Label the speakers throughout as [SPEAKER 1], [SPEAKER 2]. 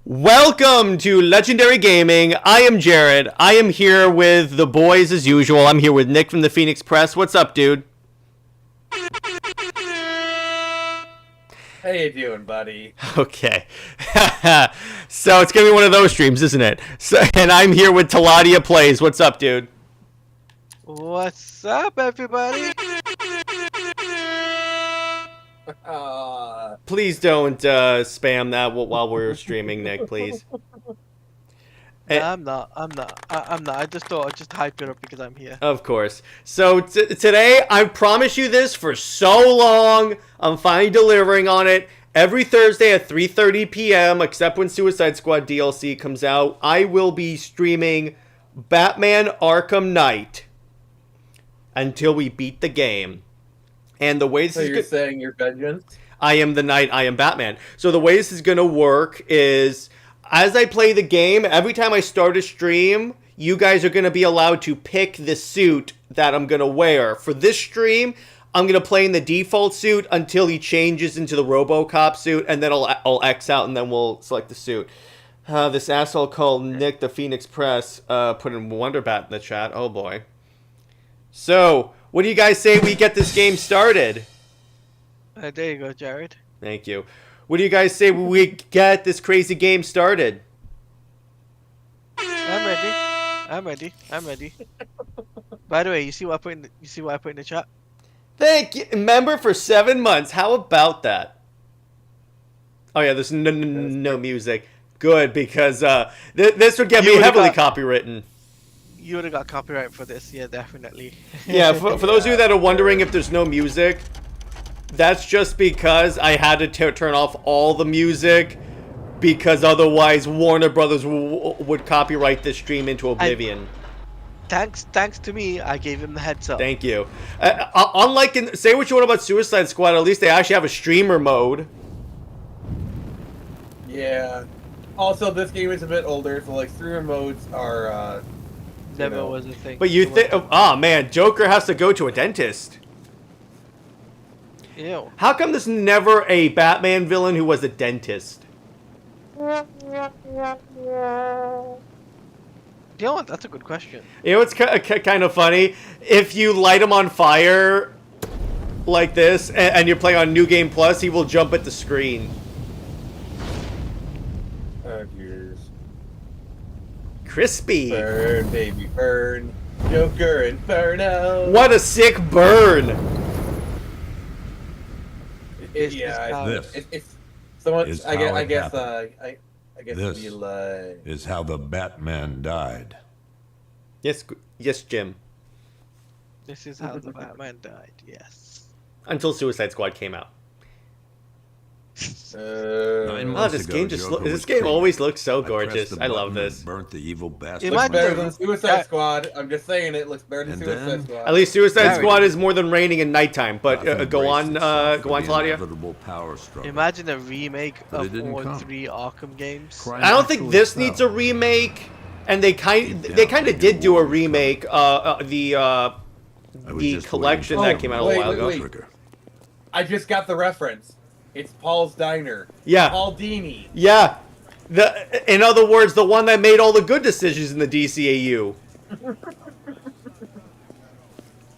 [SPEAKER 1] Welcome to Legendary Gaming. I am Jared. I am here with the boys as usual. I'm here with Nick from the Phoenix Press. What's up, dude?
[SPEAKER 2] How you doing, buddy?
[SPEAKER 1] Okay. So it's going to be one of those streams, isn't it? And I'm here with Taladia Plays. What's up, dude?
[SPEAKER 3] What's up, everybody?
[SPEAKER 1] Please don't spam that while we're streaming, Nick, please.
[SPEAKER 3] No, I'm not. I just thought I'd just hype it up because I'm here.
[SPEAKER 1] Of course. So today, I promise you this for so long. I'm finally delivering on it. Every Thursday at 3:30 p.m., except when Suicide Squad DLC comes out, I will be streaming Batman Arkham Knight until we beat the game. And the way this is
[SPEAKER 2] you're saying you're vengeance?
[SPEAKER 1] I am the Knight, I am Batman. So the way this is going to work is, as I play the game, every time I start a stream, you guys are going to be allowed to pick the suit that I'm going to wear. For this stream, I'm going to play in the default suit until he changes into the RoboCop suit, and then I'll X out, and then we'll select the suit. This asshole called Nick the Phoenix Press put in Wonderbat in the chat. Oh boy. So, what do you guys say we get this game started?
[SPEAKER 3] There you go, Jared.
[SPEAKER 1] Thank you. What do you guys say we get this crazy game started?
[SPEAKER 3] I'm ready. By the way, you see what I put in the chat?
[SPEAKER 1] Thank you. Member for 7 months. How about that? Oh yeah, there's no music. Good, because this would get me heavily copywritten.
[SPEAKER 3] You would have got copyright for this, yeah, definitely.
[SPEAKER 1] Yeah, for those of you that are wondering if there's no music, that's just because I had to turn off all the music, because otherwise Warner Brothers would copyright this stream into oblivion.
[SPEAKER 3] Thanks to me, I gave him the heads up.
[SPEAKER 1] Thank you. Unlike say what you want about Suicide Squad, at least they actually have a streamer mode.
[SPEAKER 2] Yeah. Also, this game is a bit older, so like streamer modes are
[SPEAKER 3] Never was a thing.
[SPEAKER 1] But you think, oh man, Joker has to go to a dentist.
[SPEAKER 3] Ew.
[SPEAKER 1] How come there's never a Batman villain who was a dentist?
[SPEAKER 3] You know what? That's a good question.
[SPEAKER 1] You know what's kind of funny? If you light him on fire like this, and you're playing on New Game Plus, he will jump at the screen. Crispy.
[SPEAKER 2] Burn, baby, burn. Joker Inferno.
[SPEAKER 1] What a sick burn.
[SPEAKER 2] It's someone. I guess
[SPEAKER 4] This
[SPEAKER 2] we'll,
[SPEAKER 4] is how the Batman died.
[SPEAKER 1] Yes, Jim.
[SPEAKER 3] This is how the Batman died, yes.
[SPEAKER 1] Until Suicide Squad came out.
[SPEAKER 4] 9
[SPEAKER 1] Oh,
[SPEAKER 4] months
[SPEAKER 1] this
[SPEAKER 4] ago,
[SPEAKER 1] game
[SPEAKER 4] Joker
[SPEAKER 1] this
[SPEAKER 4] was
[SPEAKER 1] game
[SPEAKER 4] created.
[SPEAKER 1] always looks so
[SPEAKER 4] I
[SPEAKER 1] gorgeous.
[SPEAKER 4] pressed the
[SPEAKER 1] I love
[SPEAKER 4] button
[SPEAKER 1] this.
[SPEAKER 4] and burnt the evil bastard.
[SPEAKER 2] looks better than
[SPEAKER 3] Imagine-
[SPEAKER 2] Suicide Squad. I'm just saying it looks better than
[SPEAKER 4] And
[SPEAKER 2] Suicide
[SPEAKER 4] then-
[SPEAKER 2] Squad.
[SPEAKER 1] At least Suicide
[SPEAKER 3] Gary.
[SPEAKER 1] Squad is more than raining and nighttime. But
[SPEAKER 4] Gotham
[SPEAKER 1] go on,
[SPEAKER 4] braced itself for the
[SPEAKER 1] Claudia.
[SPEAKER 4] inevitable power struggle.
[SPEAKER 3] Imagine a remake
[SPEAKER 4] But it
[SPEAKER 3] of
[SPEAKER 4] didn't
[SPEAKER 3] all
[SPEAKER 4] come.
[SPEAKER 3] 3 Arkham games.
[SPEAKER 4] Crime
[SPEAKER 1] I don't think
[SPEAKER 4] actually
[SPEAKER 1] this
[SPEAKER 4] fell.
[SPEAKER 1] needs a remake. And they kind
[SPEAKER 4] Deep down,
[SPEAKER 1] of
[SPEAKER 4] I
[SPEAKER 1] did
[SPEAKER 4] knew
[SPEAKER 1] do a
[SPEAKER 4] war was
[SPEAKER 1] remake. The
[SPEAKER 4] I was just
[SPEAKER 1] collection
[SPEAKER 4] waiting
[SPEAKER 1] that
[SPEAKER 4] for
[SPEAKER 1] came
[SPEAKER 4] the
[SPEAKER 1] out a
[SPEAKER 2] wait,
[SPEAKER 1] while
[SPEAKER 2] wait,
[SPEAKER 1] ago.
[SPEAKER 2] wait.
[SPEAKER 4] trigger.
[SPEAKER 2] I just got the reference. It's Paul's Diner.
[SPEAKER 1] Yeah.
[SPEAKER 2] Paul Dini.
[SPEAKER 1] Yeah. In other words, the one that made all the good decisions in the DCAU.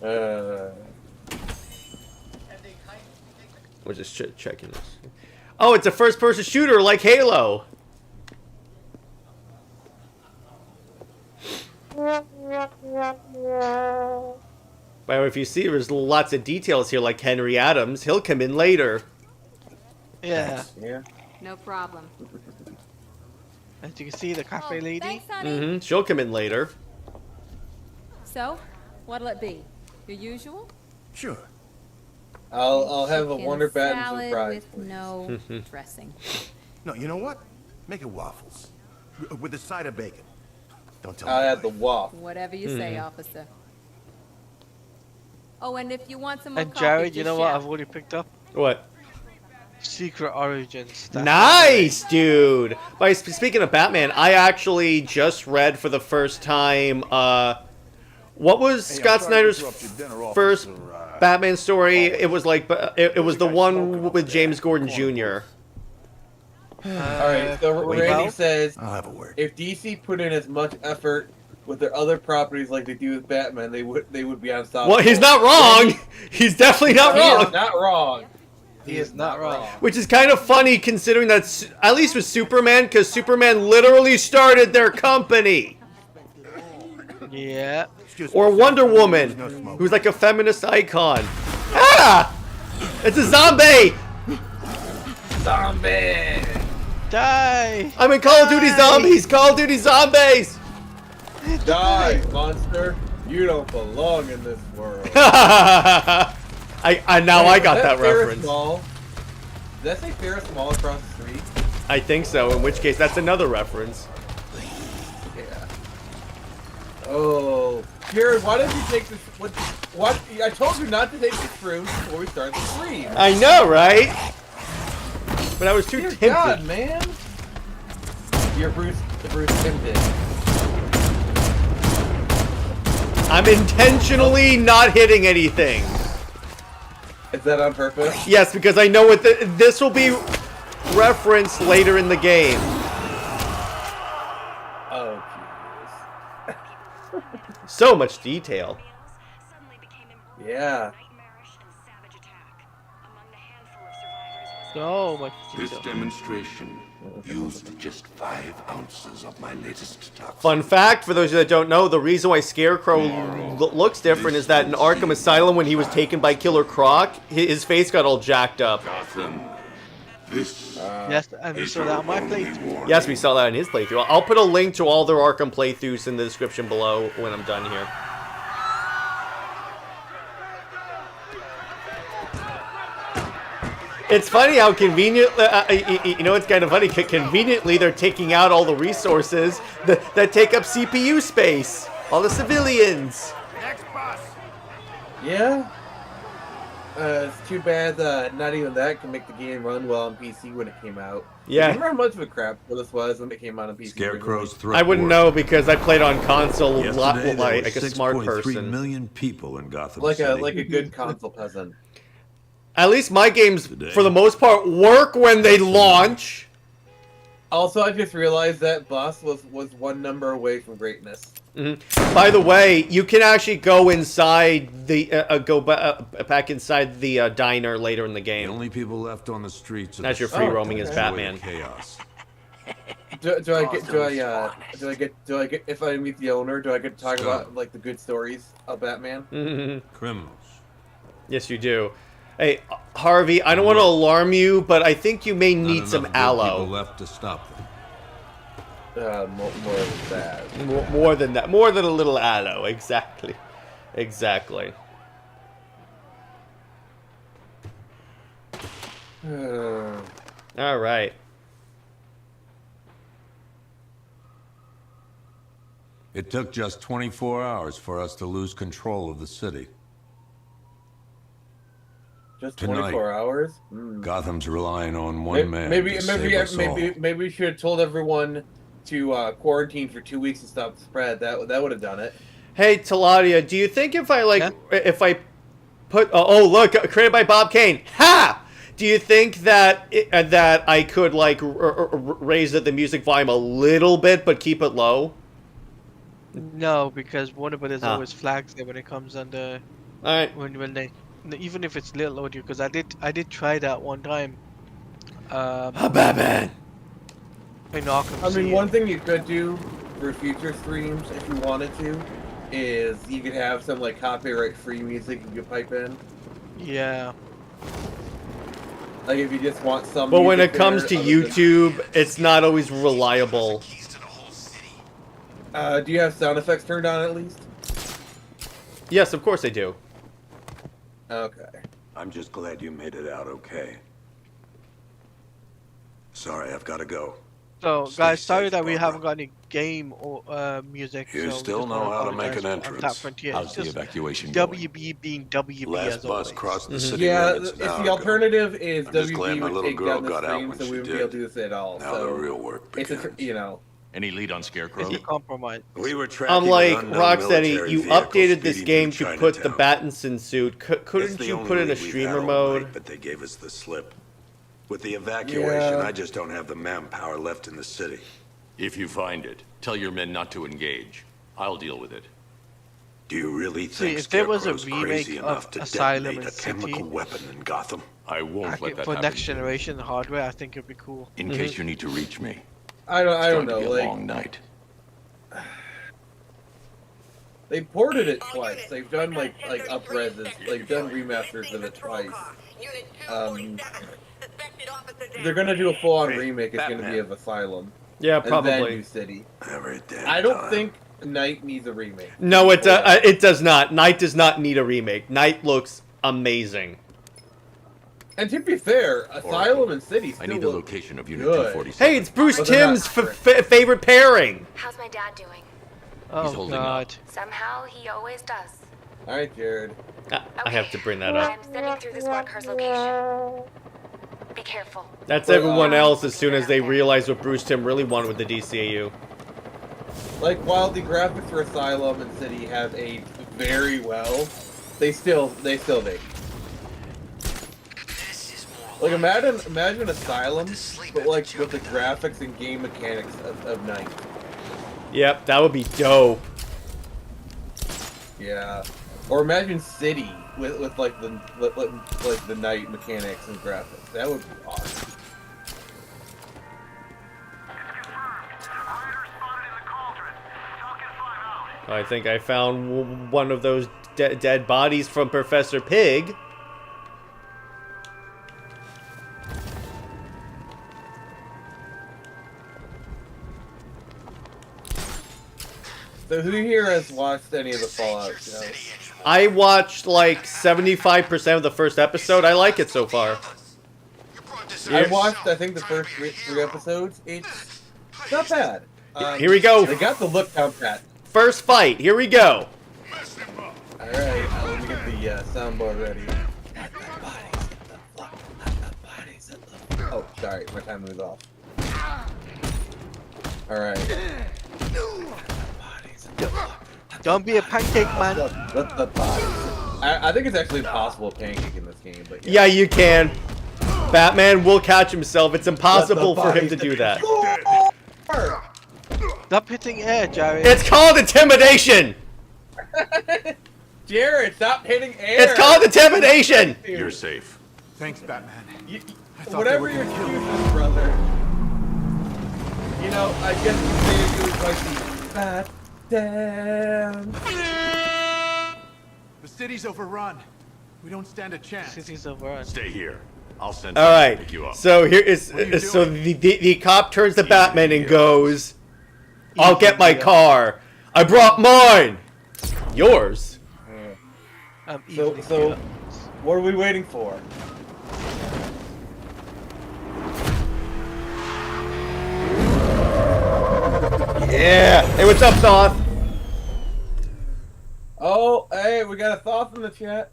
[SPEAKER 1] We're just checking this. Oh, it's a first-person shooter like Halo. By the way, if you see, there's lots of details here, like Henry Adams. He'll come in later.
[SPEAKER 3] Yeah.
[SPEAKER 2] Yeah.
[SPEAKER 5] No problem.
[SPEAKER 3] As you can see, the cafe lady.
[SPEAKER 5] Thanks, honey.
[SPEAKER 1] She'll come in later.
[SPEAKER 5] So, what'll it be? Your usual?
[SPEAKER 4] Sure.
[SPEAKER 2] I'll have a
[SPEAKER 5] Chicken
[SPEAKER 2] Wonder Bat
[SPEAKER 5] salad
[SPEAKER 2] surprise.
[SPEAKER 5] with
[SPEAKER 2] please.
[SPEAKER 5] no dressing.
[SPEAKER 6] No, you know what? Make it waffles. With a side of bacon. Don't tell
[SPEAKER 2] I'll
[SPEAKER 6] me.
[SPEAKER 2] add the waffle.
[SPEAKER 5] Whatever you say, officer. Oh, and if you want some more
[SPEAKER 3] And
[SPEAKER 5] coffee,
[SPEAKER 3] Jared, you
[SPEAKER 5] just
[SPEAKER 3] know what?
[SPEAKER 5] shout.
[SPEAKER 3] I've already picked up
[SPEAKER 1] What?
[SPEAKER 3] Secret Origins. That's
[SPEAKER 1] Nice, dude. By speaking of Batman, I actually just read for the first time. What was
[SPEAKER 6] Hey, I'm
[SPEAKER 1] Scott
[SPEAKER 6] sorry to
[SPEAKER 1] Snyder's
[SPEAKER 6] interrupt your dinner,
[SPEAKER 1] first
[SPEAKER 6] officer.
[SPEAKER 1] Batman story? It was like it was the
[SPEAKER 6] guys
[SPEAKER 1] one
[SPEAKER 6] smoking up
[SPEAKER 1] with
[SPEAKER 6] there?
[SPEAKER 1] James Gordon
[SPEAKER 6] Corn
[SPEAKER 1] Jr.
[SPEAKER 2] Alright, so
[SPEAKER 3] wait,
[SPEAKER 2] Randy
[SPEAKER 3] Val?
[SPEAKER 2] says,
[SPEAKER 6] I'll have a word.
[SPEAKER 2] if DC put in as much effort with their other properties like they do with Batman, they would be unstoppable.
[SPEAKER 1] Well, he's not wrong. He's definitely not
[SPEAKER 2] He is
[SPEAKER 1] wrong.
[SPEAKER 2] not wrong.
[SPEAKER 3] He is not wrong.
[SPEAKER 1] Which is kind of funny considering that, at least with Superman, because Superman literally started their company.
[SPEAKER 3] Yeah.
[SPEAKER 6] Excuse
[SPEAKER 1] Or
[SPEAKER 6] me,
[SPEAKER 1] Wonder
[SPEAKER 6] there's
[SPEAKER 1] Woman,
[SPEAKER 6] no smoke.
[SPEAKER 1] who's like a feminist icon. Ah! It's a zombie!
[SPEAKER 2] Zombie!
[SPEAKER 3] Die!
[SPEAKER 1] I'm in Call of Duty Zombies! Call of Duty Zombies!
[SPEAKER 2] Die, monster! You don't belong in this world.
[SPEAKER 1] Now I got that
[SPEAKER 2] Ferris
[SPEAKER 1] reference.
[SPEAKER 2] Mall? Did that say Ferris Mall across the street?
[SPEAKER 1] I think so, in which case that's another reference.
[SPEAKER 2] Yeah. Oh, Jared, why did you take this? What? I told you not to take the shrooms before we start the stream.
[SPEAKER 1] I know, right? But I was too
[SPEAKER 2] Dear
[SPEAKER 1] tempted.
[SPEAKER 2] God, man. You're Bruce tempted.
[SPEAKER 1] I'm intentionally not hitting anything.
[SPEAKER 2] Is that on purpose?
[SPEAKER 1] Yes, because I know what this will be referenced later in the game.
[SPEAKER 2] Oh,
[SPEAKER 1] So much detail.
[SPEAKER 2] yeah.
[SPEAKER 3] So much
[SPEAKER 7] This
[SPEAKER 3] detail.
[SPEAKER 7] demonstration used just 5 ounces of my latest toxin.
[SPEAKER 1] Fun fact, for those of you that don't know, the reason why Scarecrow looks different is that in Arkham Asylum, when he was taken by Killer Croc, his face got all jacked up.
[SPEAKER 7] Gotham, this
[SPEAKER 3] Yes, and we
[SPEAKER 7] is
[SPEAKER 3] saw
[SPEAKER 7] your
[SPEAKER 3] that on my
[SPEAKER 7] only
[SPEAKER 3] playthrough.
[SPEAKER 7] warning.
[SPEAKER 1] Yes, we saw that in his playthrough. I'll put a link to all their Arkham playthroughs in the description below when I'm done here. It's funny how convenient, you know, it's kind of funny. Conveniently, they're taking out all the resources that take up CPU space. All the civilians.
[SPEAKER 6] Next boss.
[SPEAKER 2] Yeah. It's too bad not even that can make the game run well on PC when it came out.
[SPEAKER 1] Yeah.
[SPEAKER 2] I remember how much of a crap this was when it came out on PC.
[SPEAKER 4] Scarecrow's threat.
[SPEAKER 1] I wouldn't know because I played on console a lot
[SPEAKER 4] Yesterday, there
[SPEAKER 1] like
[SPEAKER 4] were
[SPEAKER 1] a smart
[SPEAKER 4] 6.3
[SPEAKER 1] person.
[SPEAKER 4] million people in Gotham
[SPEAKER 2] Like
[SPEAKER 4] City.
[SPEAKER 2] a good console peasant.
[SPEAKER 1] At least my games,
[SPEAKER 4] Today.
[SPEAKER 1] for the most part, work when they launch.
[SPEAKER 2] Also, I just realized that boss was one number away from greatness.
[SPEAKER 1] By the way, you can actually go inside the back inside the diner later in the
[SPEAKER 4] The
[SPEAKER 1] game.
[SPEAKER 4] only people left on the streets.
[SPEAKER 1] As you're
[SPEAKER 4] the
[SPEAKER 1] free
[SPEAKER 4] city
[SPEAKER 1] roaming as
[SPEAKER 4] to enjoy
[SPEAKER 1] Batman.
[SPEAKER 4] the Chaos.
[SPEAKER 2] Do I get if I meet the owner, do I get to talk about like the good stories of Batman?
[SPEAKER 4] Criminals.
[SPEAKER 1] Yes, you do. Hey, Harvey, I don't want to alarm you, but I think you may
[SPEAKER 4] Not
[SPEAKER 1] need
[SPEAKER 4] enough
[SPEAKER 1] some
[SPEAKER 4] good people
[SPEAKER 1] aloe.
[SPEAKER 4] left to stop them.
[SPEAKER 2] More than that.
[SPEAKER 1] More than that. More than a little aloe. Exactly. Exactly. All right.
[SPEAKER 4] It took just 24 hours for us to lose control of the city.
[SPEAKER 2] Just
[SPEAKER 4] Tonight.
[SPEAKER 2] 24 hours.
[SPEAKER 4] Gotham's relying on one man
[SPEAKER 2] Maybe
[SPEAKER 4] to save us all.
[SPEAKER 2] we should have told everyone to quarantine for 2 weeks to stop the spread. That would have done it.
[SPEAKER 1] Hey, Taladia, do you think if I
[SPEAKER 3] Yeah?
[SPEAKER 1] if I put oh look, created by Bob Kane. Ha! Do you think that that I could like raise the music volume a little bit but keep it low?
[SPEAKER 3] No, because Warner Brothers
[SPEAKER 1] Ah.
[SPEAKER 3] always flags it when it comes under
[SPEAKER 1] All right.
[SPEAKER 3] when they even if it's little audio. Because I did try that one time.
[SPEAKER 1] Batman.
[SPEAKER 3] In Arkham
[SPEAKER 2] I mean,
[SPEAKER 3] City.
[SPEAKER 2] one thing you could do for future streams, if you wanted to, is you could have some like copyright-free music you could pipe in.
[SPEAKER 3] Yeah.
[SPEAKER 2] Like if you just want some.
[SPEAKER 1] But when
[SPEAKER 2] music
[SPEAKER 1] it comes
[SPEAKER 2] there,
[SPEAKER 1] to
[SPEAKER 2] other than-
[SPEAKER 1] YouTube, it's not always reliable.
[SPEAKER 2] do you have sound effects turned on at least?
[SPEAKER 1] Yes, of course I do.
[SPEAKER 2] Okay.
[SPEAKER 7] I'm just glad you made it out okay. Sorry, I've got to go.
[SPEAKER 3] So
[SPEAKER 7] Stay
[SPEAKER 3] guys, sorry
[SPEAKER 7] safe,
[SPEAKER 3] that we
[SPEAKER 7] Barbara.
[SPEAKER 3] haven't got any game or music.
[SPEAKER 7] You
[SPEAKER 3] so we
[SPEAKER 7] still
[SPEAKER 3] just
[SPEAKER 7] know
[SPEAKER 3] wanna
[SPEAKER 7] how to make
[SPEAKER 3] apologize
[SPEAKER 7] an
[SPEAKER 3] on Tap
[SPEAKER 7] entrance.
[SPEAKER 3] Frontier.
[SPEAKER 8] How's
[SPEAKER 3] It's
[SPEAKER 8] the
[SPEAKER 3] just
[SPEAKER 8] evacuation going?
[SPEAKER 3] WB being WB
[SPEAKER 7] Last
[SPEAKER 3] as
[SPEAKER 7] bus
[SPEAKER 3] always.
[SPEAKER 7] crossed the city
[SPEAKER 2] Yeah,
[SPEAKER 7] limits
[SPEAKER 2] if
[SPEAKER 7] an hour
[SPEAKER 2] the
[SPEAKER 7] ago.
[SPEAKER 2] alternative is
[SPEAKER 7] I'm just
[SPEAKER 2] WB
[SPEAKER 7] glad my
[SPEAKER 2] would
[SPEAKER 7] little
[SPEAKER 2] take
[SPEAKER 7] girl
[SPEAKER 2] down the
[SPEAKER 7] got out
[SPEAKER 2] stream,
[SPEAKER 7] when
[SPEAKER 2] so
[SPEAKER 7] she
[SPEAKER 2] we wouldn't be
[SPEAKER 7] did.
[SPEAKER 2] able to do this at all.
[SPEAKER 7] Now
[SPEAKER 2] so
[SPEAKER 7] the real work
[SPEAKER 2] it's
[SPEAKER 7] begins.
[SPEAKER 2] you know.
[SPEAKER 8] Any lead on Scarecrow?
[SPEAKER 3] It's a compromise.
[SPEAKER 7] We were tracking
[SPEAKER 1] Unlike
[SPEAKER 7] an unknown
[SPEAKER 1] Rocksteady,
[SPEAKER 7] military
[SPEAKER 1] you
[SPEAKER 7] vehicle
[SPEAKER 1] updated this
[SPEAKER 7] speeding
[SPEAKER 1] game
[SPEAKER 7] through
[SPEAKER 1] to put the
[SPEAKER 7] Chinatown.
[SPEAKER 1] Battinson suit.
[SPEAKER 7] It's
[SPEAKER 1] Couldn't
[SPEAKER 7] the
[SPEAKER 1] you
[SPEAKER 7] only
[SPEAKER 1] put in a
[SPEAKER 7] lead we've had
[SPEAKER 1] streamer
[SPEAKER 7] all
[SPEAKER 1] mode?
[SPEAKER 7] night, but they gave us the slip.
[SPEAKER 4] With the evacuation, I just don't have the manpower left in the city.
[SPEAKER 8] If you find it, tell your men not to engage. I'll deal with it.
[SPEAKER 4] Do you really think
[SPEAKER 3] if there was a
[SPEAKER 4] Scarecrow's
[SPEAKER 3] remake
[SPEAKER 4] crazy
[SPEAKER 3] of
[SPEAKER 4] enough to
[SPEAKER 3] Asylum
[SPEAKER 4] detonate
[SPEAKER 3] in
[SPEAKER 4] a chemical
[SPEAKER 3] City,
[SPEAKER 4] weapon in Gotham?
[SPEAKER 8] I won't let that
[SPEAKER 3] for
[SPEAKER 8] happen.
[SPEAKER 3] next generation hardware, I think it'd be cool.
[SPEAKER 8] In case you need to reach me.
[SPEAKER 2] I don't
[SPEAKER 8] It's going
[SPEAKER 2] know.
[SPEAKER 8] to be a
[SPEAKER 2] Like
[SPEAKER 8] long night.
[SPEAKER 2] they ported it twice. They've done like up-reses. They've done remasters of it twice. They're gonna do a full-on remake. It's gonna be of Asylum.
[SPEAKER 1] Yeah,
[SPEAKER 2] And then
[SPEAKER 1] probably.
[SPEAKER 2] New City.
[SPEAKER 4] Every damn
[SPEAKER 2] I don't
[SPEAKER 4] time.
[SPEAKER 2] think Knight needs a remake.
[SPEAKER 1] No, it does not. Night does not need a remake. Night looks amazing.
[SPEAKER 2] And to be fair, Asylum and City
[SPEAKER 8] I
[SPEAKER 2] still
[SPEAKER 8] need the
[SPEAKER 2] look
[SPEAKER 8] location of Unit
[SPEAKER 2] good.
[SPEAKER 8] 247.
[SPEAKER 1] Hey, it's Bruce
[SPEAKER 2] But they're
[SPEAKER 1] Timm's
[SPEAKER 2] not
[SPEAKER 1] favorite pairing.
[SPEAKER 9] How's my dad doing?
[SPEAKER 3] Oh
[SPEAKER 8] holding
[SPEAKER 3] god.
[SPEAKER 9] Somehow he always does.
[SPEAKER 2] All right, Jared.
[SPEAKER 1] I have to bring that up.
[SPEAKER 9] I'm sending through the squad car's location. Be careful.
[SPEAKER 1] That's everyone else as soon as they realize what Bruce Timm really wanted with the DCAU.
[SPEAKER 2] Like, while the graphics for Asylum and City have aged very well, they still date. Like, imagine Asylum, but like with the graphics and game mechanics of Night.
[SPEAKER 1] Yep, that would be dope.
[SPEAKER 2] Yeah. Or imagine City with like the Night mechanics and graphics. That would be awesome.
[SPEAKER 1] I think I found one of those dead bodies from Professor Pig.
[SPEAKER 2] So who here has watched any of the Fallout shows?
[SPEAKER 1] I watched like 75% of the first episode. I like it so far.
[SPEAKER 2] I watched, I think, the first three episodes. It's not bad.
[SPEAKER 1] Here we go.
[SPEAKER 2] They got the look down pat.
[SPEAKER 1] First fight. Here we go.
[SPEAKER 2] Alright, let me get the soundboard ready. Oh, sorry, my time was off. Alright.
[SPEAKER 3] Don't be a pancake, man.
[SPEAKER 2] The bodies. I think it's actually impossible to pancake in this game, but
[SPEAKER 1] Yeah, you can. Batman will catch himself. It's impossible for him to do that.
[SPEAKER 3] Stop hitting air, Jared.
[SPEAKER 1] It's called intimidation.
[SPEAKER 2] Jared, stop hitting air!
[SPEAKER 1] It's called intimidation.
[SPEAKER 8] You're safe.
[SPEAKER 6] Thanks, Batman.
[SPEAKER 2] Whatever your excuses, brother. You know, I guess you say it was like the Batman.
[SPEAKER 6] The city's overrun. We don't stand a chance.
[SPEAKER 3] City's overrun.
[SPEAKER 8] Stay here. I'll send
[SPEAKER 1] All
[SPEAKER 8] someone to
[SPEAKER 1] right.
[SPEAKER 8] pick you up.
[SPEAKER 1] So here is
[SPEAKER 6] What are you
[SPEAKER 1] so
[SPEAKER 6] doing?
[SPEAKER 1] the cop turns to Batman and goes, "I'll get my car. I brought mine. Yours."
[SPEAKER 3] I'm
[SPEAKER 2] So,
[SPEAKER 3] easily
[SPEAKER 2] so, what are we waiting for?
[SPEAKER 1] Yeah. Hey, what's up, Thoth?
[SPEAKER 2] Oh, hey, we got a thought in the chat.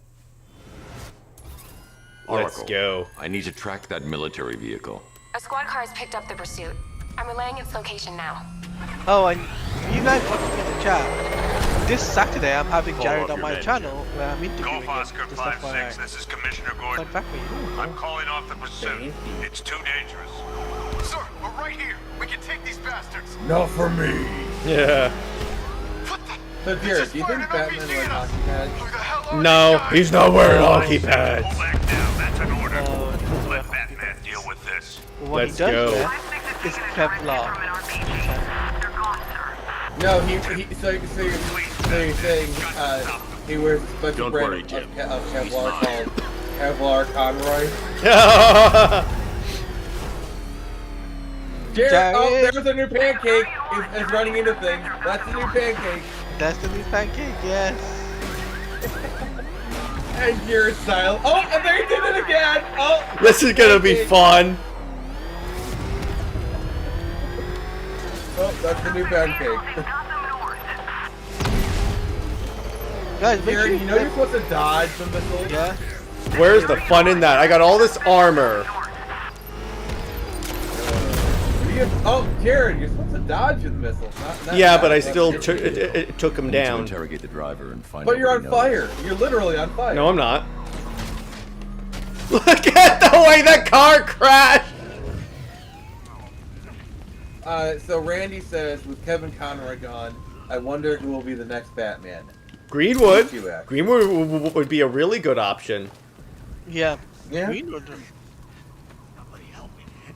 [SPEAKER 1] Let's
[SPEAKER 8] Oracle,
[SPEAKER 1] go.
[SPEAKER 8] I need to track that military vehicle.
[SPEAKER 9] A squad car has picked up the pursuit. I'm relaying its location now.
[SPEAKER 3] Oh, and you guys watching in the chat. This Saturday, I'm having Jared
[SPEAKER 8] up
[SPEAKER 3] on
[SPEAKER 8] your
[SPEAKER 3] my
[SPEAKER 8] men.
[SPEAKER 3] channel where I'm interviewing
[SPEAKER 10] Golf
[SPEAKER 3] him.
[SPEAKER 10] Oscar
[SPEAKER 3] Just
[SPEAKER 10] 5-6,
[SPEAKER 3] FYI.
[SPEAKER 10] this is Commissioner
[SPEAKER 3] Fun
[SPEAKER 10] Gordon.
[SPEAKER 3] fact for you.
[SPEAKER 10] I'm calling off the pursuit. It's too dangerous.
[SPEAKER 6] Sir, we're right here. We can take these bastards.
[SPEAKER 2] Not for me.
[SPEAKER 1] Yeah.
[SPEAKER 2] So, Jared, do you think Batman wears hockey pads?
[SPEAKER 6] Who the hell are
[SPEAKER 1] No,
[SPEAKER 6] these guys?
[SPEAKER 1] he's not wearing hockey
[SPEAKER 10] Pull
[SPEAKER 1] pads.
[SPEAKER 10] back down, that's an order.
[SPEAKER 3] Oh,
[SPEAKER 10] Let Batman deal with this.
[SPEAKER 3] what
[SPEAKER 1] Let's
[SPEAKER 3] he does
[SPEAKER 1] go.
[SPEAKER 3] wear is Kevlar.
[SPEAKER 2] No, so you're saying, he wears a special
[SPEAKER 8] Don't
[SPEAKER 2] brand
[SPEAKER 8] worry,
[SPEAKER 2] of,
[SPEAKER 8] Jim.
[SPEAKER 2] of Kevlar called Kevlar Conroy. Jared, oh,
[SPEAKER 3] Jared.
[SPEAKER 2] there's a new pancake. It's running into things. That's a new pancake.
[SPEAKER 3] That's the new pancake, yes.
[SPEAKER 2] And your style. Oh, and they did it again. Oh,
[SPEAKER 1] This is gonna be
[SPEAKER 2] pancake.
[SPEAKER 1] fun.
[SPEAKER 2] Oh, that's the new pancake.
[SPEAKER 3] Guys, make sure
[SPEAKER 2] Jared, you know you're supposed to dodge the missiles.
[SPEAKER 3] Yeah.
[SPEAKER 1] Where's the fun in that? I got all this armor.
[SPEAKER 2] Oh, Jared, you're supposed to dodge the missiles. Not
[SPEAKER 1] Yeah, but I
[SPEAKER 2] that's
[SPEAKER 1] still
[SPEAKER 2] it.
[SPEAKER 1] took him
[SPEAKER 8] To
[SPEAKER 1] down.
[SPEAKER 8] interrogate the driver and find
[SPEAKER 2] But
[SPEAKER 8] out
[SPEAKER 2] you're
[SPEAKER 8] what
[SPEAKER 2] on
[SPEAKER 8] he knows.
[SPEAKER 2] fire. You're literally on fire.
[SPEAKER 1] No, I'm not. Look at the way the car crashed!
[SPEAKER 2] So Randy says, with Kevin Conroy gone, I wonder who will be the next Batman.
[SPEAKER 1] Greenwood.
[SPEAKER 2] Q-Act.
[SPEAKER 1] Greenwood would be a really good option.
[SPEAKER 3] Yeah.
[SPEAKER 2] Yeah.
[SPEAKER 3] Greenwood.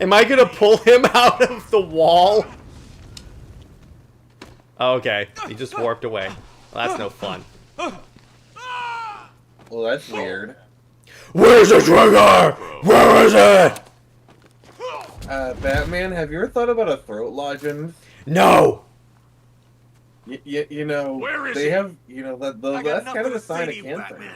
[SPEAKER 1] Am I gonna pull him out of the wall? Oh, okay, he just warped away. Well, that's no fun.
[SPEAKER 2] Well, that's weird.
[SPEAKER 1] Where's the trigger? Where is it?
[SPEAKER 2] Batman, have you ever thought about a throat lozenge?
[SPEAKER 1] No.
[SPEAKER 2] You know,
[SPEAKER 10] Where is
[SPEAKER 2] they
[SPEAKER 10] he?
[SPEAKER 2] have, you know, that's kind of a sign of cancer.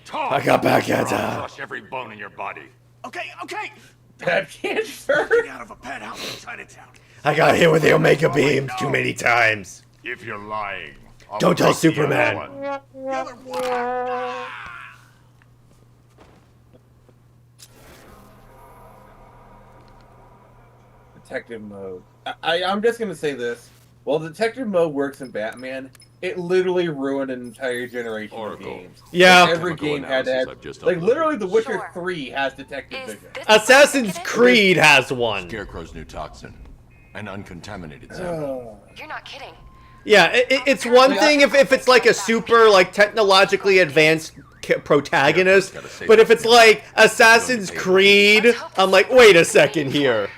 [SPEAKER 10] Talk.
[SPEAKER 1] I got back
[SPEAKER 10] I'll
[SPEAKER 1] cancer.
[SPEAKER 10] crush every bone in your body.
[SPEAKER 6] Okay, okay.
[SPEAKER 2] Bat cancer?
[SPEAKER 6] Get out of a pet house in Chinatown.
[SPEAKER 1] I got hit with the Omega beams too many times.
[SPEAKER 10] If you're lying, I'll
[SPEAKER 1] Don't tell
[SPEAKER 10] break the
[SPEAKER 1] Superman.
[SPEAKER 10] other one.
[SPEAKER 6] The other one.
[SPEAKER 2] Detective mode. I'm just gonna say this. While detective mode works in Batman, it literally ruined an entire generation
[SPEAKER 8] Oracle.
[SPEAKER 2] of games.
[SPEAKER 1] Yeah.
[SPEAKER 2] Like, every
[SPEAKER 8] Chemical
[SPEAKER 2] game had to
[SPEAKER 8] analysis
[SPEAKER 2] have,
[SPEAKER 8] I've just
[SPEAKER 2] like
[SPEAKER 8] uploaded.
[SPEAKER 2] literally The Witcher
[SPEAKER 9] Sure.
[SPEAKER 2] 3 has detective
[SPEAKER 9] Is
[SPEAKER 2] vision.
[SPEAKER 9] this
[SPEAKER 1] Assassin's Creed has one.
[SPEAKER 4] Scarecrow's new toxin. An uncontaminated
[SPEAKER 2] Oh.
[SPEAKER 4] sample.
[SPEAKER 9] You're not kidding.
[SPEAKER 1] Yeah, it's one thing if it's like a super like technologically advanced protagonist, but if it's like Assassin's Creed, I'm like, wait a second here.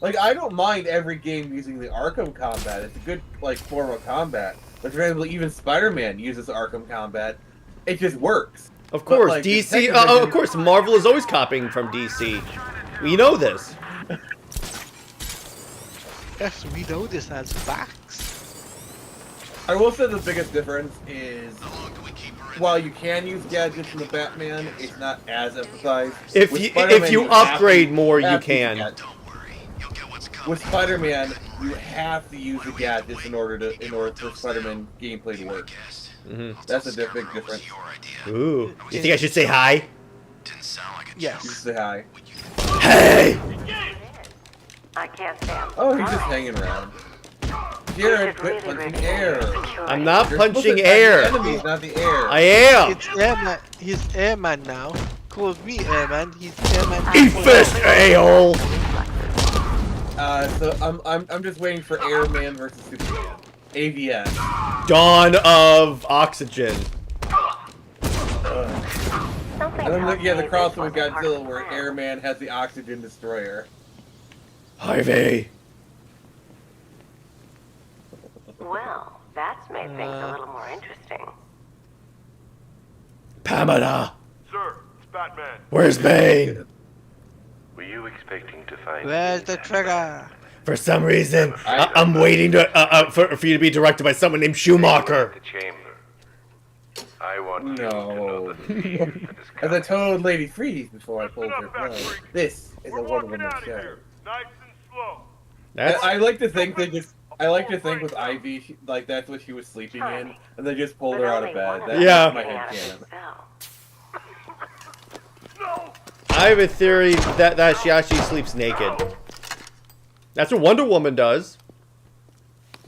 [SPEAKER 2] Like, I don't mind every game using the Arkham combat. It's a good, like, form of combat. But for example, even Spider-Man uses Arkham combat. It just works.
[SPEAKER 1] Of course,
[SPEAKER 2] like,
[SPEAKER 1] DC.
[SPEAKER 2] detective
[SPEAKER 1] Of
[SPEAKER 2] vision-
[SPEAKER 1] course, Marvel is always copying from DC. We know this.
[SPEAKER 3] Yes, we know this as facts.
[SPEAKER 2] I will say the biggest difference is, while you can use gadgets in the Batman, it's not as emphasized.
[SPEAKER 1] If
[SPEAKER 2] With
[SPEAKER 1] you
[SPEAKER 2] Spider-Man,
[SPEAKER 1] if you
[SPEAKER 2] have to-
[SPEAKER 1] upgrade more, you
[SPEAKER 2] have to use
[SPEAKER 1] can.
[SPEAKER 2] gadgets. With Spider-Man, you have to use the gadgets in order for Spider-Man gameplay to work. That's a big difference.
[SPEAKER 1] Ooh, you think I should say hi?
[SPEAKER 2] You
[SPEAKER 3] Yes.
[SPEAKER 2] say hi.
[SPEAKER 1] Hey!
[SPEAKER 9] I can't stand.
[SPEAKER 2] Oh, he's just hanging around. Jared, quit punching air.
[SPEAKER 1] I'm not
[SPEAKER 2] You're supposed
[SPEAKER 1] punching
[SPEAKER 2] to attack
[SPEAKER 1] air.
[SPEAKER 2] the enemies, not the air.
[SPEAKER 1] I am.
[SPEAKER 3] It's Airman. He's Airman now. Calls me Airman. He's Airman.
[SPEAKER 1] Eat fist, a-hole.
[SPEAKER 2] So I'm just waiting for Airman versus Superman. AVS.
[SPEAKER 1] Dawn of Oxygen.
[SPEAKER 2] And then the crossover with Godzilla where Airman has the Oxygen Destroyer.
[SPEAKER 1] Ivy.
[SPEAKER 9] Well, that's made things a little more interesting.
[SPEAKER 1] Pamela.
[SPEAKER 10] Sir, it's Batman.
[SPEAKER 1] Where's Bane?
[SPEAKER 7] Were you expecting to find
[SPEAKER 3] Where's
[SPEAKER 7] me,
[SPEAKER 3] the
[SPEAKER 7] Batman?
[SPEAKER 3] trigger?
[SPEAKER 1] For some reason, I'm waiting to for you to be directed by someone named Schumacher.
[SPEAKER 7] The chamber. I want you to
[SPEAKER 2] No.
[SPEAKER 7] know the need for
[SPEAKER 2] As I
[SPEAKER 7] discovery.
[SPEAKER 2] told Lady Freeze before I pulled her plug, this is a
[SPEAKER 10] We're
[SPEAKER 2] Wonder
[SPEAKER 10] walking
[SPEAKER 2] Woman
[SPEAKER 10] out of
[SPEAKER 2] show.
[SPEAKER 10] here. Nice and slow.
[SPEAKER 1] That's
[SPEAKER 2] I like to think they just. I like to think with Ivy, like that's what she was sleeping in, and they just pulled her out of bed. That's
[SPEAKER 1] Yeah.
[SPEAKER 2] my headcanon.
[SPEAKER 1] I have a theory that she actually sleeps naked. That's what Wonder Woman does.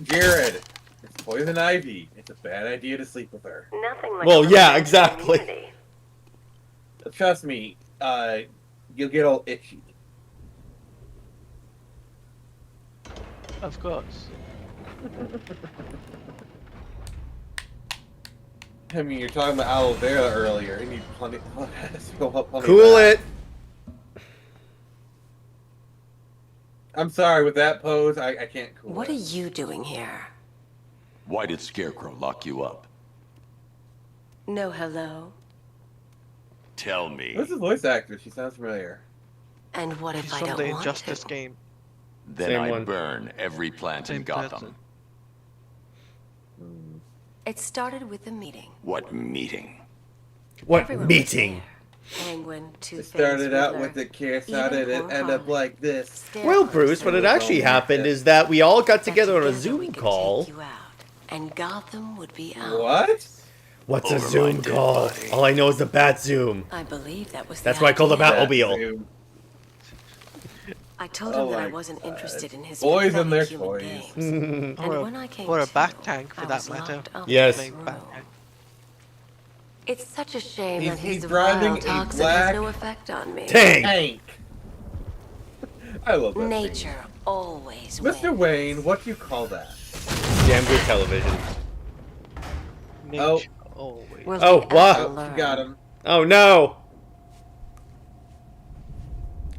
[SPEAKER 2] Jared, it's Poison Ivy. It's a bad idea to sleep with her.
[SPEAKER 9] Nothing like
[SPEAKER 1] Well,
[SPEAKER 9] a
[SPEAKER 1] yeah,
[SPEAKER 9] romantic
[SPEAKER 1] exactly.
[SPEAKER 9] community.
[SPEAKER 2] Trust me, you'll get all itchy.
[SPEAKER 3] Of course.
[SPEAKER 2] I mean, you're talking about aloe vera earlier. You need plenty. Plenty
[SPEAKER 1] Cool
[SPEAKER 2] of that.
[SPEAKER 1] it.
[SPEAKER 2] I'm sorry, with that pose, I can't cool
[SPEAKER 9] What
[SPEAKER 2] it.
[SPEAKER 9] are you doing here?
[SPEAKER 4] Why did Scarecrow lock you up?
[SPEAKER 9] No hello.
[SPEAKER 8] Tell me.
[SPEAKER 2] Who's the voice actor? She sounds familiar.
[SPEAKER 9] And what if
[SPEAKER 3] He's
[SPEAKER 9] I
[SPEAKER 3] from
[SPEAKER 9] don't
[SPEAKER 3] the
[SPEAKER 9] want
[SPEAKER 3] Injustice
[SPEAKER 9] to?
[SPEAKER 3] game.
[SPEAKER 4] Then
[SPEAKER 1] Same
[SPEAKER 4] I'd
[SPEAKER 1] one.
[SPEAKER 4] burn every plant in
[SPEAKER 3] Same
[SPEAKER 4] Gotham.
[SPEAKER 3] person.
[SPEAKER 9] It started with a meeting.
[SPEAKER 4] What meeting?
[SPEAKER 1] What
[SPEAKER 9] Everyone was
[SPEAKER 1] meeting?
[SPEAKER 9] there. Penguin, Two-Face,
[SPEAKER 2] It started out
[SPEAKER 9] Riddler,
[SPEAKER 2] with the kiss. How
[SPEAKER 9] even
[SPEAKER 2] did it
[SPEAKER 9] poor
[SPEAKER 2] end up
[SPEAKER 9] Harley.
[SPEAKER 2] like this?
[SPEAKER 1] Well, Bruce, what had actually happened is that we all got together on a Zoom call.
[SPEAKER 9] Take you out, and Gotham would be out.
[SPEAKER 2] What?
[SPEAKER 1] What's a
[SPEAKER 4] Over my
[SPEAKER 1] Zoom
[SPEAKER 4] dead
[SPEAKER 1] call?
[SPEAKER 4] body.
[SPEAKER 1] All I know is the Bat Zoom.
[SPEAKER 9] I believe that was.
[SPEAKER 1] That's
[SPEAKER 9] the
[SPEAKER 1] why I call the
[SPEAKER 9] idea.
[SPEAKER 1] Batmobile.
[SPEAKER 9] I told
[SPEAKER 2] Oh
[SPEAKER 9] him that
[SPEAKER 2] my
[SPEAKER 9] I wasn't interested in his
[SPEAKER 2] Boys and their
[SPEAKER 9] pathetic human
[SPEAKER 2] toys.
[SPEAKER 9] games.
[SPEAKER 3] Or
[SPEAKER 9] And
[SPEAKER 3] a-
[SPEAKER 9] when I came
[SPEAKER 3] or a
[SPEAKER 9] to,
[SPEAKER 3] back tank for
[SPEAKER 9] I
[SPEAKER 3] that
[SPEAKER 9] was
[SPEAKER 3] matter.
[SPEAKER 9] locked up
[SPEAKER 1] Yes.
[SPEAKER 9] in this
[SPEAKER 3] Playing back
[SPEAKER 9] room.
[SPEAKER 3] tank.
[SPEAKER 11] It's such a shame
[SPEAKER 2] He's-
[SPEAKER 11] that his
[SPEAKER 2] he's driving
[SPEAKER 11] vile
[SPEAKER 2] a
[SPEAKER 11] toxin
[SPEAKER 2] black
[SPEAKER 11] has no effect on me.
[SPEAKER 1] Tank.
[SPEAKER 2] Tank. I love that.
[SPEAKER 11] Nature always
[SPEAKER 2] Thing.
[SPEAKER 11] wins.
[SPEAKER 2] Mr. Wayne, what do you call that?
[SPEAKER 1] Damn good television.
[SPEAKER 3] Nature always.
[SPEAKER 11] Will
[SPEAKER 1] Oh,
[SPEAKER 11] he
[SPEAKER 1] what?
[SPEAKER 11] ever
[SPEAKER 2] Oh,
[SPEAKER 11] learn?
[SPEAKER 2] you got him.
[SPEAKER 1] Oh no!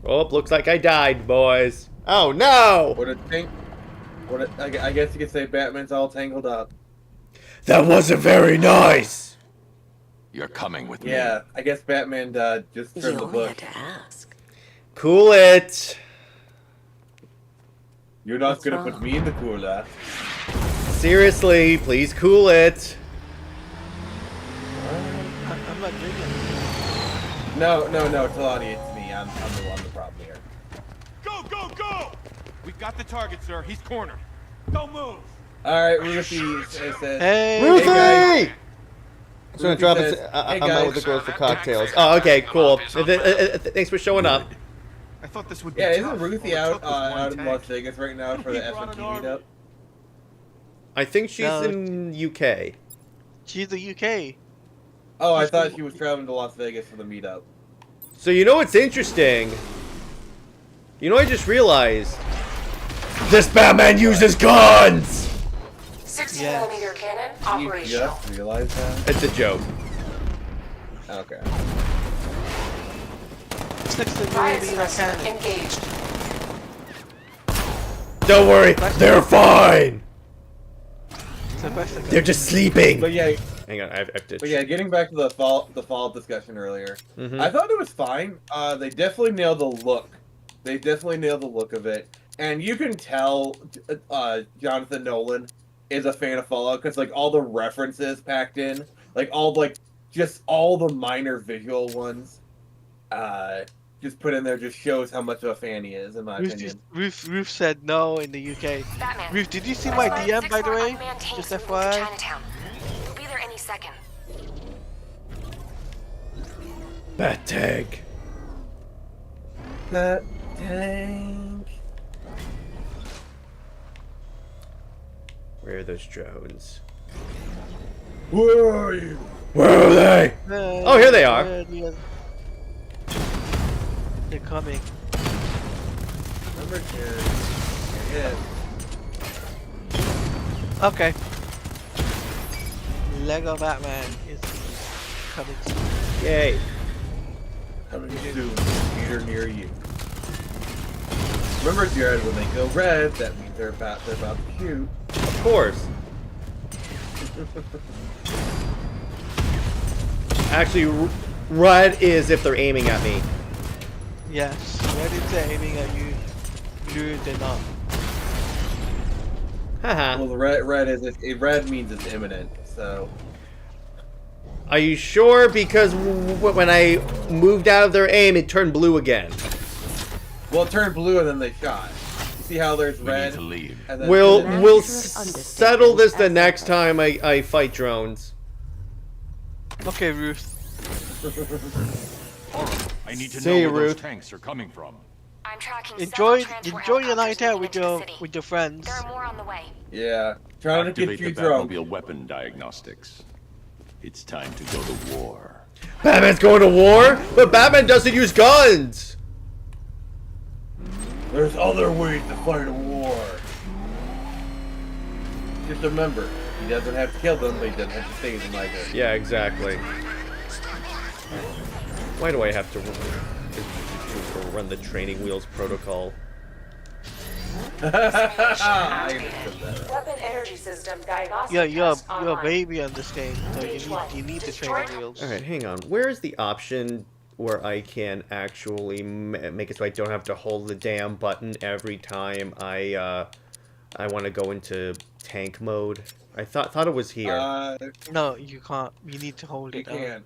[SPEAKER 1] Oh, looks like I died, boys. Oh no!
[SPEAKER 2] What a tank. I guess you could say Batman's all tangled up.
[SPEAKER 1] That wasn't very nice.
[SPEAKER 8] You're coming with me.
[SPEAKER 2] Yeah, I guess Batman just
[SPEAKER 11] You
[SPEAKER 2] trimmed the
[SPEAKER 11] only
[SPEAKER 2] bush.
[SPEAKER 11] had to ask.
[SPEAKER 1] Cool it.
[SPEAKER 2] You're not
[SPEAKER 11] What's
[SPEAKER 2] gonna
[SPEAKER 11] wrong?
[SPEAKER 2] put me in the cooler.
[SPEAKER 1] Seriously, please cool it.
[SPEAKER 3] I'm not drinking.
[SPEAKER 2] No, Talani, it's me. I'm the problem here.
[SPEAKER 10] Go, go, go! We've got the target, sir. He's cornered. Don't move.
[SPEAKER 2] Alright, Ruthie says...
[SPEAKER 3] Hey,
[SPEAKER 1] Ruthie!
[SPEAKER 2] guys.
[SPEAKER 1] I'm gonna
[SPEAKER 2] Ruthie
[SPEAKER 1] drop
[SPEAKER 2] says,
[SPEAKER 1] it.
[SPEAKER 2] "Hey,
[SPEAKER 1] I'm out with
[SPEAKER 2] guys."
[SPEAKER 1] the girls for cocktails. Oh, okay, cool. Thanks for showing up.
[SPEAKER 10] I thought this would be
[SPEAKER 2] Yeah,
[SPEAKER 10] tough.
[SPEAKER 2] isn't Ruthie
[SPEAKER 10] All it
[SPEAKER 2] out
[SPEAKER 10] took was one
[SPEAKER 2] out in
[SPEAKER 10] tank.
[SPEAKER 2] Las Vegas right now for the
[SPEAKER 10] He brought
[SPEAKER 2] S&P
[SPEAKER 10] an army.
[SPEAKER 2] meetup?
[SPEAKER 1] I think she's
[SPEAKER 3] No.
[SPEAKER 1] in UK.
[SPEAKER 3] she's the UK.
[SPEAKER 2] Oh, I thought she was traveling to Las Vegas for the meetup.
[SPEAKER 1] So you know what's interesting? You know, I just realized this Batman uses guns.
[SPEAKER 11] 60mm cannon
[SPEAKER 2] You
[SPEAKER 11] operational.
[SPEAKER 2] just realized that?
[SPEAKER 1] It's a joke.
[SPEAKER 2] Okay.
[SPEAKER 3] 60mm cannon.
[SPEAKER 11] Engaged.
[SPEAKER 1] Don't worry, they're fine.
[SPEAKER 3] It's a question.
[SPEAKER 1] They're just sleeping.
[SPEAKER 2] But yeah,
[SPEAKER 1] Hang on, I have to.
[SPEAKER 2] But yeah, getting back to the fall discussion earlier,
[SPEAKER 1] Mhm.
[SPEAKER 2] I thought it was fine. They definitely nailed the look. They definitely nailed the look of it, and you can tell Jonathan Nolan is a fan of Fallout because like all the references packed in, like just all the minor visual ones, just put in there just shows how much of a fan he is, in my opinion.
[SPEAKER 3] Ruth said no in the UK.
[SPEAKER 9] Batman.
[SPEAKER 3] Ruth, did you see my DM by the way?
[SPEAKER 9] Just
[SPEAKER 3] Just FYI.
[SPEAKER 9] Chinatown. We'll be there any second.
[SPEAKER 1] Bat tag.
[SPEAKER 2] That tank.
[SPEAKER 1] Where are those drones?
[SPEAKER 2] Where are you?
[SPEAKER 1] Where are they? Oh, here they are.
[SPEAKER 3] They're coming.
[SPEAKER 2] Number 10. Yeah.
[SPEAKER 3] Okay. Lego Batman is coming soon.
[SPEAKER 1] Yay.
[SPEAKER 2] Coming soon, Peter near you. Remember, Jared, when they go red, that means they're about to shoot.
[SPEAKER 1] Of course. Actually, red is if they're aiming at me.
[SPEAKER 3] Yes, red is aiming at you. Blue they're not.
[SPEAKER 1] Haha.
[SPEAKER 2] Well, the red means it's imminent. So
[SPEAKER 1] Are you sure? Because when I moved out of their aim, it turned blue again.
[SPEAKER 2] well, it turned blue and then they shot. You see how there's
[SPEAKER 8] We need
[SPEAKER 2] red?
[SPEAKER 8] to leave.
[SPEAKER 2] And then
[SPEAKER 1] We'll settle this the next time I fight drones.
[SPEAKER 3] Okay, Ruth.
[SPEAKER 8] I need to
[SPEAKER 1] See
[SPEAKER 8] know
[SPEAKER 1] you,
[SPEAKER 8] where those
[SPEAKER 1] Ruth.
[SPEAKER 8] tanks are coming from.
[SPEAKER 9] I'm tracking
[SPEAKER 3] Enjoy
[SPEAKER 9] several transport
[SPEAKER 3] enjoy your
[SPEAKER 9] helicopters
[SPEAKER 3] night out
[SPEAKER 9] moving
[SPEAKER 3] with
[SPEAKER 9] into the
[SPEAKER 3] your
[SPEAKER 9] city.
[SPEAKER 3] friends.
[SPEAKER 9] There are more on the way.
[SPEAKER 2] yeah, trying to
[SPEAKER 8] Activate
[SPEAKER 2] get you
[SPEAKER 8] the
[SPEAKER 2] drunk.
[SPEAKER 8] Batmobile weapon diagnostics. It's time to go to war.
[SPEAKER 1] Batman's going to war? But Batman doesn't use guns!
[SPEAKER 2] There's other ways to fight a war. Just remember, he doesn't have to kill them, but he doesn't have to save them either.
[SPEAKER 1] Yeah, exactly. Why do I have to run the training wheels protocol?
[SPEAKER 2] I understood that.
[SPEAKER 11] Weapon energy system diagnostic.
[SPEAKER 3] Yeah, you're
[SPEAKER 11] test
[SPEAKER 3] a
[SPEAKER 11] online.
[SPEAKER 3] baby on this game, so you need the training wheels.
[SPEAKER 1] Alright, hang on. Where is the option where I can actually make it so I don't have to hold the damn button every time I want to go into tank mode? I thought it was here.
[SPEAKER 3] No, you can't. You need to hold
[SPEAKER 2] You
[SPEAKER 3] it down.
[SPEAKER 2] can.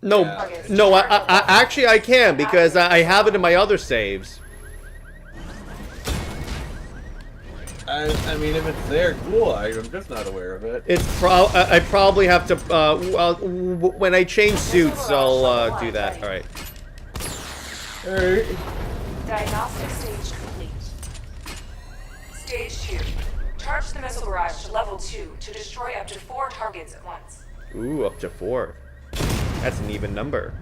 [SPEAKER 1] No,
[SPEAKER 2] Yeah.
[SPEAKER 1] no, I actually I can because I have it in my other saves.
[SPEAKER 2] I mean, if it's there, cool. I'm just not aware of it.
[SPEAKER 1] It's I probably have to well when I change suits I'll do that. All right.
[SPEAKER 2] Alright.
[SPEAKER 11] Diagnostic stage complete. Stage 2. Charge the missile barrage to level 2 to destroy up to 4 targets at once.
[SPEAKER 1] Ooh, up to 4. That's an even number.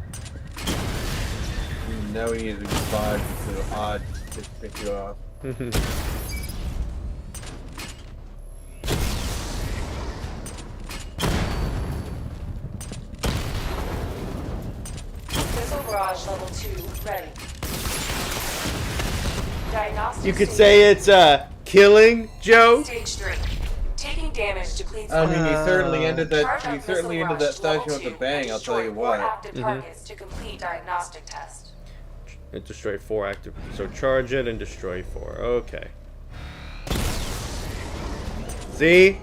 [SPEAKER 2] Now we need to do 5 instead of odd to pick you off.
[SPEAKER 11] Missile barrage level 2 ready. Diagnostic
[SPEAKER 1] You could
[SPEAKER 11] stage-
[SPEAKER 1] say it's killing Joe.
[SPEAKER 11] Stage 3. Taking damage depletes.
[SPEAKER 2] I mean, he certainly ended that.
[SPEAKER 11] Charge
[SPEAKER 2] He
[SPEAKER 11] up
[SPEAKER 2] certainly
[SPEAKER 11] missile
[SPEAKER 2] ended that
[SPEAKER 11] rush
[SPEAKER 2] session
[SPEAKER 11] level
[SPEAKER 2] with a
[SPEAKER 11] 2
[SPEAKER 2] bang.
[SPEAKER 11] and
[SPEAKER 2] I'll tell you
[SPEAKER 11] destroy 4
[SPEAKER 2] what.
[SPEAKER 11] active targets to complete diagnostic test.
[SPEAKER 1] It destroy 4 active. So charge it and destroy 4. Okay. See?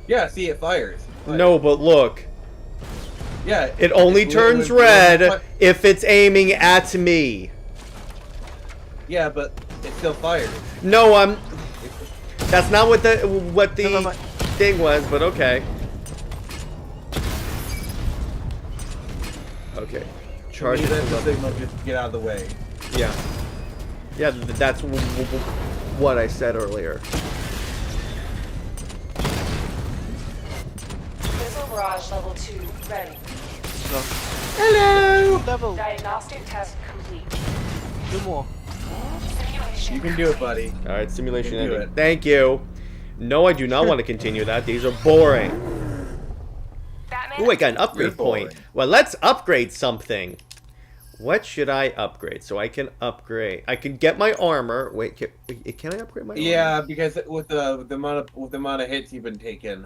[SPEAKER 2] Yeah, see, it fires.
[SPEAKER 1] No, but look.
[SPEAKER 2] Yeah.
[SPEAKER 1] It only turns red if it's aiming at me.
[SPEAKER 2] Yeah, but it still fires.
[SPEAKER 1] No, that's not what the thing was, but okay. Okay. Charge
[SPEAKER 2] To me, that's the
[SPEAKER 1] it.
[SPEAKER 2] signal. Just get out of the way.
[SPEAKER 1] Yeah. Yeah, that's what I said earlier.
[SPEAKER 11] Missile barrage level 2 ready.
[SPEAKER 1] Hello.
[SPEAKER 3] Level.
[SPEAKER 11] Diagnostic test complete.
[SPEAKER 3] 2 more.
[SPEAKER 2] You can do it, buddy.
[SPEAKER 1] All right, simulation
[SPEAKER 2] You can do
[SPEAKER 1] ending.
[SPEAKER 2] it.
[SPEAKER 1] Thank you. No, I do not want to continue that. These are boring.
[SPEAKER 9] Batman?
[SPEAKER 1] Ooh, I got an upgrade
[SPEAKER 2] You're boring.
[SPEAKER 1] point. Well, let's upgrade something. What should I upgrade? So I can upgrade. I can get my armor. Wait, can I upgrade my armor?
[SPEAKER 2] Yeah, because with the amount of hits you've been taking,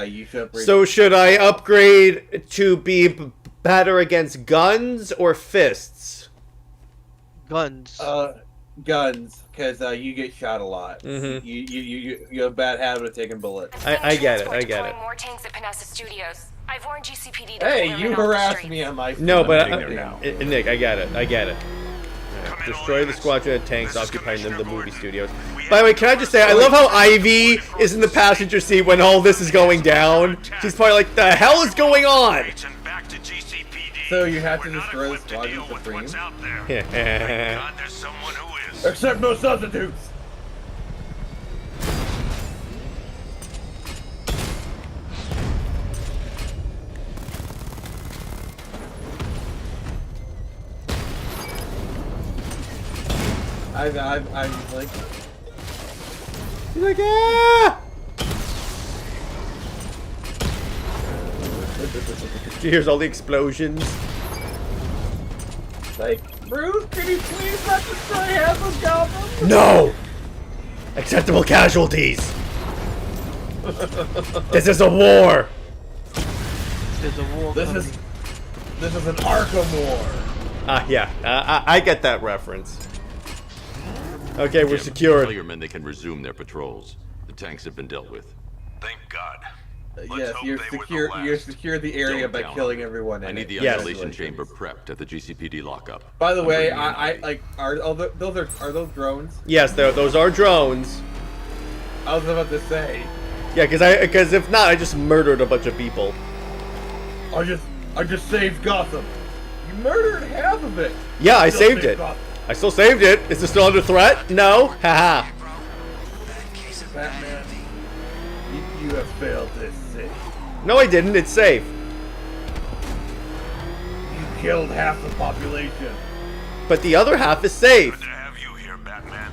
[SPEAKER 2] you should upgrade.
[SPEAKER 1] So should I upgrade to be better against guns or fists?
[SPEAKER 3] Guns.
[SPEAKER 2] Guns, because you get shot a lot.
[SPEAKER 1] Mhm.
[SPEAKER 2] You have a bad habit of taking bullets.
[SPEAKER 1] I get it. I get it.
[SPEAKER 9] More tanks at Panessa Studios. I've warned GCPD to
[SPEAKER 2] Hey,
[SPEAKER 9] clear
[SPEAKER 2] you
[SPEAKER 9] men off the
[SPEAKER 2] harassed
[SPEAKER 9] streets.
[SPEAKER 2] me on my.
[SPEAKER 1] No, but
[SPEAKER 2] I'm getting there now.
[SPEAKER 1] Nick, I get it. I get it. Alright, destroy the squadron of tanks occupying the movie studios. By the way, can I just say, I love how Ivy is in the passenger seat when all this is going down. She's probably like, the hell is going on?
[SPEAKER 2] So you have to destroy the squadron supreme.
[SPEAKER 1] Yeah.
[SPEAKER 2] Accept no substitutes. I'm like.
[SPEAKER 1] He's like, ah! She hears all the explosions.
[SPEAKER 2] Like, Bruce, can you please not destroy half of Gotham?
[SPEAKER 1] No! Acceptable casualties! This is a war!
[SPEAKER 3] There's a war
[SPEAKER 2] This
[SPEAKER 3] coming.
[SPEAKER 2] is an Arkham War.
[SPEAKER 1] Yeah, I get that reference. Okay, we're
[SPEAKER 8] Jim,
[SPEAKER 1] secured.
[SPEAKER 8] Tell your men they can resume their patrols. The tanks have been dealt with.
[SPEAKER 7] Thank God.
[SPEAKER 2] Yes, you're secure the area
[SPEAKER 8] Don't
[SPEAKER 2] by
[SPEAKER 8] count
[SPEAKER 2] killing
[SPEAKER 8] on it.
[SPEAKER 2] everyone in
[SPEAKER 8] I need
[SPEAKER 2] it.
[SPEAKER 8] the
[SPEAKER 1] Yes.
[SPEAKER 8] isolation chamber prepped at the GCPD lockup.
[SPEAKER 2] By the
[SPEAKER 8] I'm
[SPEAKER 2] way,
[SPEAKER 8] bringing in
[SPEAKER 2] I
[SPEAKER 8] Ivy.
[SPEAKER 2] like are those drones?
[SPEAKER 1] Yes, those are drones.
[SPEAKER 2] I was about to say.
[SPEAKER 1] Yeah, because if not, I just murdered a bunch of people.
[SPEAKER 2] I just saved Gotham. You murdered half of it.
[SPEAKER 1] Yeah, I
[SPEAKER 2] Still
[SPEAKER 1] saved it.
[SPEAKER 2] Gotham.
[SPEAKER 1] I still saved it. Is it still under threat? No? Haha.
[SPEAKER 2] Batman, you have failed this city.
[SPEAKER 1] No, I didn't. It's safe.
[SPEAKER 2] You killed half the population.
[SPEAKER 1] But the other half is safe.
[SPEAKER 7] To have you here, Batman.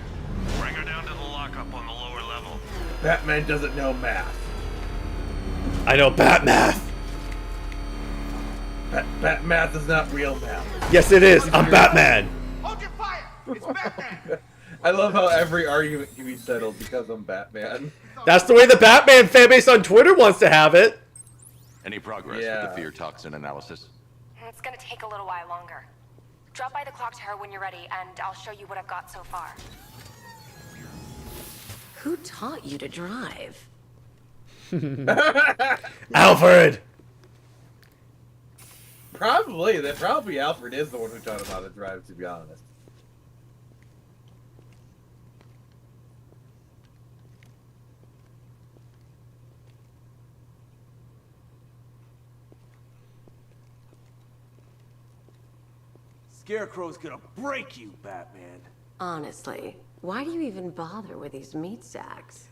[SPEAKER 7] Bring her down to the lockup on the lower level.
[SPEAKER 2] Batman doesn't know math.
[SPEAKER 1] I know Batmath.
[SPEAKER 2] Bat math is not real math.
[SPEAKER 1] Yes, it is. I'm Batman.
[SPEAKER 10] Hold your fire! It's Batman!
[SPEAKER 2] I love how every argument can be settled because I'm Batman.
[SPEAKER 1] That's the way the Batman fanbase on Twitter wants to have it.
[SPEAKER 8] Any progress
[SPEAKER 2] Yeah.
[SPEAKER 8] with the fear toxin analysis?
[SPEAKER 9] It's gonna take a little while longer. Drop by the clock tower when you're ready, and I'll show you what I've got so far.
[SPEAKER 12] Who taught you to drive?
[SPEAKER 1] Alfred.
[SPEAKER 2] Probably Alfred is the one who taught him how to drive, to be honest.
[SPEAKER 13] Scarecrow's gonna break you, Batman.
[SPEAKER 12] Honestly, why do you even bother with these meat sacks?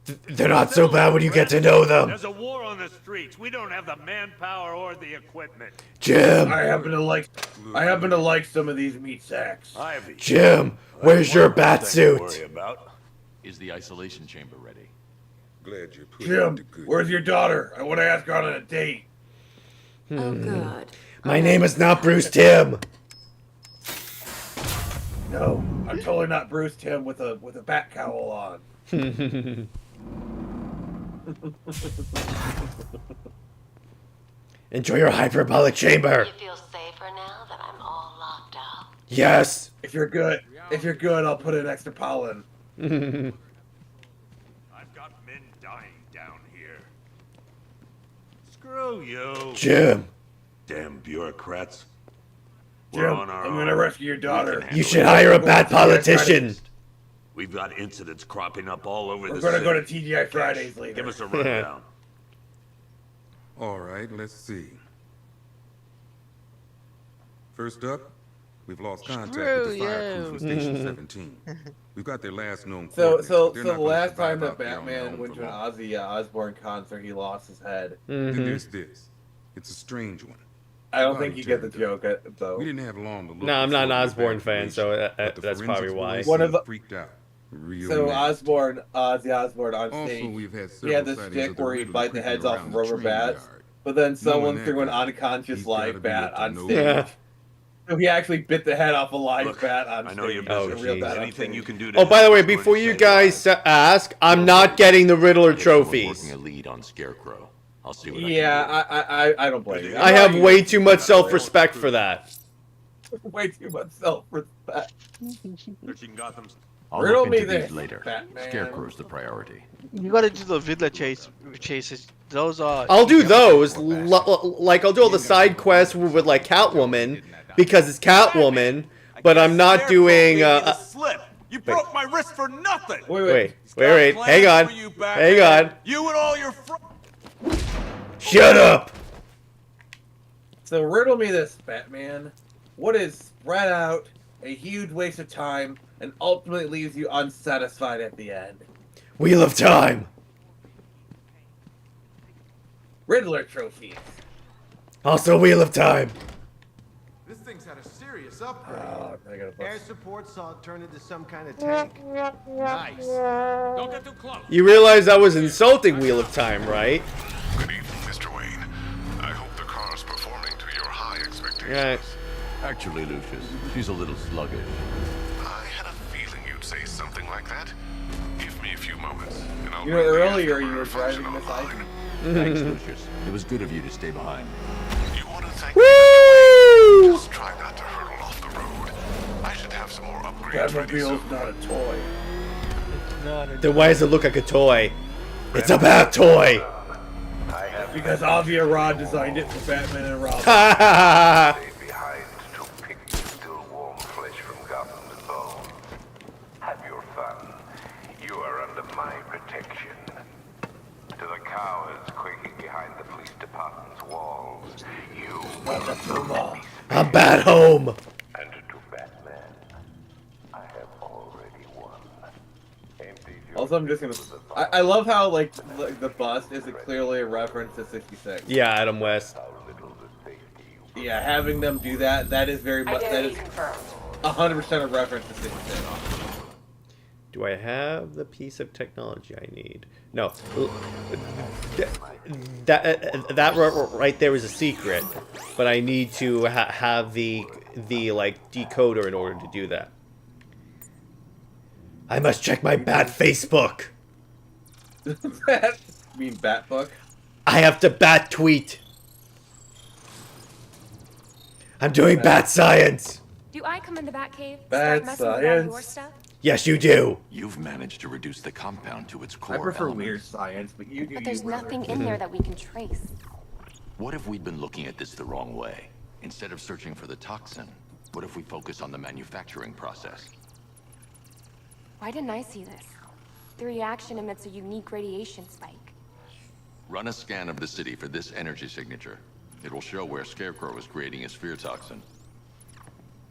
[SPEAKER 1] They're not so bad when you get to know them.
[SPEAKER 13] There's a war on the streets. We don't have the manpower or the equipment.
[SPEAKER 1] Jim!
[SPEAKER 2] I happen to like some of these meat sacks.
[SPEAKER 1] Jim, where's your bat suit?
[SPEAKER 8] Is the isolation chamber ready?
[SPEAKER 7] Glad you put
[SPEAKER 2] Jim, where's your daughter? I want to ask her out on a date.
[SPEAKER 12] Oh, God.
[SPEAKER 1] My name is not Bruce Tim.
[SPEAKER 2] No, I'm totally not Bruce Tim with a bat cowl on.
[SPEAKER 1] Enjoy your hyperbolic chamber.
[SPEAKER 12] You feel safer now that I'm all locked up?
[SPEAKER 1] Yes.
[SPEAKER 2] If you're good, I'll put an extra pollen.
[SPEAKER 13] I've got men dying down here. Screw you.
[SPEAKER 1] Jim.
[SPEAKER 13] Damn bureaucrats.
[SPEAKER 2] Jim, I'm gonna rescue your daughter.
[SPEAKER 1] You should hire a bad politician.
[SPEAKER 13] We've got incidents cropping up all over
[SPEAKER 2] We're
[SPEAKER 13] the
[SPEAKER 2] gonna
[SPEAKER 13] city.
[SPEAKER 2] go to TGI Fridays later.
[SPEAKER 13] Give us a rundown.
[SPEAKER 7] All right, let's see. First up, we've lost contact with the fire crew from Station 17. We've got their last known
[SPEAKER 2] So
[SPEAKER 7] coordinates,
[SPEAKER 2] the
[SPEAKER 7] but they're not gonna
[SPEAKER 2] last
[SPEAKER 7] survive
[SPEAKER 2] time that
[SPEAKER 7] out there on their
[SPEAKER 2] Batman
[SPEAKER 7] own
[SPEAKER 2] went
[SPEAKER 7] for
[SPEAKER 2] to an
[SPEAKER 7] long.
[SPEAKER 2] Ozzy Osbourne concert, he lost his head.
[SPEAKER 7] Then there's this. It's a strange one.
[SPEAKER 2] I don't think you get the joke, though.
[SPEAKER 7] We didn't have long to look.
[SPEAKER 1] No, I'm not an
[SPEAKER 7] before we
[SPEAKER 1] Osbourne fan,
[SPEAKER 7] evacuation,
[SPEAKER 1] so
[SPEAKER 7] but the
[SPEAKER 1] that's probably
[SPEAKER 7] forensics
[SPEAKER 1] why.
[SPEAKER 7] police
[SPEAKER 2] One of the-
[SPEAKER 7] freaked out. Real
[SPEAKER 2] So
[SPEAKER 7] mad.
[SPEAKER 2] Ozzy Osbourne on
[SPEAKER 7] Also,
[SPEAKER 2] stage,
[SPEAKER 7] we've had
[SPEAKER 2] he had
[SPEAKER 7] several
[SPEAKER 2] this
[SPEAKER 7] sightings
[SPEAKER 2] stick
[SPEAKER 7] of the
[SPEAKER 2] where he'd
[SPEAKER 7] Riddler
[SPEAKER 2] bite the
[SPEAKER 7] creeping
[SPEAKER 2] heads off
[SPEAKER 7] around
[SPEAKER 2] of
[SPEAKER 7] the
[SPEAKER 2] rubber
[SPEAKER 7] train
[SPEAKER 2] bats,
[SPEAKER 7] yard.
[SPEAKER 2] but then someone
[SPEAKER 7] Knowing that
[SPEAKER 2] threw an
[SPEAKER 7] guy,
[SPEAKER 2] unconscious
[SPEAKER 7] he's
[SPEAKER 2] live
[SPEAKER 7] gotta be
[SPEAKER 2] bat
[SPEAKER 7] up to
[SPEAKER 2] on
[SPEAKER 7] no
[SPEAKER 2] stage.
[SPEAKER 1] Yeah.
[SPEAKER 2] So he actually bit the head off a live
[SPEAKER 13] Look,
[SPEAKER 2] bat on
[SPEAKER 13] I
[SPEAKER 2] stage.
[SPEAKER 13] know you're
[SPEAKER 1] Oh,
[SPEAKER 13] busy.
[SPEAKER 2] Real bat on
[SPEAKER 13] Anything
[SPEAKER 2] stage.
[SPEAKER 13] you can do to
[SPEAKER 1] Oh, by the
[SPEAKER 13] help
[SPEAKER 1] way,
[SPEAKER 13] is going
[SPEAKER 1] before
[SPEAKER 13] to
[SPEAKER 1] you
[SPEAKER 13] save
[SPEAKER 1] guys
[SPEAKER 13] lives.
[SPEAKER 1] ask, I'm not getting the Riddler
[SPEAKER 8] Get someone
[SPEAKER 1] trophies.
[SPEAKER 8] Working a lead on Scarecrow. I'll see what
[SPEAKER 2] Yeah, I don't blame you.
[SPEAKER 1] I have way too much self-respect for that.
[SPEAKER 2] Way too much self-respect.
[SPEAKER 13] Searching Gotham's.
[SPEAKER 8] I'll
[SPEAKER 2] Riddle
[SPEAKER 8] look
[SPEAKER 2] me
[SPEAKER 8] into these
[SPEAKER 2] this,
[SPEAKER 8] later.
[SPEAKER 2] Batman.
[SPEAKER 8] Scarecrow's the priority.
[SPEAKER 3] You gotta do the Vidler chases. Those are.
[SPEAKER 1] I'll do those, like I'll do all the side quests with like Catwoman, because it's Catwoman, but I'm not doing,
[SPEAKER 10] slip. You broke my wrist for nothing.
[SPEAKER 1] wait, hang on, hang on.
[SPEAKER 10] You and all your
[SPEAKER 1] Shut up!
[SPEAKER 2] So riddle me this, Batman. What is spread out, a huge waste of time, and ultimately leaves you unsatisfied at the end?
[SPEAKER 1] Wheel of Time.
[SPEAKER 2] Riddler trophies.
[SPEAKER 1] Also Wheel of Time.
[SPEAKER 6] This thing's had a serious upgrade.
[SPEAKER 2] Oh, I gotta
[SPEAKER 6] Air support saw it turn into some kind of tank. Nice.
[SPEAKER 10] Don't get too close.
[SPEAKER 1] You realize I was insulting Wheel of Time, right?
[SPEAKER 7] Good evening, Mr. Wayne. I hope the car's performing to your high expectations.
[SPEAKER 1] Right.
[SPEAKER 8] Actually, Lucius, she's a little sluggish.
[SPEAKER 7] I had a feeling you'd say something like that. Give me a few moments, and I'll
[SPEAKER 2] You know,
[SPEAKER 7] bring the
[SPEAKER 2] earlier you
[SPEAKER 7] afterburner
[SPEAKER 2] were
[SPEAKER 7] function
[SPEAKER 2] driving this
[SPEAKER 7] online.
[SPEAKER 2] item.
[SPEAKER 8] Thanks, Lucius. It was good of you to stay behind.
[SPEAKER 7] You want to thank
[SPEAKER 1] Woo!
[SPEAKER 7] me, Mr. Wayne? Just try not to hurtle off the road. I should have some more upgrades ready soon.
[SPEAKER 2] Batmobile's not a toy.
[SPEAKER 1] Then why does it look like a toy? It's a bad toy!
[SPEAKER 2] Because Avi Arad designed it for Batman and Robin.
[SPEAKER 1] Ha ha ha!
[SPEAKER 7] Stay behind to pick you still warm flesh from Gotham's bone. Have your fun. You are under my protection. To the cowards quaking behind the police department's walls, you will
[SPEAKER 1] I'm bad home!
[SPEAKER 7] And to Batman, I have already won. Empty your
[SPEAKER 2] Also, I'm just gonna. I love how like the bust is clearly a reference to 66.
[SPEAKER 1] Yeah, Adam West.
[SPEAKER 2] Yeah, having them do that is very much that
[SPEAKER 11] Identity
[SPEAKER 2] is
[SPEAKER 11] confirmed.
[SPEAKER 2] 100% a reference to 66.
[SPEAKER 1] Do I have the piece of technology I need? No. That right there is a secret, but I need to have the like decoder in order to do that. I must check my bat Facebook.
[SPEAKER 2] You mean Batbook?
[SPEAKER 1] I have to bat tweet. I'm doing bat science.
[SPEAKER 9] Do I come in the Batcave?
[SPEAKER 2] Bat
[SPEAKER 9] Start messing with all your
[SPEAKER 2] science?
[SPEAKER 9] stuff?
[SPEAKER 1] Yes, you do.
[SPEAKER 8] You've managed to reduce the compound to its core
[SPEAKER 2] I prefer
[SPEAKER 8] elements.
[SPEAKER 2] weird science, but you do.
[SPEAKER 9] But there's
[SPEAKER 2] you, brother.
[SPEAKER 9] nothing in there that we can trace.
[SPEAKER 8] What if we'd been looking at this the wrong way? Instead of searching for the toxin, what if we focus on the manufacturing process?
[SPEAKER 9] Why didn't I see this? The reaction emits a unique radiation spike.
[SPEAKER 8] Run a scan of the city for this energy signature. It will show where Scarecrow is creating his fear toxin.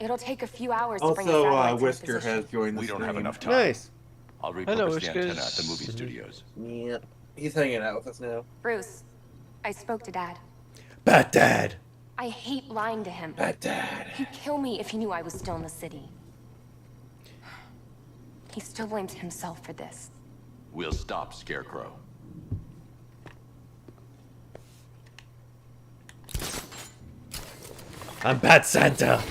[SPEAKER 9] It'll take a few hours to bring a
[SPEAKER 2] Also,
[SPEAKER 9] satellite to
[SPEAKER 2] Whisker
[SPEAKER 9] position.
[SPEAKER 2] has joined the
[SPEAKER 8] We don't have
[SPEAKER 2] stream.
[SPEAKER 8] enough time.
[SPEAKER 1] Nice.
[SPEAKER 8] I'll repurpose
[SPEAKER 3] Hello,
[SPEAKER 8] the antenna at the
[SPEAKER 3] Whiskers.
[SPEAKER 8] movie studios.
[SPEAKER 2] Yep. He's hanging out with us now.
[SPEAKER 9] Bruce, I spoke to Dad.
[SPEAKER 1] Bat Dad.
[SPEAKER 9] I hate lying to him.
[SPEAKER 2] Bad Dad.
[SPEAKER 9] He'd kill me if he knew I was still in the city. He still blames himself for this.
[SPEAKER 8] We'll stop Scarecrow.
[SPEAKER 1] I'm Bat Santa.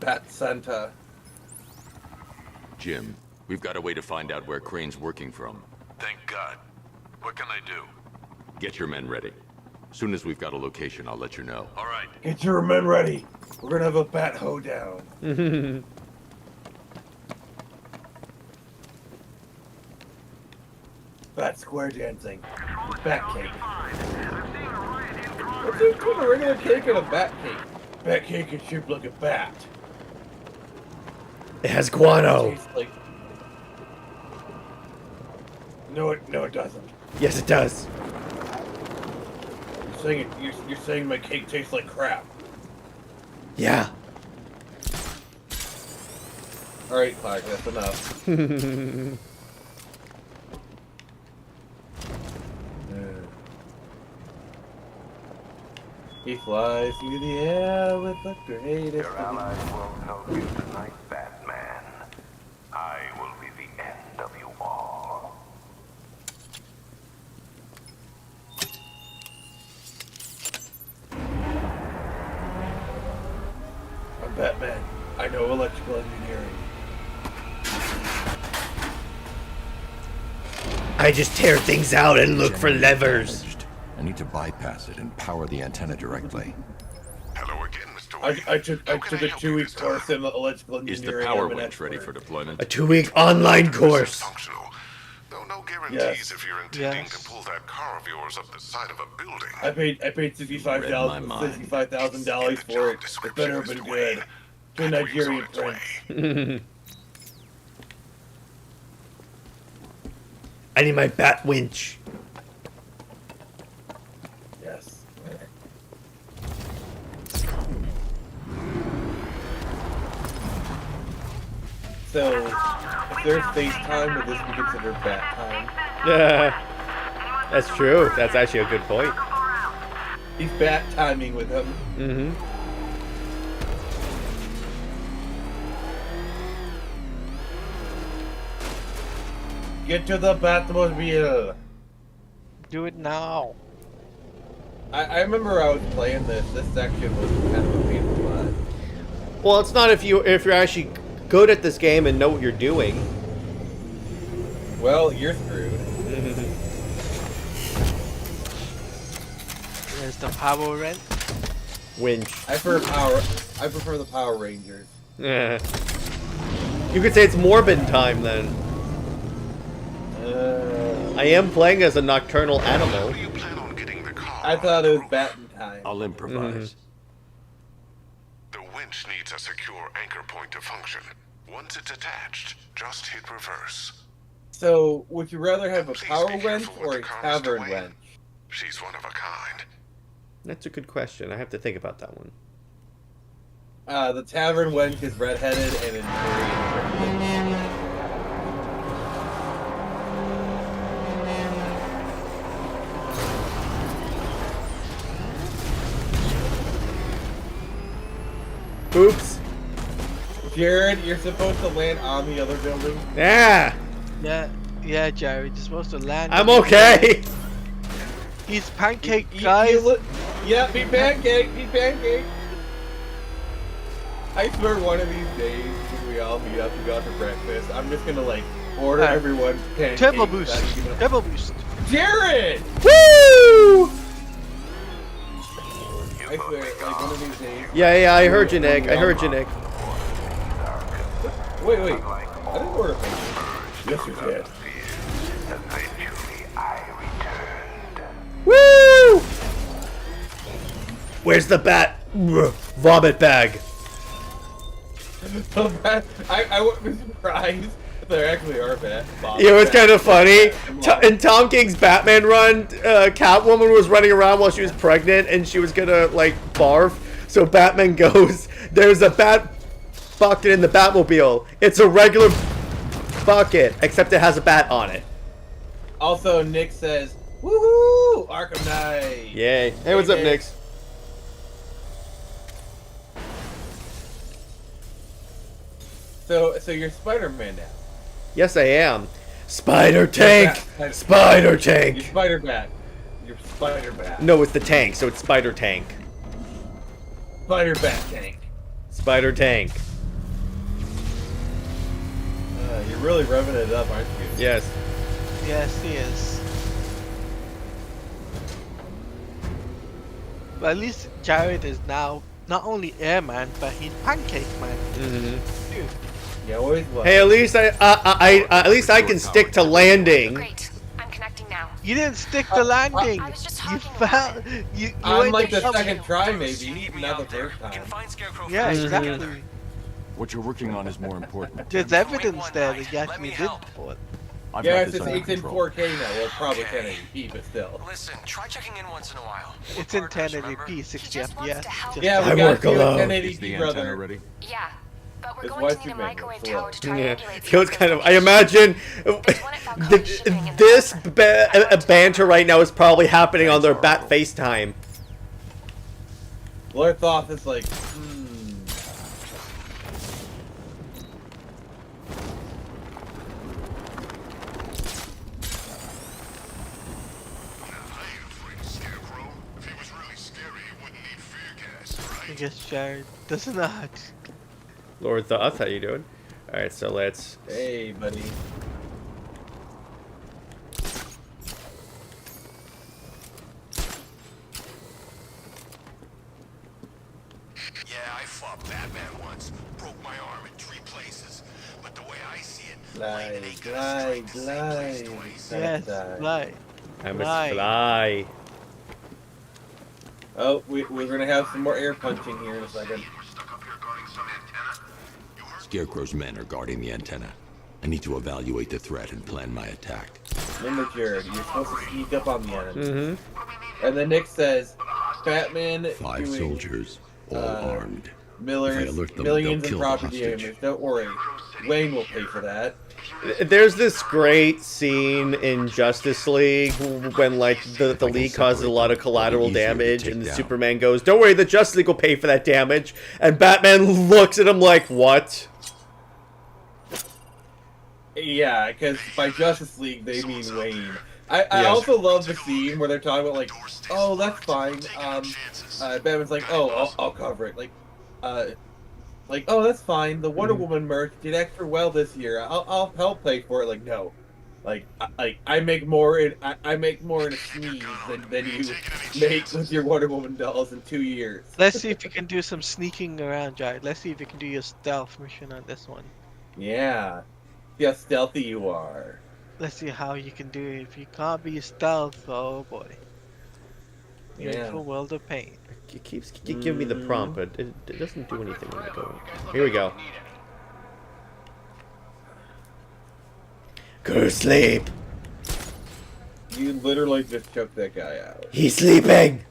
[SPEAKER 2] Bat Santa.
[SPEAKER 8] Jim, we've got a way to find out where Crane's working from.
[SPEAKER 7] Thank God. What can I do?
[SPEAKER 8] Get your men ready. Soon as we've got a location, I'll let you know.
[SPEAKER 7] All right.
[SPEAKER 2] Get your men ready. We're gonna have a bat hoedown. Bat square dancing. Bat cake. What's it between a regular cake and a bat cake? Bat cake is shaped like a bat.
[SPEAKER 1] It has guano.
[SPEAKER 2] Tastes like... No, it doesn't.
[SPEAKER 1] Yes, it does.
[SPEAKER 2] You're saying my cake tastes like crap.
[SPEAKER 1] Yeah.
[SPEAKER 2] All right, Clark, that's enough. He flies through the air with the greatest.
[SPEAKER 7] Your allies won't help you tonight, Batman. I will be the end of you all.
[SPEAKER 2] I'm Batman. I know electrical engineering.
[SPEAKER 1] I just tear things out and look for levers.
[SPEAKER 6] I need to bypass it and power the antenna directly.
[SPEAKER 7] Hello again, Mr. Wayne.
[SPEAKER 2] I took a 2-week course in electrical
[SPEAKER 8] Is
[SPEAKER 2] engineering.
[SPEAKER 8] the power
[SPEAKER 2] I'm an
[SPEAKER 8] winch ready
[SPEAKER 2] expert.
[SPEAKER 8] for deployment?
[SPEAKER 1] A 2-week online course.
[SPEAKER 7] Functional. Though no guarantees
[SPEAKER 2] Yes.
[SPEAKER 7] if you're intending
[SPEAKER 3] Yes.
[SPEAKER 7] to pull that car of yours up the side of a building.
[SPEAKER 2] I paid $65,000 for it. It better have been good. To Nigerian prince.
[SPEAKER 1] I need my bat winch.
[SPEAKER 2] Yes. So, if there's FaceTime, would this be considered bat time?
[SPEAKER 1] Yeah. That's true. That's actually a good point.
[SPEAKER 2] He's bat timing with him.
[SPEAKER 1] Mm-hmm.
[SPEAKER 2] Get to the Batmobile.
[SPEAKER 3] Do it now.
[SPEAKER 2] I remember I was playing this. This section was kind of a pain in the butt.
[SPEAKER 1] Well, it's not if you're actually good at this game and know what you're doing.
[SPEAKER 2] Well, you're screwed.
[SPEAKER 3] There's the power wrench.
[SPEAKER 1] Winch.
[SPEAKER 2] I prefer the Power Rangers.
[SPEAKER 1] Yeah. You could say it's Morbin time then. I am playing as a nocturnal animal.
[SPEAKER 2] I thought it was Batten time.
[SPEAKER 8] I'll improvise.
[SPEAKER 7] The winch needs a secure anchor point to function. Once it's attached, just hit reverse.
[SPEAKER 2] So, would you rather have a power wrench or a tavern wrench?
[SPEAKER 7] She's one of a kind.
[SPEAKER 1] That's a good question. I have to think about that one.
[SPEAKER 2] The tavern wench is redheaded and in very
[SPEAKER 1] Oops.
[SPEAKER 2] Jared, you're supposed to land on the other building.
[SPEAKER 1] Yeah.
[SPEAKER 3] Yeah, Jared. You're supposed to land.
[SPEAKER 1] I'm okay.
[SPEAKER 3] He's pancake, guys.
[SPEAKER 2] Yeah, be pancake. Be pancake. I swear one of these days when we all meet up and go out to breakfast, I'm just gonna like order everyone pancakes.
[SPEAKER 3] Turbo boost. Turbo boost.
[SPEAKER 2] Jared!
[SPEAKER 1] Woo!
[SPEAKER 2] I swear, like one of these days.
[SPEAKER 1] Yeah, I heard you, Nick. I heard you, Nick.
[SPEAKER 2] Wait. I didn't order pancakes. Yes, you did.
[SPEAKER 1] Woo! Where's the bat vomit bag?
[SPEAKER 2] I wouldn't be surprised if there actually are bats.
[SPEAKER 1] You know, it's kind of funny. In Tom King's Batman run, Catwoman was running around while she was pregnant and she was gonna, like, barf. So Batman goes, there's a bat bucket in the Batmobile. It's a regular bucket, except it has a bat on it.
[SPEAKER 2] Also, Nick says, "Woohoo! Arkham Knight!"
[SPEAKER 1] Yay! Hey, what's up, Nick?
[SPEAKER 2] So you're Spider-Man now.
[SPEAKER 1] Yes, I am. Spider Tank. Spider Tank.
[SPEAKER 2] You're Spider-Bat. You're Spider-Bat.
[SPEAKER 1] No, it's the tank, so it's Spider Tank.
[SPEAKER 2] Spider-Bat tank.
[SPEAKER 1] Spider Tank.
[SPEAKER 2] You're really revving it up, aren't you?
[SPEAKER 1] Yes.
[SPEAKER 3] Yes, he is. But at least Jared is now not only Airman, but he's Pancake Man.
[SPEAKER 1] Mm-hmm.
[SPEAKER 3] Dude.
[SPEAKER 2] Yeah, always was.
[SPEAKER 1] Hey, at least I can stick to landing.
[SPEAKER 9] Great. I'm connecting now.
[SPEAKER 3] You didn't stick to landing.
[SPEAKER 9] I was just
[SPEAKER 3] You
[SPEAKER 9] talking
[SPEAKER 3] fell. You
[SPEAKER 2] I'm
[SPEAKER 3] went
[SPEAKER 2] like
[SPEAKER 3] to
[SPEAKER 2] the
[SPEAKER 3] come-
[SPEAKER 2] second try, maybe, not the first time.
[SPEAKER 3] Yeah, exactly.
[SPEAKER 8] What you're working on is more important.
[SPEAKER 3] There's evidence there that you actually did before.
[SPEAKER 8] I've
[SPEAKER 2] Yeah,
[SPEAKER 8] got
[SPEAKER 2] it's
[SPEAKER 8] this under
[SPEAKER 2] 8 in
[SPEAKER 8] control.
[SPEAKER 2] 4K now. Well, probably 1080p, but still.
[SPEAKER 14] Listen, try checking in once in a while.
[SPEAKER 3] It's in 1080p, 60 FPS. Just-
[SPEAKER 2] Yeah, we
[SPEAKER 1] I
[SPEAKER 2] got
[SPEAKER 1] work
[SPEAKER 2] you at
[SPEAKER 1] alone.
[SPEAKER 2] 1080p,
[SPEAKER 8] Is the
[SPEAKER 2] brother.
[SPEAKER 8] antenna ready?
[SPEAKER 9] Yeah, but we're
[SPEAKER 2] His
[SPEAKER 9] going
[SPEAKER 2] wife's
[SPEAKER 9] to need a
[SPEAKER 2] manual,
[SPEAKER 9] microwave
[SPEAKER 2] so
[SPEAKER 9] tower to
[SPEAKER 1] Yeah,
[SPEAKER 9] triangulate.
[SPEAKER 1] feels kind of. I imagine this banter right now is probably happening on their Bat FaceTime.
[SPEAKER 2] Lord Thoth is like,
[SPEAKER 3] I guess Jared does not.
[SPEAKER 1] Lord Thoth, how you doing? All right, so let's.
[SPEAKER 2] hey, buddy.
[SPEAKER 6] Yeah, I fought Batman once. Broke my arm in 3 places. But the way I see it,
[SPEAKER 2] Glide, glide, glide.
[SPEAKER 3] Yes, fly.
[SPEAKER 1] I must
[SPEAKER 3] Fly.
[SPEAKER 1] fly.
[SPEAKER 2] Oh, we're gonna have some more air punching here in a second.
[SPEAKER 8] Scarecrow's men are guarding the antenna. I need to evaluate the threat and plan my attack.
[SPEAKER 2] Remember, Jared, you're supposed to sneak up on the enemy.
[SPEAKER 1] Mm-hmm.
[SPEAKER 2] And then Nick says, Batman
[SPEAKER 8] 5
[SPEAKER 2] doing,
[SPEAKER 8] soldiers, all armed.
[SPEAKER 2] Millers,
[SPEAKER 8] If I alert them,
[SPEAKER 2] millions
[SPEAKER 8] they'll
[SPEAKER 2] in
[SPEAKER 8] kill the
[SPEAKER 2] property
[SPEAKER 8] hostage.
[SPEAKER 2] damage. Don't worry. Wayne will pay for that.
[SPEAKER 1] There's this great scene in Justice League when like the League causes a lot of collateral damage and the Superman goes, "Don't worry, the Justice League will pay for that damage." And Batman looks at him like, "What?"
[SPEAKER 2] Yeah, because by Justice League, they mean Wayne. I
[SPEAKER 1] Yes.
[SPEAKER 2] also love the scene where they're talking about, like, oh, that's fine. Batman's like, oh, I'll cover it. Like, oh, that's fine. The Wonder Woman merch did extra well this year. I'll help pay for it. Like, no. Like, I make more in a sneeze than you make with your Wonder Woman dolls in 2 years.
[SPEAKER 3] Let's see if you can do some sneaking around, Jared. Let's see if you can do your stealth mission on this one.
[SPEAKER 2] Yeah. See how stealthy you are.
[SPEAKER 3] Let's see how you can do it. If you can't be stealth, oh boy. You're in
[SPEAKER 2] Yeah.
[SPEAKER 3] for a world of pain.
[SPEAKER 1] It keeps giving me the prompt, but it doesn't do anything when I go. Here we go. Go to sleep.
[SPEAKER 2] You literally just choked that guy out.
[SPEAKER 1] He's sleeping.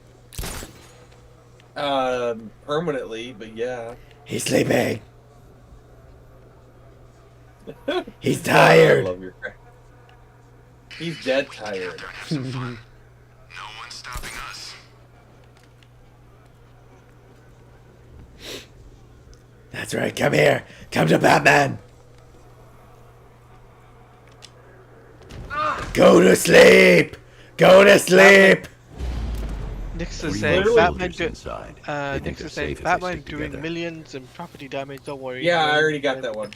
[SPEAKER 2] Permanently, but yeah.
[SPEAKER 1] He's sleeping. He's tired.
[SPEAKER 2] I love your crack. He's dead tired.
[SPEAKER 6] No one's stopping us.
[SPEAKER 1] That's right. Come here. Come to Batman. Go to sleep. Go to sleep.
[SPEAKER 3] Nick's is
[SPEAKER 8] 3
[SPEAKER 3] saying
[SPEAKER 8] more
[SPEAKER 3] Batman
[SPEAKER 8] soldiers
[SPEAKER 3] do,
[SPEAKER 8] inside. They think
[SPEAKER 3] Nick's
[SPEAKER 8] they're
[SPEAKER 3] is saying
[SPEAKER 8] safe if they
[SPEAKER 3] Batman
[SPEAKER 8] stick
[SPEAKER 3] doing
[SPEAKER 8] together.
[SPEAKER 3] millions in property damage, don't worry.
[SPEAKER 2] Yeah, I
[SPEAKER 3] Wayne
[SPEAKER 2] already got
[SPEAKER 3] can-
[SPEAKER 2] that one.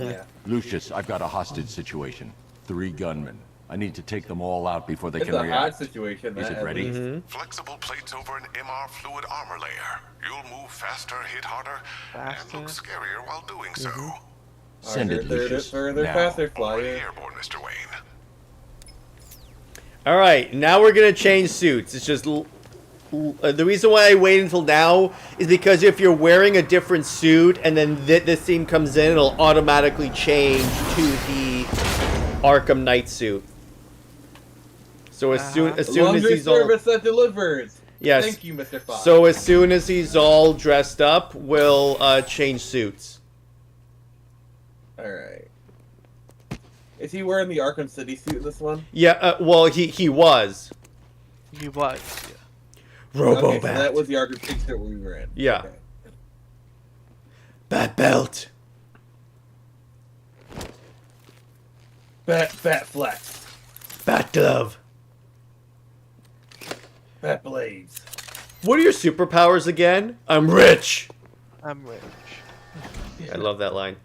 [SPEAKER 2] Yeah.
[SPEAKER 8] Lucius, I've got a hostage situation. 3 gunmen. I need to take them all out before they
[SPEAKER 2] It's
[SPEAKER 8] can
[SPEAKER 2] a hot
[SPEAKER 8] react.
[SPEAKER 2] situation.
[SPEAKER 8] Is
[SPEAKER 2] that,
[SPEAKER 8] it
[SPEAKER 2] at
[SPEAKER 8] ready?
[SPEAKER 2] least.
[SPEAKER 6] Flexible plates over an MR fluid armor layer. You'll move faster, hit harder,
[SPEAKER 3] Faster.
[SPEAKER 6] and look scarier while doing so.
[SPEAKER 8] Send it, Lucius.
[SPEAKER 2] Further,
[SPEAKER 8] Now.
[SPEAKER 2] faster,
[SPEAKER 6] Already
[SPEAKER 2] flyer.
[SPEAKER 6] airborne, Mr. Wayne.
[SPEAKER 1] All right, now we're gonna change suits. It's just the reason why I wait until now is because if you're wearing a different suit and then this scene comes in, it'll automatically change to the Arkham Knight suit. So as soon as
[SPEAKER 2] Longer
[SPEAKER 1] he's all
[SPEAKER 2] service that delivers.
[SPEAKER 1] yes,
[SPEAKER 2] Thank you, Mr. Fox.
[SPEAKER 1] so as soon as he's all dressed up, we'll change suits.
[SPEAKER 2] All right. Is he wearing the Arkham City suit in this one?
[SPEAKER 1] Yeah, well, he was.
[SPEAKER 3] He was. Yeah.
[SPEAKER 1] Robo-Bat.
[SPEAKER 2] Okay, so that was the Arkham City suit we were in.
[SPEAKER 1] Yeah.
[SPEAKER 2] Okay.
[SPEAKER 1] Bat belt.
[SPEAKER 2] Bat flex.
[SPEAKER 1] Bat glove.
[SPEAKER 2] Bat blades.
[SPEAKER 1] What are your superpowers again? I'm rich.
[SPEAKER 3] I'm rich.
[SPEAKER 1] I love that line.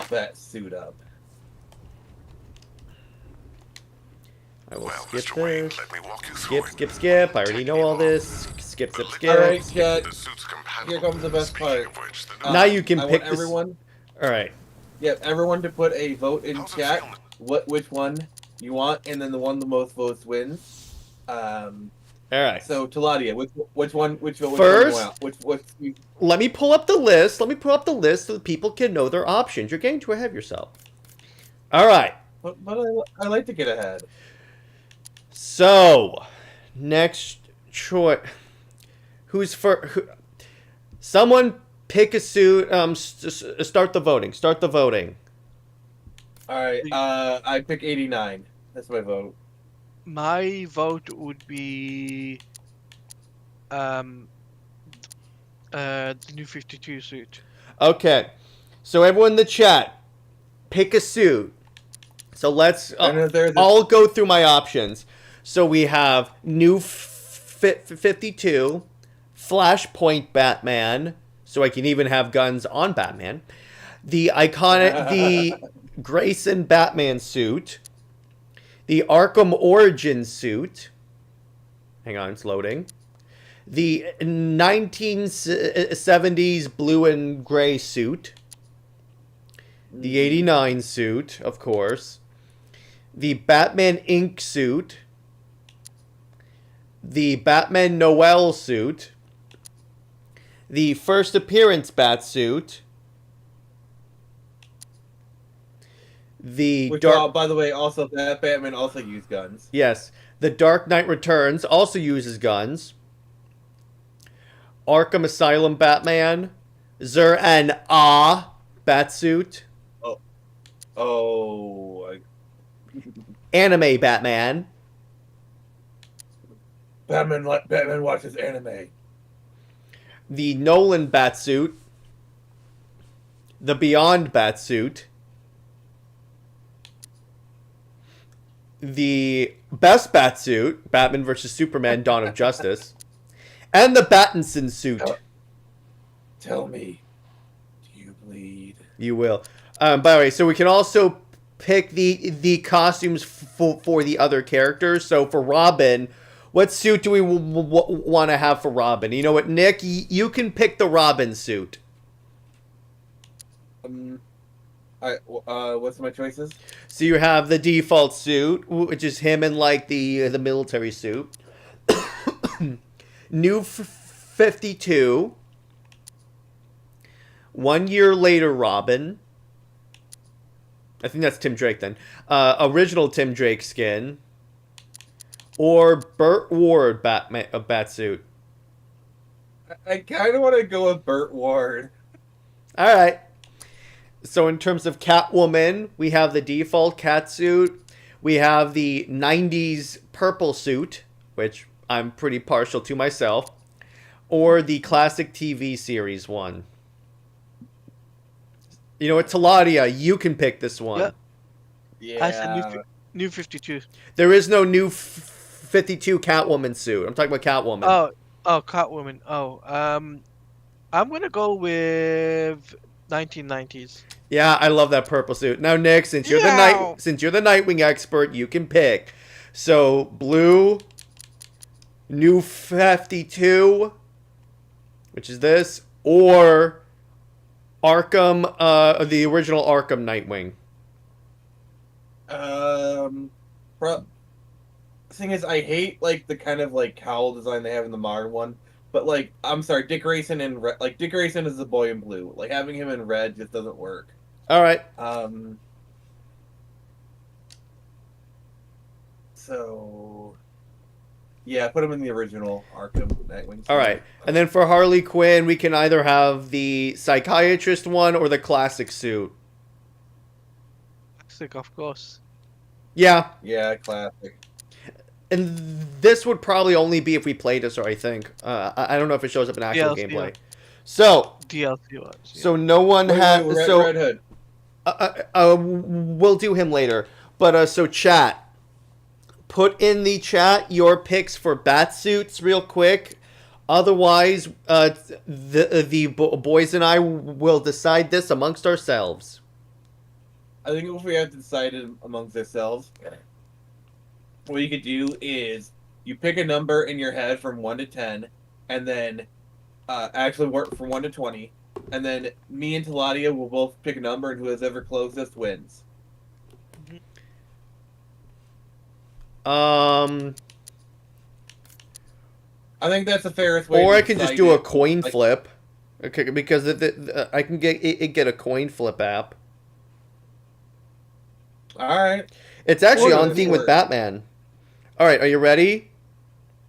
[SPEAKER 2] Bat suit up.
[SPEAKER 1] I will
[SPEAKER 6] Well,
[SPEAKER 1] skip
[SPEAKER 6] Mr. Wayne,
[SPEAKER 1] this.
[SPEAKER 6] let me walk you through
[SPEAKER 1] Skip. I already know all this. Skip.
[SPEAKER 2] Alright, Scott. Here comes the best part.
[SPEAKER 1] Now you can
[SPEAKER 2] I
[SPEAKER 1] pick
[SPEAKER 2] want everyone.
[SPEAKER 1] All right.
[SPEAKER 2] Yeah, everyone to put a vote in chat. Which one you want, and then the one the most votes wins.
[SPEAKER 1] All right.
[SPEAKER 2] So Taladia, which one? Which
[SPEAKER 1] First,
[SPEAKER 2] one you want?
[SPEAKER 1] let me pull up the list. Let me pull up the list so that people can know their options. You're getting too ahead of yourself. All right.
[SPEAKER 2] But I like to get ahead.
[SPEAKER 1] So, next choice. Who's for? Someone pick a suit. Start the voting. Start the voting.
[SPEAKER 2] All right. I pick 89. That's my vote.
[SPEAKER 3] My vote would be the new 52 suit.
[SPEAKER 1] Okay. So everyone in the chat, pick a suit. So let's. I'll go through my options. So we have new 52, Flashpoint Batman. So I can even have guns on Batman. The iconic, the Grayson Batman suit. The Arkham Origins suit. Hang on, it's loading. The 1970s blue and gray suit. The 89 suit, of course. The Batman Inc. suit. The Batman Noel suit. The first appearance bat suit. The
[SPEAKER 2] by the way, also that Batman also used guns.
[SPEAKER 1] Yes. The Dark Knight Returns also uses guns. Arkham Asylum Batman. Zur and Ah Batsuit. Anime Batman.
[SPEAKER 2] Batman watches anime.
[SPEAKER 1] The Nolan Batsuit. The Beyond Batsuit. The best Batsuit, Batman vs. Superman, Dawn of Justice. And the Battinson suit.
[SPEAKER 2] Tell me, do you bleed?
[SPEAKER 1] You will. By the way, so we can also pick the costumes for the other characters. So for Robin, what suit do we want to have for Robin? You know what, Nick? You can pick the Robin suit.
[SPEAKER 2] What's my choices?
[SPEAKER 1] So you have the default suit, which is him in like the military suit. New 52. 1 year later, Robin. I think that's Tim Drake then. Original Tim Drake skin. Or Burt Ward Batsuit.
[SPEAKER 2] I kind of want to go with Burt Ward.
[SPEAKER 1] All right. So in terms of Catwoman, we have the default cat suit. We have the 90s purple suit, which I'm pretty partial to myself. Or the classic TV series one. You know what, Taladia, you can pick this one.
[SPEAKER 2] Yeah.
[SPEAKER 3] I said new 52.
[SPEAKER 1] There is no new 52 Catwoman suit. I'm talking about Catwoman.
[SPEAKER 3] Oh, Catwoman. I'm gonna go with 1990s.
[SPEAKER 1] Yeah, I love that purple suit. Now, Nick, since you're the Nightwing expert, you can pick. So, blue, new 52, which is this, or Arkham, the original Arkham Nightwing.
[SPEAKER 2] Thing is, I hate like the kind of like cowl design they have in the modern one. But like, I'm sorry, Dick Grayson in red. Like Dick Grayson is the boy in blue. Like having him in red just doesn't work.
[SPEAKER 1] All right.
[SPEAKER 2] So Yeah, put him in the original Arkham Nightwing.
[SPEAKER 1] All right. And then for Harley Quinn, we can either have the psychiatrist one or the classic suit.
[SPEAKER 3] Classic, of course.
[SPEAKER 1] Yeah.
[SPEAKER 2] Yeah, classic.
[SPEAKER 1] And this would probably only be if we played this, or I think. I don't know if it shows up in actual
[SPEAKER 3] DLC,
[SPEAKER 1] gameplay.
[SPEAKER 3] yeah.
[SPEAKER 1] So.
[SPEAKER 3] DLC was. Yeah.
[SPEAKER 1] So no one has. So
[SPEAKER 2] Red Hood.
[SPEAKER 1] We'll do him later. But so chat. Put in the chat your picks for bat suits real quick. Otherwise, the boys and I will decide this amongst ourselves.
[SPEAKER 2] I think if we have to decide it amongst ourselves, what you could do is you pick a number in your head from 1 to 10, and then actually work from 1 to 20, and then me and Taladia will both pick a number, and whoever closest wins.
[SPEAKER 1] I
[SPEAKER 2] think that's the fairest way.
[SPEAKER 1] Or I can just do a coin flip, okay? Because I can get a coin flip app.
[SPEAKER 2] All right.
[SPEAKER 1] It's actually on theme with Batman. All right, are you ready?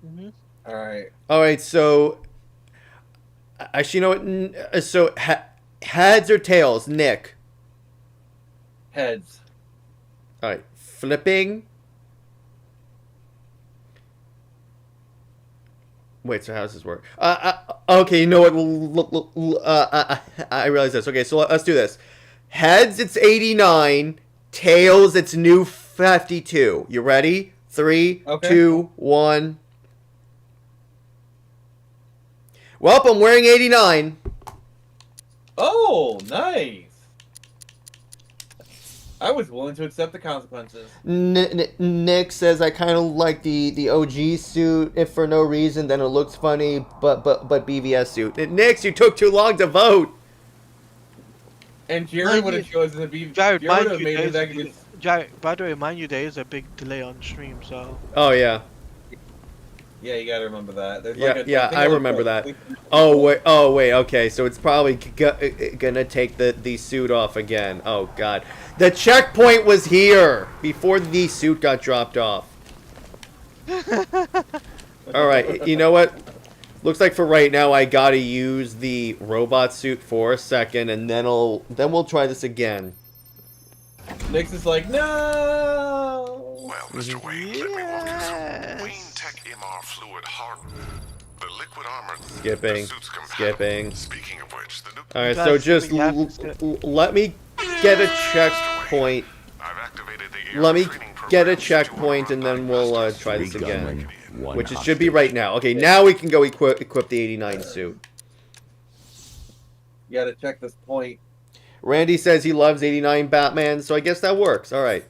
[SPEAKER 3] Mm-hmm.
[SPEAKER 2] All right.
[SPEAKER 1] All right, so actually, you know what? So heads or tails, Nick?
[SPEAKER 2] Heads.
[SPEAKER 1] All right, flipping. Wait, so how does this work? Okay, you know what? I realize this. Okay, so let's do this. Heads, it's 89. Tails, it's new 52. You ready? 3,
[SPEAKER 2] Okay.
[SPEAKER 1] 2, 1. Well, I'm wearing 89.
[SPEAKER 2] Oh, nice. I was willing to accept the consequences.
[SPEAKER 1] Nick says I kind of like the OG suit if for no reason, then it looks funny, but BVS suit. Nick, you took too long to vote.
[SPEAKER 2] And Jared would have chosen the BVS.
[SPEAKER 3] Jared,
[SPEAKER 2] would have made it.
[SPEAKER 3] Jared, by the way, mind you, there is a big delay on stream, so.
[SPEAKER 1] Oh yeah.
[SPEAKER 2] Yeah, you gotta remember that. There's
[SPEAKER 1] Yeah, I remember that. Oh wait, okay, so it's probably gonna take the suit off again. Oh god. The checkpoint was here before the suit got dropped off. Alright, you know what? Looks like for right now I gotta use the robot suit for a second and then we'll try this again.
[SPEAKER 2] Nick's is like, no!
[SPEAKER 6] Well, Mr. Wayne, let me walk you through. Wayne Tech MR fluid hardened. The liquid armor.
[SPEAKER 1] Skipping. Skipping.
[SPEAKER 6] Speaking of which, the new...
[SPEAKER 1] Alright, so just let me get a checkpoint. Let me get a checkpoint and then we'll try this again. Which it should be right now. Okay, now we can go equip the 89 suit.
[SPEAKER 2] You gotta check this point.
[SPEAKER 1] Randy says he loves 89 Batman, so I guess that works. Alright.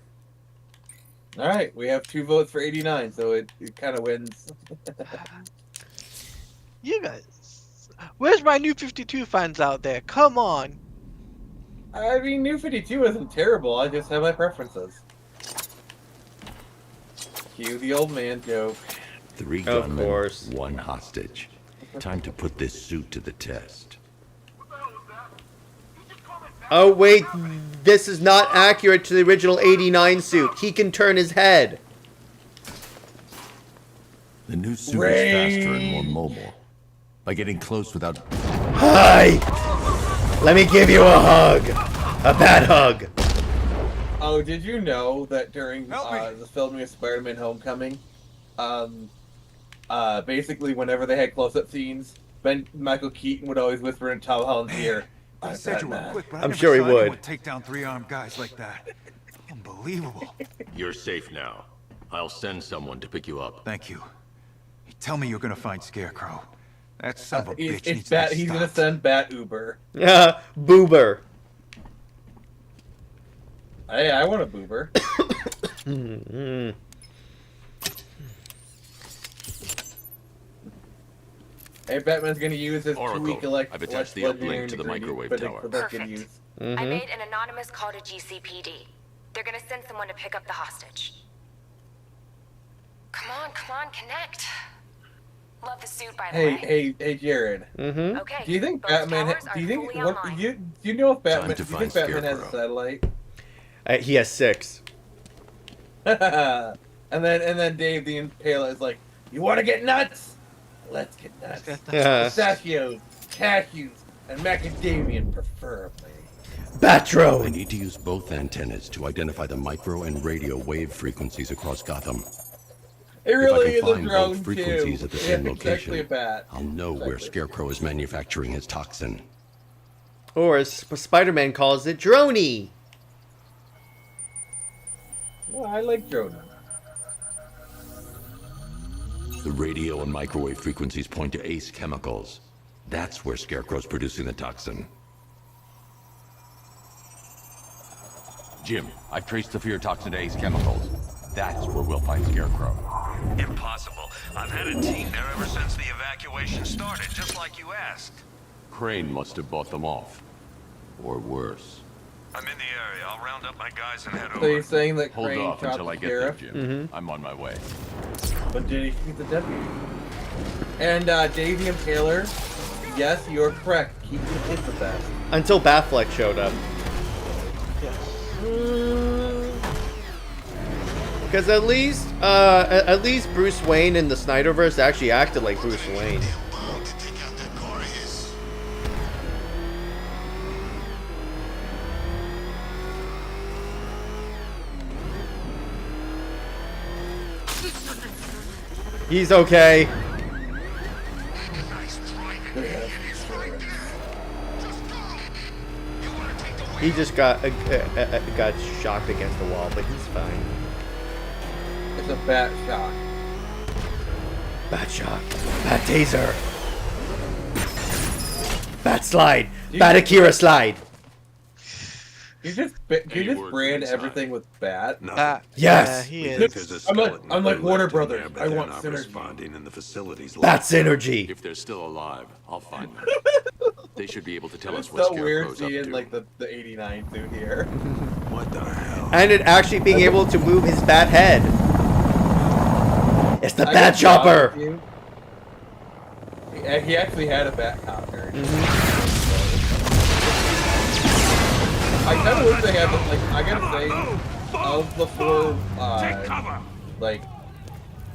[SPEAKER 2] Alright, we have 2 votes for 89, so it kind of wins.
[SPEAKER 3] You guys. Where's my new 52 fans out there? Come on.
[SPEAKER 2] I mean, New 52 isn't terrible. I just have my preferences. Cue the old man joke.
[SPEAKER 8] 3 gunmen, 1 hostage. Time to put this suit to the test.
[SPEAKER 1] Oh wait, this is not accurate to the original 89 suit. He can turn his head.
[SPEAKER 8] The new suit is faster and more mobile. By getting close without...
[SPEAKER 1] Hi! Let me give you a hug. A bad hug.
[SPEAKER 2] Oh, did you know that during the filming of Spider-Man Homecoming, basically whenever they had close-up scenes, Michael Keaton would always whisper in Tom Holland's ear,
[SPEAKER 10] I said you were quick, but
[SPEAKER 1] I'm sure he would.
[SPEAKER 10] Take down 3 armed guys like that. Unbelievable.
[SPEAKER 8] You're safe now. I'll send someone to pick you up.
[SPEAKER 10] Thank you. Tell me you're gonna find Scarecrow. That son of a bitch needs
[SPEAKER 2] He's gonna send Bat Uber.
[SPEAKER 1] Yeah, Boober.
[SPEAKER 2] Hey, I want a Boober. Hey, Batman's gonna use his
[SPEAKER 8] Oracle,
[SPEAKER 2] 2-week
[SPEAKER 8] I've attached the uplink to the microwave tower.
[SPEAKER 9] Perfect. I made an anonymous call to GCPD. They're gonna send someone to pick up the hostage. Come on, connect. Love the suit, by the way.
[SPEAKER 2] Hey, Jared.
[SPEAKER 1] Mm-hmm.
[SPEAKER 9] Okay.
[SPEAKER 2] Do you think
[SPEAKER 9] both
[SPEAKER 2] Batman?
[SPEAKER 9] towers
[SPEAKER 2] Do you
[SPEAKER 9] are
[SPEAKER 2] think
[SPEAKER 9] fully
[SPEAKER 2] what?
[SPEAKER 9] online.
[SPEAKER 2] Do you know if Batman?
[SPEAKER 8] Time
[SPEAKER 2] Do
[SPEAKER 8] to
[SPEAKER 2] you think
[SPEAKER 8] find
[SPEAKER 2] Batman has a
[SPEAKER 8] Scarecrow.
[SPEAKER 2] satellite?
[SPEAKER 1] He has 6.
[SPEAKER 2] and then Dave the Impaler is like, You want to get nuts? Let's get nuts.
[SPEAKER 1] Yeah.
[SPEAKER 2] Pistachios, cashews, and macadamian preferably.
[SPEAKER 1] Batro.
[SPEAKER 15] I need to use both antennas to identify the micro and radio wave frequencies across Gotham.
[SPEAKER 2] It really
[SPEAKER 15] if I
[SPEAKER 2] is
[SPEAKER 15] can
[SPEAKER 2] a
[SPEAKER 15] find
[SPEAKER 2] drone
[SPEAKER 15] both frequencies
[SPEAKER 2] too.
[SPEAKER 15] at the same
[SPEAKER 2] It's actually a
[SPEAKER 15] location,
[SPEAKER 2] bat.
[SPEAKER 15] I'll know where Scarecrow is manufacturing his toxin.
[SPEAKER 1] Or as Spider-Man calls it, droney.
[SPEAKER 2] Well, I like drone.
[SPEAKER 15] The radio and microwave frequencies point to Ace Chemicals. That's where Scarecrow's producing the toxin.
[SPEAKER 8] Jim, I've traced the fear toxin to Ace Chemicals. That's where we'll find Scarecrow.
[SPEAKER 6] Impossible. I've had a team there ever since the evacuation started, just like you asked.
[SPEAKER 8] Crane must have bought them off. Or worse.
[SPEAKER 6] I'm in the area. I'll round up my guys and head
[SPEAKER 2] So
[SPEAKER 6] over.
[SPEAKER 2] you're saying that
[SPEAKER 8] Hold
[SPEAKER 2] Crane
[SPEAKER 8] off
[SPEAKER 2] shot
[SPEAKER 8] until
[SPEAKER 2] the
[SPEAKER 8] I get there,
[SPEAKER 2] sheriff?
[SPEAKER 8] Jim. I'm on my way.
[SPEAKER 2] But did he shoot the deputy? And Davian Taylor, yes, you're correct. Keaton is the best.
[SPEAKER 1] Until Batfleck showed up. Because at least Bruce Wayne in the Snyderverse actually acted like Bruce Wayne. He's okay. He just got shocked against the wall, but he's fine.
[SPEAKER 2] It's a bat shot.
[SPEAKER 1] Bat shock. Bat taser. Bat slide. Bat Akira slide.
[SPEAKER 2] You just brand everything with bat.
[SPEAKER 1] Yes.
[SPEAKER 3] He is.
[SPEAKER 2] I'm like Warner Brothers. I want synergy.
[SPEAKER 4] In the facilities.
[SPEAKER 1] Bat synergy.
[SPEAKER 8] If they're still alive, I'll find them. They should be able to tell
[SPEAKER 2] It's
[SPEAKER 8] us what
[SPEAKER 2] so weird
[SPEAKER 8] Scarecrow's up
[SPEAKER 2] seeing
[SPEAKER 8] to.
[SPEAKER 2] like the 89 suit here.
[SPEAKER 4] What the hell?
[SPEAKER 1] And it actually being able to move his bat head. It's the
[SPEAKER 2] I
[SPEAKER 1] Bat
[SPEAKER 2] gotta be
[SPEAKER 1] Chopper.
[SPEAKER 2] honest with you. He actually had a bat copter. I kind of wish they had, like, I gotta say, of the four, like,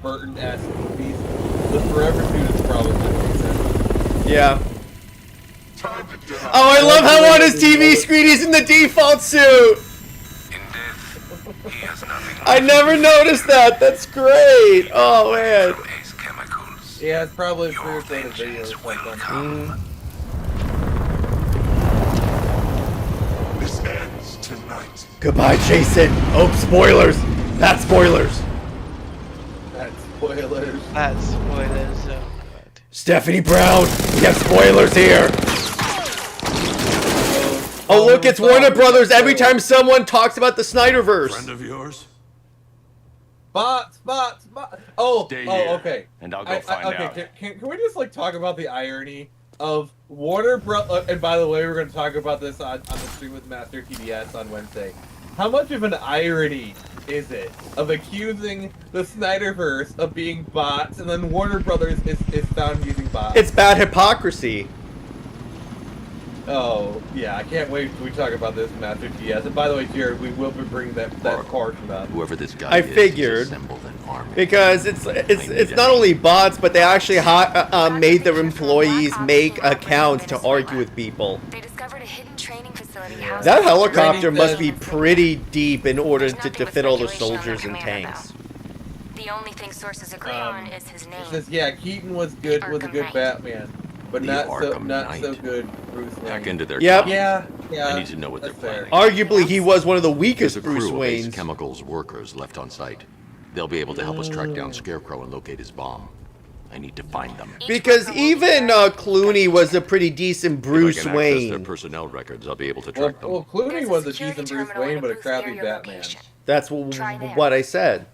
[SPEAKER 2] Burton-esque movies, the Forever suit is probably my favorite.
[SPEAKER 1] Yeah. Oh, I love how on his TV screen he's in the default suit. I never noticed that. That's great. Oh man.
[SPEAKER 2] Yeah, it's probably a favorite thing to video or something.
[SPEAKER 4] This ends tonight.
[SPEAKER 1] Goodbye, Jason. Oh, spoilers. Bat spoilers.
[SPEAKER 2] That's spoilers.
[SPEAKER 3] That's spoilers.
[SPEAKER 1] Stephanie Brown. We have spoilers here. Oh, look, it's Warner Brothers every time someone talks about the Snyderverse.
[SPEAKER 4] Friend of yours?
[SPEAKER 2] Bots. Oh,
[SPEAKER 8] Stay here,
[SPEAKER 2] okay.
[SPEAKER 8] and I'll go find out.
[SPEAKER 2] Can we just like talk about the irony of Warner Bros. And by the way, we're going to talk about this on the stream with Master TDS on Wednesday. How much of an irony is it of accusing the Snyderverse of being bots, and then Warner Brothers is found using bots?
[SPEAKER 1] It's bad hypocrisy.
[SPEAKER 2] Oh, yeah, I can't wait till we talk about this, Master TS. And by the way, Jared, we will be bringing that portion up.
[SPEAKER 8] Whoever this guy
[SPEAKER 1] I
[SPEAKER 8] is,
[SPEAKER 1] figured.
[SPEAKER 8] assembled an army.
[SPEAKER 1] Because it's not only bots, but they actually made their employees make accounts to argue with people.
[SPEAKER 9] They discovered a hidden training facility housed
[SPEAKER 1] That helicopter must be pretty deep in order to fit all the soldiers and tanks.
[SPEAKER 9] The only thing sources agree on is his name.
[SPEAKER 2] It says, yeah, Keaton was a good Batman, but
[SPEAKER 8] The
[SPEAKER 2] not
[SPEAKER 8] Arkham
[SPEAKER 2] so
[SPEAKER 8] Knight.
[SPEAKER 2] good Bruce Wayne.
[SPEAKER 8] Back into their
[SPEAKER 1] Yep.
[SPEAKER 8] town.
[SPEAKER 2] Yeah.
[SPEAKER 8] I need to know what they're
[SPEAKER 2] that's fair.
[SPEAKER 8] planning.
[SPEAKER 1] Arguably, he was one of the
[SPEAKER 8] There's
[SPEAKER 1] weakest
[SPEAKER 8] a
[SPEAKER 1] Bruce
[SPEAKER 8] crew of Ace
[SPEAKER 1] Waynes.
[SPEAKER 8] Chemicals workers left on site. They'll be able to help us track down Scarecrow and locate his bomb. I need to find them.
[SPEAKER 1] Because even Clooney was a pretty decent Bruce
[SPEAKER 8] if I can access their
[SPEAKER 1] Wayne.
[SPEAKER 8] personnel records, I'll be able to track them.
[SPEAKER 2] Well, Clooney was a decent Bruce Wayne, but a crappy Batman.
[SPEAKER 1] That's what I said.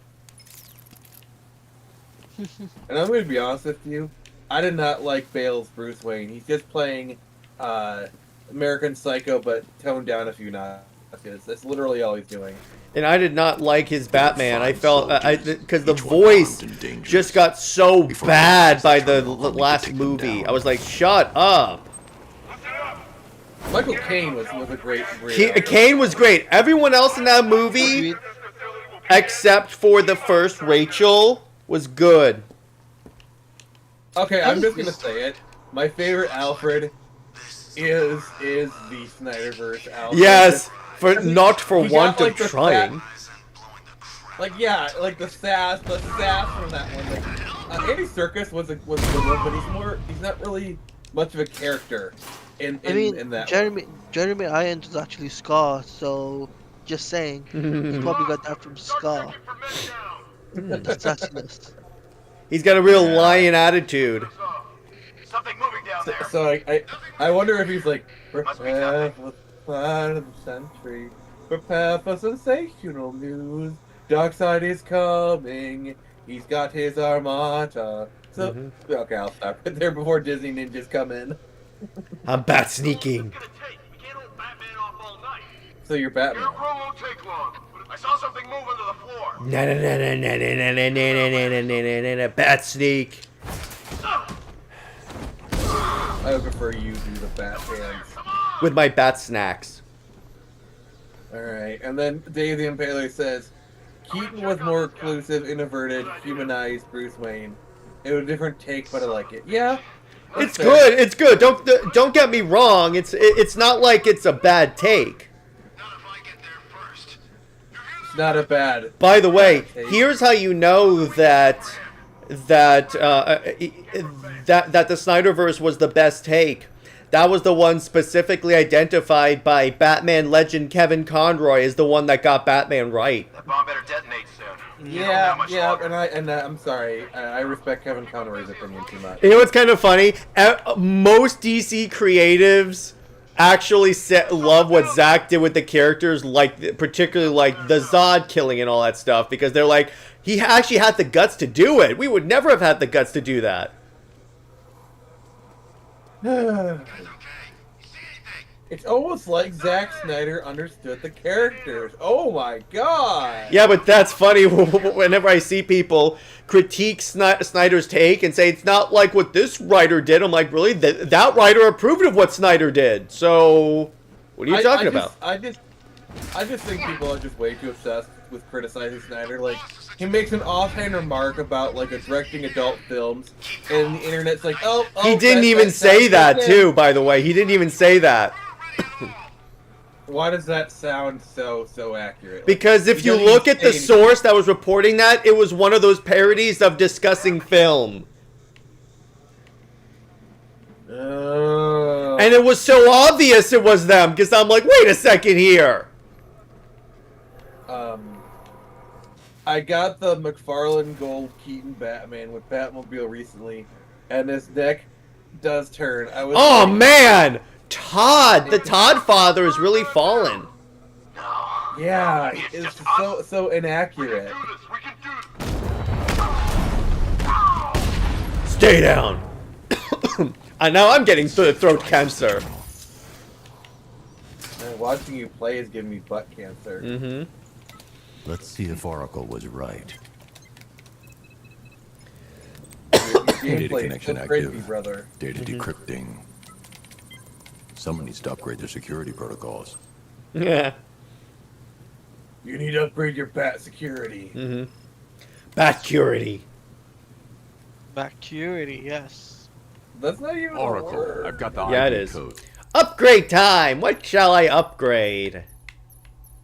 [SPEAKER 2] And I'm going to be honest with you, I did not like Bale's Bruce Wayne. He's just playing American Psycho, but toned down a few notches. That's literally all he's doing.
[SPEAKER 1] And I did not like his Batman. I felt because the voice just got so bad by the last movie. I was like, shut up.
[SPEAKER 2] Michael Caine was a great
[SPEAKER 1] Kane was great. Everyone else in that movie, except for the first Rachel, was good.
[SPEAKER 2] Okay, I'm just gonna say it. My favorite Alfred is the Snyderverse Alfred.
[SPEAKER 1] Yes, not for
[SPEAKER 2] He
[SPEAKER 1] want
[SPEAKER 2] got,
[SPEAKER 1] of trying.
[SPEAKER 2] Like the sass from that one. Like, Andy Serkis was a good one, but he's not really much of a character in that.
[SPEAKER 3] Jeremy Irons was actually Scar, so just saying, he probably got that from Scar. The sassiness.
[SPEAKER 1] He's got a real lion attitude.
[SPEAKER 6] Something moving down there.
[SPEAKER 2] So I wonder if he's like, prepare for the plan of the century, prepare for sensational news. Darkseid is coming. He's got his armada. So okay, I'll stop it there before Disney ninjas come in.
[SPEAKER 1] I'm bat sneaking.
[SPEAKER 2] So you're Batman.
[SPEAKER 6] Scarecrow won't take long. I saw something move under the floor.
[SPEAKER 1] Na bat sneak.
[SPEAKER 2] I would prefer you do the bat hands.
[SPEAKER 1] With my bat snacks.
[SPEAKER 2] Alright, and then Dave the Impaler says, Keaton was more reclusive, introverted, humanized Bruce Wayne. It was a different take, but I like it. Yeah.
[SPEAKER 1] It's good. It's good. Don't get me wrong. It's not like it's a bad take.
[SPEAKER 2] It's not a bad.
[SPEAKER 1] By the way, here's how you know that the Snyderverse was the best take. That was the one specifically identified by Batman legend Kevin Conroy as the one that got Batman right.
[SPEAKER 6] That bomb better detonate soon.
[SPEAKER 2] Yeah, and I'm sorry. I respect Kevin Conroy's opinion too much.
[SPEAKER 1] You know what's kind of funny? Most DC creatives actually love what Zack did with the characters, like particularly like the Zod killing and all that stuff, because they're like, he actually had the guts to do it. We would never have had the guts to do that.
[SPEAKER 2] It's almost like Zack Snyder understood the characters. Oh my god!
[SPEAKER 1] Yeah, but that's funny. Whenever I see people critique Snyder's take and say it's not like what this writer did, I'm like, really? That writer approved of what Snyder did. So, what are you talking about?
[SPEAKER 2] I just think people are just way too obsessed with criticizing Snyder. Like, he makes an offhand remark about like directing adult films, and the internet's like, oh
[SPEAKER 1] he didn't even say that too. By the way, he didn't even say that.
[SPEAKER 2] Why does that sound so accurate?
[SPEAKER 1] Because if you look at the source that was reporting that, it was one of those parodies of discussing film. And it was so obvious it was them, because I'm like, wait a second here.
[SPEAKER 2] I got the McFarlane Gold Keaton Batman with Batmobile recently, and his neck does turn.
[SPEAKER 1] Oh man! Todd! The Todd father is really fallen.
[SPEAKER 2] Yeah, it's so inaccurate.
[SPEAKER 1] Stay down! And now I'm getting throat cancer.
[SPEAKER 2] And watching you play is giving me butt cancer.
[SPEAKER 15] Let's see if Oracle was right. Data connection active.
[SPEAKER 2] Brother.
[SPEAKER 15] Data decrypting. Someone needs to upgrade their security protocols.
[SPEAKER 1] Yeah.
[SPEAKER 2] You need to upgrade your bat security.
[SPEAKER 1] Bat-curity.
[SPEAKER 3] Bat-curity, yes.
[SPEAKER 2] That's not even
[SPEAKER 4] Oracle.
[SPEAKER 2] a word.
[SPEAKER 4] I've got the
[SPEAKER 1] Yeah, it
[SPEAKER 4] ID
[SPEAKER 1] is.
[SPEAKER 4] code.
[SPEAKER 1] Upgrade time! What shall I upgrade?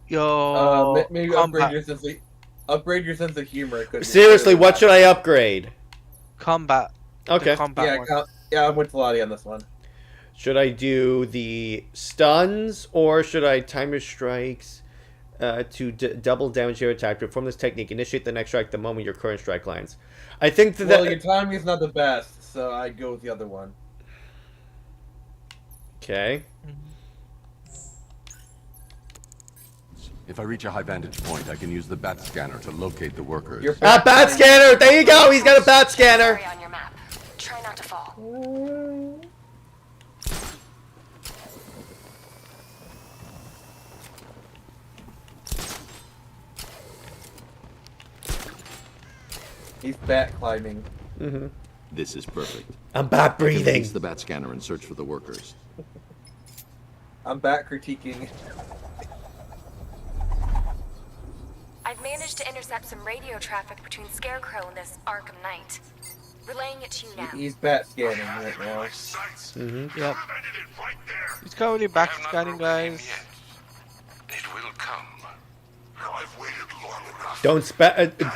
[SPEAKER 3] Yo,
[SPEAKER 2] maybe upgrade your sense of humor.
[SPEAKER 1] Seriously, what should I upgrade?
[SPEAKER 3] Combat.
[SPEAKER 1] Okay.
[SPEAKER 2] Yeah, I'm with Lottie on this one.
[SPEAKER 1] Should I do the stuns, or should I timer strikes to double damage your attack? Perform this technique. Initiate the next strike the moment your current strike lands. I think that...
[SPEAKER 2] Well, your timing is not the best, so I'd go with the other one.
[SPEAKER 1] Okay.
[SPEAKER 4] If I reach a high vantage point, I can use the bat scanner to locate the workers.
[SPEAKER 1] Bat scanner! There you go! He's got a bat scanner!
[SPEAKER 9] On your map. Try not to fall.
[SPEAKER 2] He's bat climbing.
[SPEAKER 8] This is perfect.
[SPEAKER 1] I'm bat breathing.
[SPEAKER 8] Use the bat scanner and search for the workers.
[SPEAKER 2] I'm bat critiquing.
[SPEAKER 9] I've managed to intercept some radio traffic between Scarecrow and this Arkham Knight. Relaying it to you now.
[SPEAKER 2] He's bat scanning right now.
[SPEAKER 3] Yep. He's currently back scanning, guys.
[SPEAKER 7] It will come. I've waited long enough.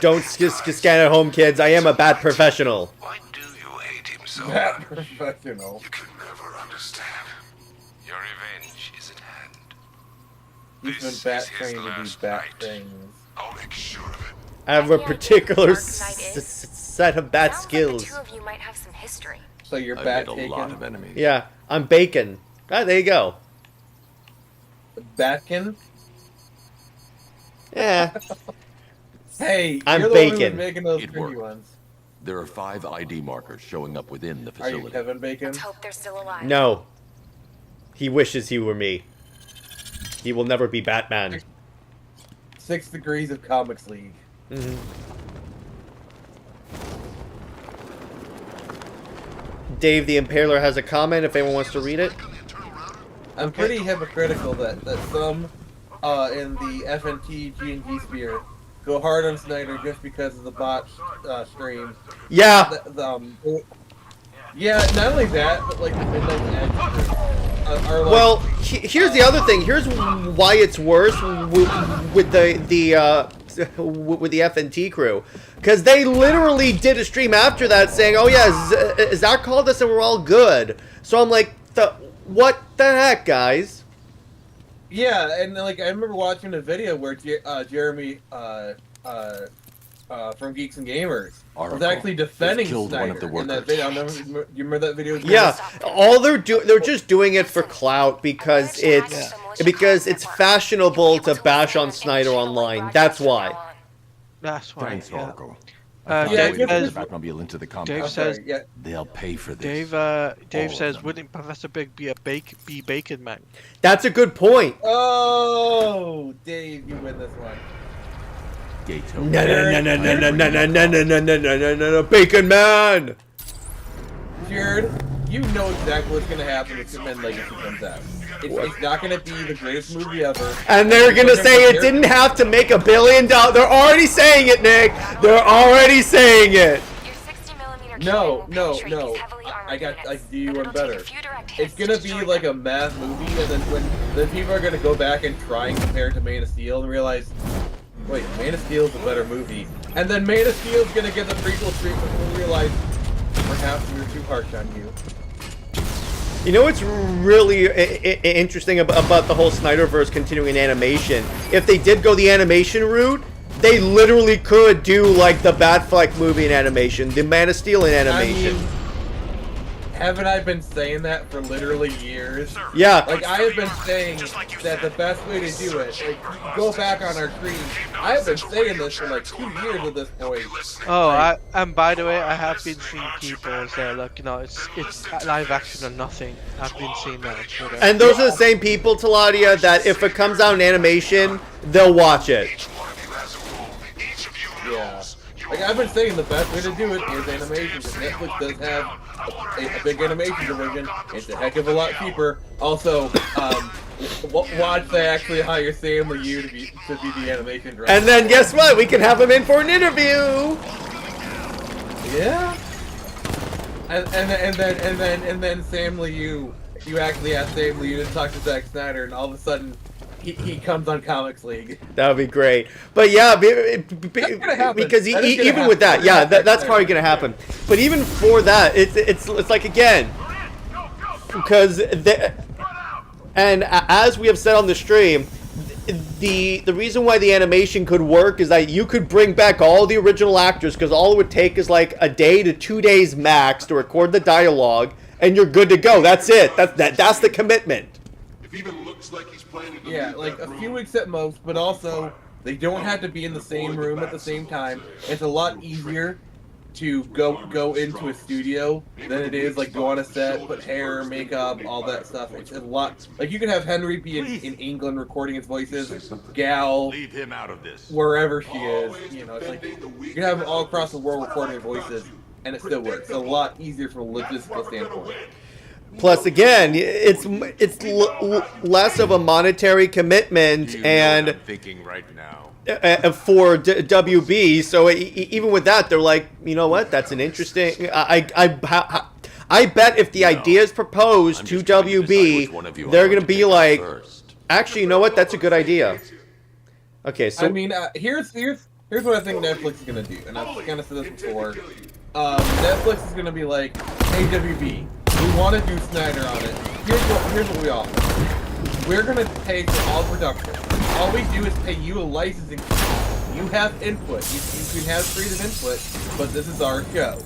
[SPEAKER 1] Don't scan at home, kids. I am a bat professional.
[SPEAKER 7] Why do you hate him so
[SPEAKER 2] Bat
[SPEAKER 7] much?
[SPEAKER 2] professional.
[SPEAKER 7] You can never understand. Your revenge is at hand.
[SPEAKER 2] He's been bat trained to do bat things.
[SPEAKER 7] I'll make sure of it.
[SPEAKER 1] I have a particular set of bat skills.
[SPEAKER 9] The two of you might have some history.
[SPEAKER 2] So you're
[SPEAKER 4] I've
[SPEAKER 2] bat
[SPEAKER 4] made a lot of enemies.
[SPEAKER 1] Yeah, I'm bacon. Ah, there you go.
[SPEAKER 2] Batkin?
[SPEAKER 1] Yeah.
[SPEAKER 2] Hey,
[SPEAKER 1] I'm
[SPEAKER 2] you're the one who's
[SPEAKER 1] bacon.
[SPEAKER 2] making those
[SPEAKER 4] It
[SPEAKER 2] pretty
[SPEAKER 4] worked.
[SPEAKER 2] ones.
[SPEAKER 4] There are 5 ID markers showing up within the
[SPEAKER 2] Are you
[SPEAKER 4] facility.
[SPEAKER 2] Kevin Bacon?
[SPEAKER 9] Let's hope they're still alive.
[SPEAKER 1] No. He wishes he were me. He will never be Batman.
[SPEAKER 2] 6 Degrees of Comics League.
[SPEAKER 1] Dave the Impaler has a comment if anyone wants to read it.
[SPEAKER 2] I'm pretty hypocritical that some in the FNT G&G sphere go hard on Snyder just because of the bot stream.
[SPEAKER 1] Yeah.
[SPEAKER 2] Yeah, not only that, but like the Windows Edge are like,
[SPEAKER 1] Well, here's the other thing. Here's why it's worse with the FNT crew, because they literally did a stream after that saying, "Oh yeah, Zach called us and we're all good." So I'm like, what the heck, guys?
[SPEAKER 2] yeah, and like I remember watching a video where Jeremy from Geeks and Gamers was actually defending Snyder in that video. You remember that video?
[SPEAKER 1] Yeah, all they're just doing it for clout because it's fashionable to bash on Snyder online. That's why.
[SPEAKER 3] That's why.
[SPEAKER 4] Thanks, Oracle.
[SPEAKER 3] Dave says,
[SPEAKER 4] Batmobile into the compound.
[SPEAKER 3] Dave says,
[SPEAKER 4] They'll pay for this.
[SPEAKER 3] Dave says, wouldn't Professor Big be a Bacon Man?
[SPEAKER 1] That's a good point.
[SPEAKER 2] Oh, Dave, you win this one.
[SPEAKER 1] No, Bacon Man.
[SPEAKER 2] Jared, you know exactly what's gonna happen if Superman Legacy comes out. It's not gonna be the greatest movie ever.
[SPEAKER 1] And they're gonna say it didn't have to make $1 billion. They're already saying it, Nick. They're already saying it.
[SPEAKER 2] No. I do you one better. It's gonna be like a math movie, and then people are gonna go back and try and compare it to Man of Steel and realize, wait, Man of Steel is a better movie. And then Man of Steel is gonna get the prequel treatment and we'll realize perhaps we were too harsh on you.
[SPEAKER 1] You know what's really interesting about the whole Snyderverse continuing in animation? If they did go the animation route, they literally could do like the Batfleck movie in animation, the Man of Steel in animation.
[SPEAKER 2] I mean, haven't I been saying that for literally years?
[SPEAKER 1] Yeah.
[SPEAKER 2] Like, I have been saying that the best way to do it, like, go back on our stream. I have been saying this for like 2 years at this point.
[SPEAKER 3] Oh, and by the way, I have been seeing people say, look, it's live action or nothing. I've been seeing that on Twitter.
[SPEAKER 1] And those are the same people, Taladia, that if it comes out in animation, they'll watch it.
[SPEAKER 2] Yeah. Like, I've been saying the best way to do it is animation, because Netflix does have a big animation division. It's a heck of a lot cheaper. Also, watch they actually hire Sam Liu to be the animation director.
[SPEAKER 1] And then guess what? We can have him in for an interview.
[SPEAKER 2] Yeah. And then Sam Liu, you actually ask Sam Liu to talk to Zack Snyder, and all of a sudden he comes on Comics League.
[SPEAKER 1] That would be great. But yeah, because even with that, yeah, that's probably gonna happen. But even for that, it's like, again, because and as we have said on the stream, the reason why the animation could work is that you could bring back all the original actors, because all it would take is like a day to 2 days max to record the dialogue, and you're good to go. That's it. That's the commitment.
[SPEAKER 2] Yeah, like a few weeks at most, but also they don't have to be in the same room at the same time. It's a lot easier to go into a studio than it is like go on a set, put hair, makeup, all that stuff. It's a lot. Like, you could have Henry be in England recording his voices, Gal,
[SPEAKER 4] leave him out of this,
[SPEAKER 2] wherever she is. It's like you can have them all across the world recording their voices, and it still works. It's a lot easier from a logistical standpoint.
[SPEAKER 1] Plus, again, it's less of a monetary commitment and
[SPEAKER 10] I'm thinking right now.
[SPEAKER 1] for WB. So even with that, they're like, you know what? That's an interesting. I bet if the idea is proposed to WB, they're gonna be like, actually, you know what? That's a good idea. Okay, so
[SPEAKER 2] I mean, here's what I think Netflix is gonna do, and I've kind of said this before. Netflix is gonna be like, hey WB, we want to do Snyder on it. Here's what we offer. We're gonna pay for all production. All we do is pay you a licensing fee. You have input. You can have freedom input, but this is our show.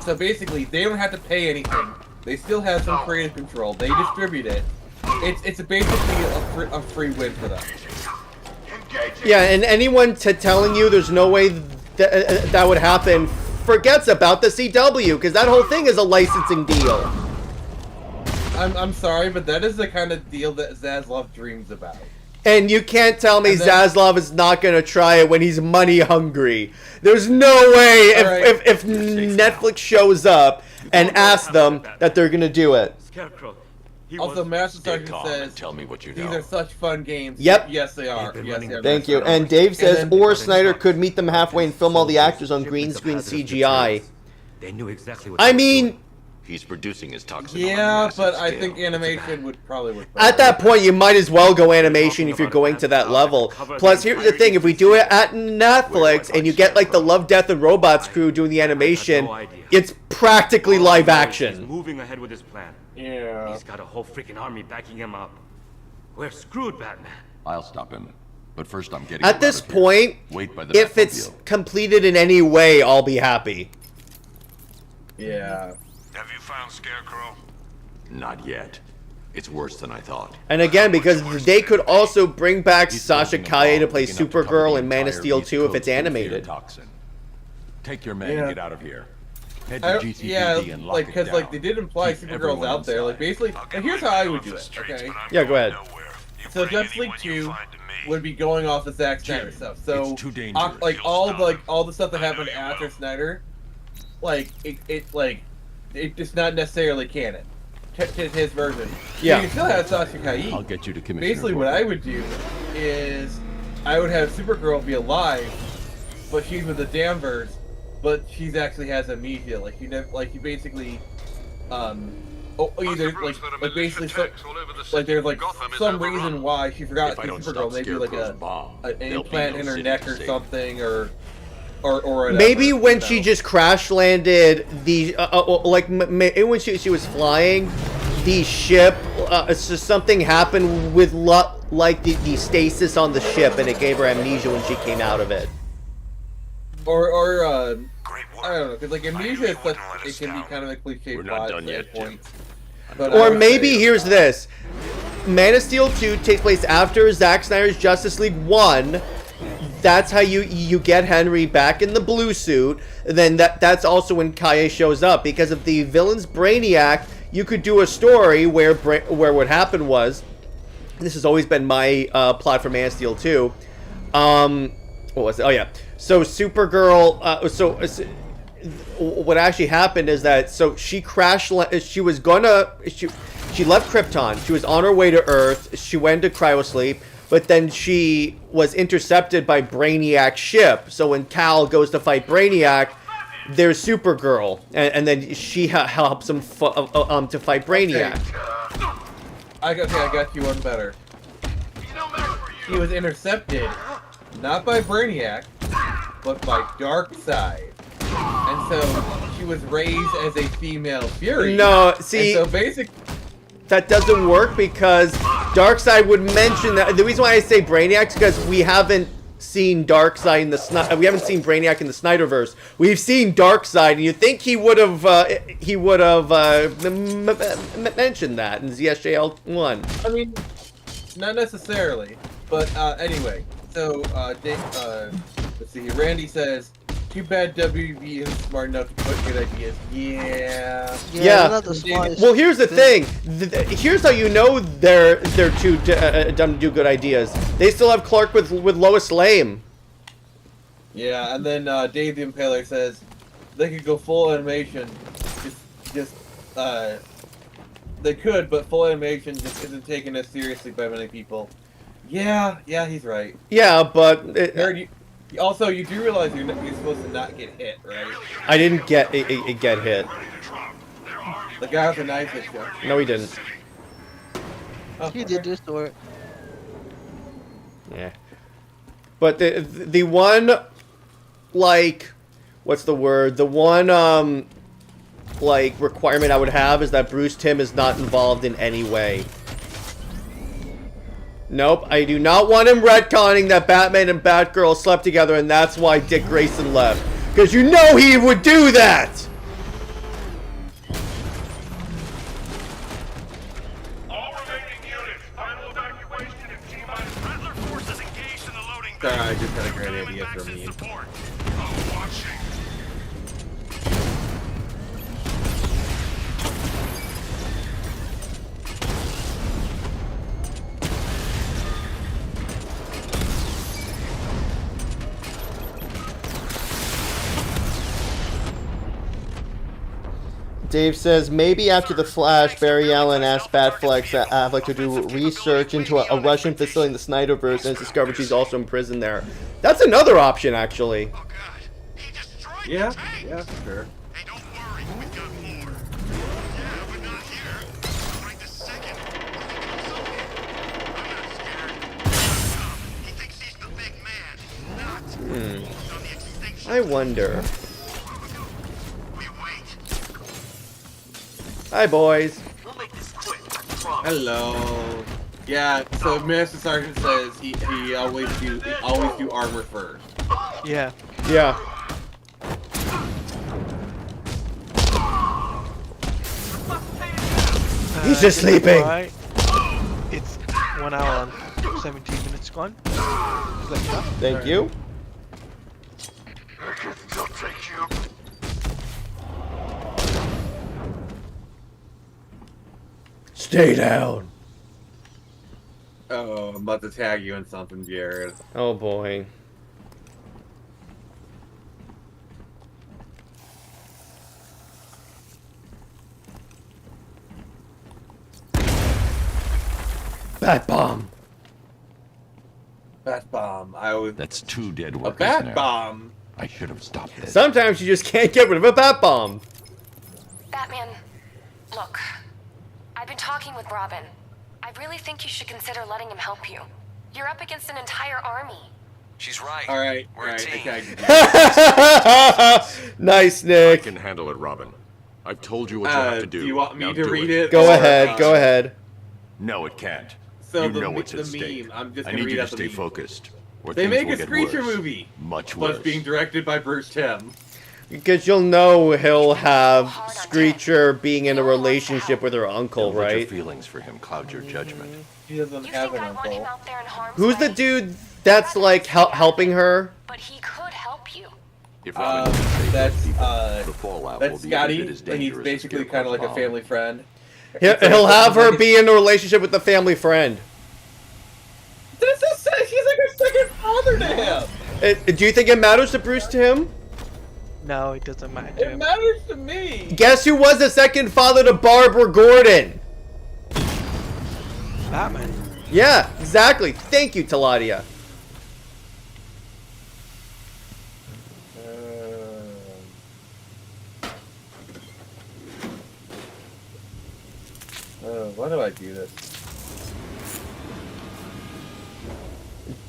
[SPEAKER 2] So basically, they don't have to pay anything. They still have some creative control. They distribute it. It's basically a free win for them.
[SPEAKER 1] yeah, and anyone telling you there's no way that would happen forgets about the CW, because that whole thing is a licensing deal.
[SPEAKER 2] I'm sorry, but that is the kind of deal that Zaslav dreams about.
[SPEAKER 1] And you can't tell me Zaslav is not going to try it when he's money hungry. There's no way if Netflix shows up and asks them that they're going to do it.
[SPEAKER 13] Scarecrow.
[SPEAKER 2] Also, Master Sergeant says,
[SPEAKER 8] tell me what you
[SPEAKER 2] these
[SPEAKER 8] know.
[SPEAKER 2] are such fun games.
[SPEAKER 1] Yep.
[SPEAKER 2] Yes, they are. Yes, they are.
[SPEAKER 1] Thank you. And Dave says, or Snyder could meet them halfway and film all the actors on green screen CGI.
[SPEAKER 16] They knew exactly what
[SPEAKER 1] I mean,
[SPEAKER 8] he's producing his toxin.
[SPEAKER 2] Yeah, but I think animation would probably work.
[SPEAKER 1] at that point, you might as well go animation if you're going to that level. Plus, here's the thing: if we do it at Netflix and you get like the Love, Death, and Robots crew doing the animation, it's practically live
[SPEAKER 16] He's
[SPEAKER 1] action.
[SPEAKER 16] moving ahead with his plan.
[SPEAKER 2] Yeah.
[SPEAKER 16] He's got a whole freaking army backing him up. We're screwed, Batman.
[SPEAKER 4] I'll stop him. But first I'm getting
[SPEAKER 1] At this point,
[SPEAKER 4] Wait by the
[SPEAKER 1] if it's completed in any way, I'll be happy.
[SPEAKER 2] Yeah.
[SPEAKER 6] Have you found Scarecrow?
[SPEAKER 8] Not yet. It's worse than I thought.
[SPEAKER 1] And again, because they could also bring back Sasha Calle to play Supergirl in Man of Steel 2 if it's animated.
[SPEAKER 4] Take your men and get out of here. Head to GCPD
[SPEAKER 2] Yeah,
[SPEAKER 4] and lock
[SPEAKER 2] like,
[SPEAKER 4] it
[SPEAKER 2] because
[SPEAKER 4] down.
[SPEAKER 2] like they did imply
[SPEAKER 4] Keep
[SPEAKER 2] Supergirl's
[SPEAKER 4] everyone
[SPEAKER 2] out there. Like basically, and here's how I would do it. Okay.
[SPEAKER 1] Yeah, go ahead.
[SPEAKER 2] So Justice League 2 would be going off the Zack Snyder stuff. So
[SPEAKER 4] it's too dangerous.
[SPEAKER 2] like all the stuff that happened after Snyder, like it's not necessarily canon. His version.
[SPEAKER 1] Yeah.
[SPEAKER 2] So you still have Sasha Calle.
[SPEAKER 4] I'll get you to Commissioner.
[SPEAKER 2] Basically, what I would do is I would have Supergirl be alive, but she's with the Danvers, but she's actually has amnesia. Like you basically, either like basically like there's like some reason why she forgot to be Supergirl. Maybe like an implant in her neck or something, or whatever,
[SPEAKER 1] Maybe when she just crash landed the when she was flying the ship, it's just something happened with like the stasis on the ship, and it gave her amnesia when she came out of it.
[SPEAKER 2] Or I don't know, because like amnesia is such, it can be kind of a cliche plot point.
[SPEAKER 1] Or maybe here's this: Man of Steel 2 takes place after Zack Snyder's Justice League 1. That's how you get Henry back in the blue suit. Then that's also when Kaye shows up, because of the villain's Brainiac. You could do a story where what happened was, this has always been my plot for Man of Steel 2. What was it? Oh yeah. So Supergirl. What actually happened is that she crashed. She left Krypton. She was on her way to Earth. She went to cryosleep. But then she was intercepted by Brainiac's ship. So when Cal goes to fight Brainiac, there's Supergirl, and then she helps him to fight Brainiac.
[SPEAKER 2] Okay. I got you one better. She was intercepted, not by Brainiac, but by Darkseid. And so she was raised as a female Fury.
[SPEAKER 1] No, see,
[SPEAKER 2] and so basically,
[SPEAKER 1] that doesn't work because Darkseid would mention that. The reason why I say Brainiac is because we haven't seen Darkseid in the we haven't seen Brainiac in the Snyderverse. We've seen Darkseid, and you think he would have mentioned that in ZSJL 1.
[SPEAKER 2] I mean, not necessarily, but anyway. So let's see here. Randy says, "Too bad WB isn't smart enough to put good ideas." Yeah.
[SPEAKER 1] Well, here's the thing. Here's how you know they're too dumb to do good ideas. They still have Clark with Lois Lane.
[SPEAKER 2] Yeah, and then Dave the Impaler says they could go full animation. Just They could, but full animation just isn't taken as seriously by many people. Yeah, he's right.
[SPEAKER 1] Yeah, but
[SPEAKER 2] also, you do realize you're supposed to not get hit, right?
[SPEAKER 1] I didn't get hit.
[SPEAKER 2] The guy with the knife hit you.
[SPEAKER 1] No, he didn't.
[SPEAKER 2] Oh,
[SPEAKER 3] He did this to it.
[SPEAKER 1] Yeah. But the one, like, what's the word? The one, like, requirement I would have is that Bruce Timm is not involved in any way. Nope, I do not want him retconning that Batman and Batgirl slept together and that's why Dick Grayson left. Because you know he would do that!
[SPEAKER 2] Sorry, I just had a great idea for me.
[SPEAKER 1] Dave says, maybe after the Flash, Barry Allen asked Batfleck Affleck to do research into a Russian facility in the Snyderverse and discovered she's also imprisoned there. That's another option, actually.
[SPEAKER 2] Yeah, sure.
[SPEAKER 1] I wonder. Hi, boys.
[SPEAKER 2] Hello. Yeah, so Master Sergeant says he always do armor first.
[SPEAKER 3] Yeah.
[SPEAKER 1] Yeah. He's just sleeping.
[SPEAKER 3] Right. It's 1 hour and 17 minutes gone.
[SPEAKER 1] Thank you. Stay down.
[SPEAKER 2] Oh, I'm about to tag you in something, Jared.
[SPEAKER 1] Oh boy. Bat bomb.
[SPEAKER 2] Bat bomb.
[SPEAKER 15] That's 2 dead
[SPEAKER 2] A
[SPEAKER 15] workers
[SPEAKER 2] bat
[SPEAKER 15] now.
[SPEAKER 2] bomb.
[SPEAKER 15] I should have stopped this.
[SPEAKER 1] Sometimes you just can't get rid of a bat bomb.
[SPEAKER 9] Batman, look. I've been talking with Robin. I really think you should consider letting him help you. You're up against an entire army.
[SPEAKER 14] She's right.
[SPEAKER 2] All right,
[SPEAKER 14] We're a team.
[SPEAKER 1] Nice,
[SPEAKER 4] I
[SPEAKER 1] Nick.
[SPEAKER 4] can handle it, Robin. I've told you what you have to do.
[SPEAKER 2] Do you want me
[SPEAKER 4] Now
[SPEAKER 2] to
[SPEAKER 4] do
[SPEAKER 2] read it?
[SPEAKER 1] Go
[SPEAKER 2] or,
[SPEAKER 1] ahead. Go ahead.
[SPEAKER 4] No, it can't.
[SPEAKER 2] So
[SPEAKER 4] you
[SPEAKER 2] the
[SPEAKER 4] know
[SPEAKER 2] me-
[SPEAKER 4] what's
[SPEAKER 2] the
[SPEAKER 4] at stake.
[SPEAKER 2] meme, I'm just
[SPEAKER 4] I
[SPEAKER 2] gonna
[SPEAKER 4] need you
[SPEAKER 2] read
[SPEAKER 4] to
[SPEAKER 2] out the
[SPEAKER 4] stay
[SPEAKER 2] meme.
[SPEAKER 4] focused. Or
[SPEAKER 2] They
[SPEAKER 4] things
[SPEAKER 2] make
[SPEAKER 4] will
[SPEAKER 2] a
[SPEAKER 4] get
[SPEAKER 2] Screecher
[SPEAKER 4] worse.
[SPEAKER 2] movie,
[SPEAKER 4] Much
[SPEAKER 2] but
[SPEAKER 4] worse.
[SPEAKER 2] it's being directed by Bruce Timm.
[SPEAKER 1] Because you'll know he'll have Screecher being in a relationship with her uncle,
[SPEAKER 4] Don't let your
[SPEAKER 1] right?
[SPEAKER 4] feelings for him cloud your judgment.
[SPEAKER 2] He doesn't
[SPEAKER 9] You
[SPEAKER 2] have
[SPEAKER 9] think
[SPEAKER 2] an
[SPEAKER 9] I want him
[SPEAKER 2] uncle.
[SPEAKER 9] out there in harm's
[SPEAKER 1] Who's the
[SPEAKER 9] way?
[SPEAKER 1] dude that's like helping her?
[SPEAKER 9] But he could help you.
[SPEAKER 4] If Robin can save
[SPEAKER 2] That's
[SPEAKER 4] those people, the fallout will
[SPEAKER 2] that's
[SPEAKER 4] be every
[SPEAKER 2] Scotty.
[SPEAKER 4] bit as
[SPEAKER 2] He's
[SPEAKER 4] dangerous as
[SPEAKER 2] basically kind of
[SPEAKER 4] Scarecrow's
[SPEAKER 2] like a
[SPEAKER 4] mom.
[SPEAKER 2] family friend.
[SPEAKER 1] He'll have her be in a relationship with the family friend.
[SPEAKER 2] He's like a second father to him.
[SPEAKER 1] Do you think it matters to Bruce Timm?
[SPEAKER 3] No, it doesn't matter to
[SPEAKER 2] It
[SPEAKER 3] him.
[SPEAKER 2] matters to me.
[SPEAKER 1] Guess who was the second father to Barbara Gordon?
[SPEAKER 3] Batman.
[SPEAKER 1] Yeah, exactly. Thank you, Taladia.
[SPEAKER 2] Why do I do this?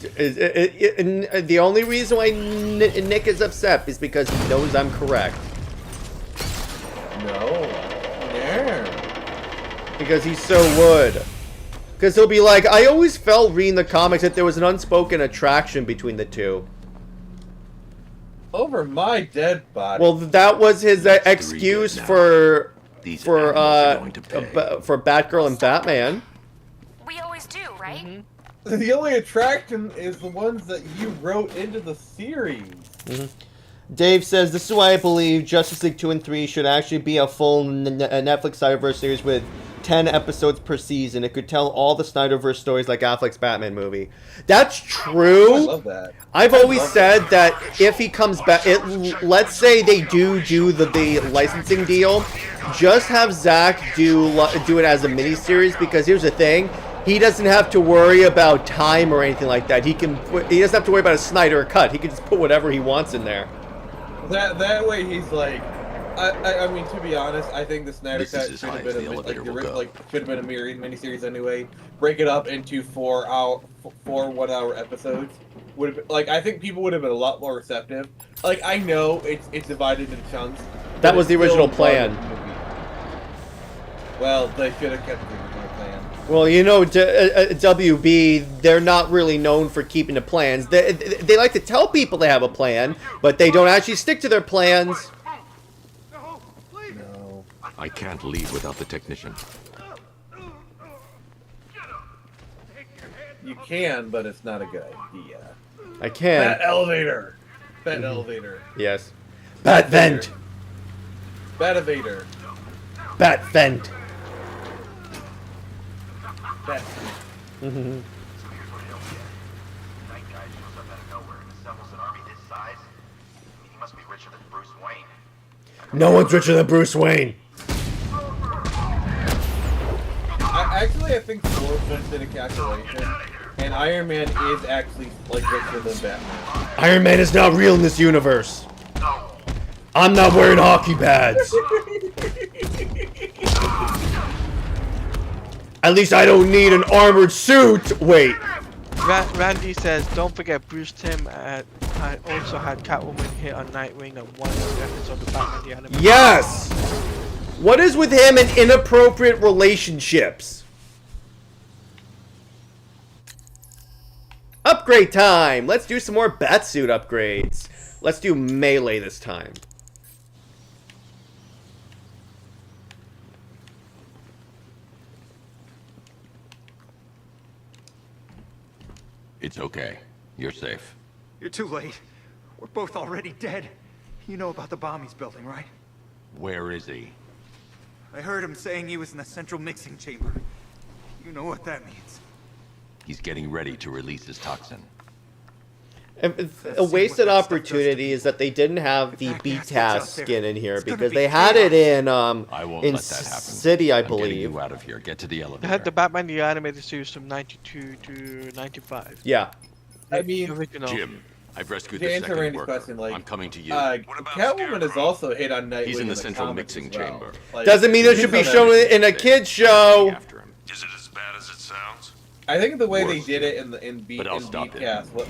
[SPEAKER 1] The only reason why Nick is upset is because he knows I'm correct.
[SPEAKER 2] No.
[SPEAKER 1] Because he so would. Because he'll be like, I always felt reading the comics that there was an unspoken attraction between the two.
[SPEAKER 2] Over my dead body.
[SPEAKER 1] Well, that was his excuse for
[SPEAKER 15] animals
[SPEAKER 1] for Batgirl and Batman.
[SPEAKER 9] We always do, right?
[SPEAKER 2] The only attraction is the ones that you wrote into the series.
[SPEAKER 1] Dave says, this is why I believe Justice League 2 and 3 should actually be a full Netflix Snyderverse series with 10 episodes per season. It could tell all the Snyderverse stories like Affleck's Batman movie. That's true.
[SPEAKER 2] I love that.
[SPEAKER 1] I've always said that if he comes back, let's say they do the licensing deal, just have Zack do it as a miniseries, because here's the thing. He doesn't have to worry about time or anything like that. He doesn't have to worry about a Snyder cut. He can just put whatever he wants in there.
[SPEAKER 2] That way he's like, I mean, to be honest, I think the Snyder cut should have been should have been a miniseries anyway. Break it up into 4 1-hour episodes. Would have like, I think people would have been a lot more receptive. Like, I know it's divided into chunks.
[SPEAKER 1] That was the original plan.
[SPEAKER 2] Well, they should have kept the original plan.
[SPEAKER 1] Well, you know, WB, they're not really known for keeping the plans. They like to tell people they have a plan, but they don't actually stick to their plans.
[SPEAKER 2] No.
[SPEAKER 15] I can't leave without the technician.
[SPEAKER 2] You can, but it's not a good idea.
[SPEAKER 1] I can.
[SPEAKER 2] That elevator. That elevator.
[SPEAKER 1] Yes. Bat vent.
[SPEAKER 2] Bat elevator.
[SPEAKER 1] Bat vent.
[SPEAKER 2] Bat.
[SPEAKER 1] No one's richer than Bruce Wayne.
[SPEAKER 2] Actually, I think Forrest did a calculation, and Iron Man is actually like richer than Batman.
[SPEAKER 1] Iron Man is not real in this universe. I'm not wearing hockey pads. At least I don't need an armored suit. Wait.
[SPEAKER 3] Randy says, don't forget Bruce Timm also had Catwoman hit on Nightwing on one episode of Batman the Animated.
[SPEAKER 1] Yes! What is with him and inappropriate relationships? Upgrade time! Let's do some more Batsuit upgrades. Let's do melee this time.
[SPEAKER 8] It's okay. You're safe.
[SPEAKER 10] You're too late. We're both already dead. You know about the bomb he's building, right?
[SPEAKER 8] Where is he?
[SPEAKER 10] I heard him saying he was in the central mixing chamber. You know what that means.
[SPEAKER 8] He's getting ready to release his toxin.
[SPEAKER 1] A wasted opportunity is that they didn't have the BTAS skin in here, because they had it in City, I believe.
[SPEAKER 8] Getting you out of here. Get to the elevator.
[SPEAKER 3] They had the Batman the Animated Series from 92 to 95.
[SPEAKER 1] Yeah.
[SPEAKER 2] I mean,
[SPEAKER 8] Jim, I've rescued
[SPEAKER 2] to
[SPEAKER 8] the
[SPEAKER 2] answer
[SPEAKER 8] second
[SPEAKER 2] Randy's
[SPEAKER 8] worker.
[SPEAKER 2] question, like,
[SPEAKER 8] I'm coming to you.
[SPEAKER 2] Catwoman is also hit on Nightwing.
[SPEAKER 8] He's in the central mixing chamber.
[SPEAKER 2] Like,
[SPEAKER 1] doesn't mean it should be shown in a kid's show.
[SPEAKER 6] Is it as bad as it sounds?
[SPEAKER 2] I think the way they did it in BTAS was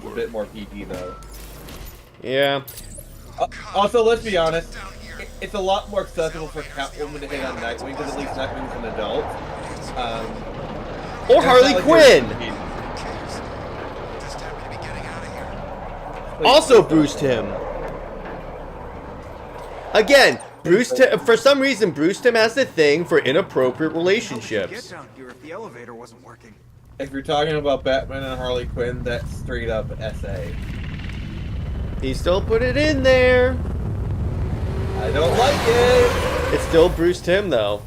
[SPEAKER 2] a bit more PG though.
[SPEAKER 1] Yeah.
[SPEAKER 2] Also, let's be honest, it's a lot more acceptable for Catwoman to hit on Nightwing, because at least Nightwing's an adult.
[SPEAKER 1] Or Harley Quinn. Also Bruce Timm. Again, for some reason, Bruce Timm has the thing for inappropriate relationships.
[SPEAKER 10] Get down here if the elevator wasn't working.
[SPEAKER 2] If you're talking about Batman and Harley Quinn, that's straight up SA.
[SPEAKER 1] He still put it in there.
[SPEAKER 2] I don't like it.
[SPEAKER 1] It's still Bruce Timm, though.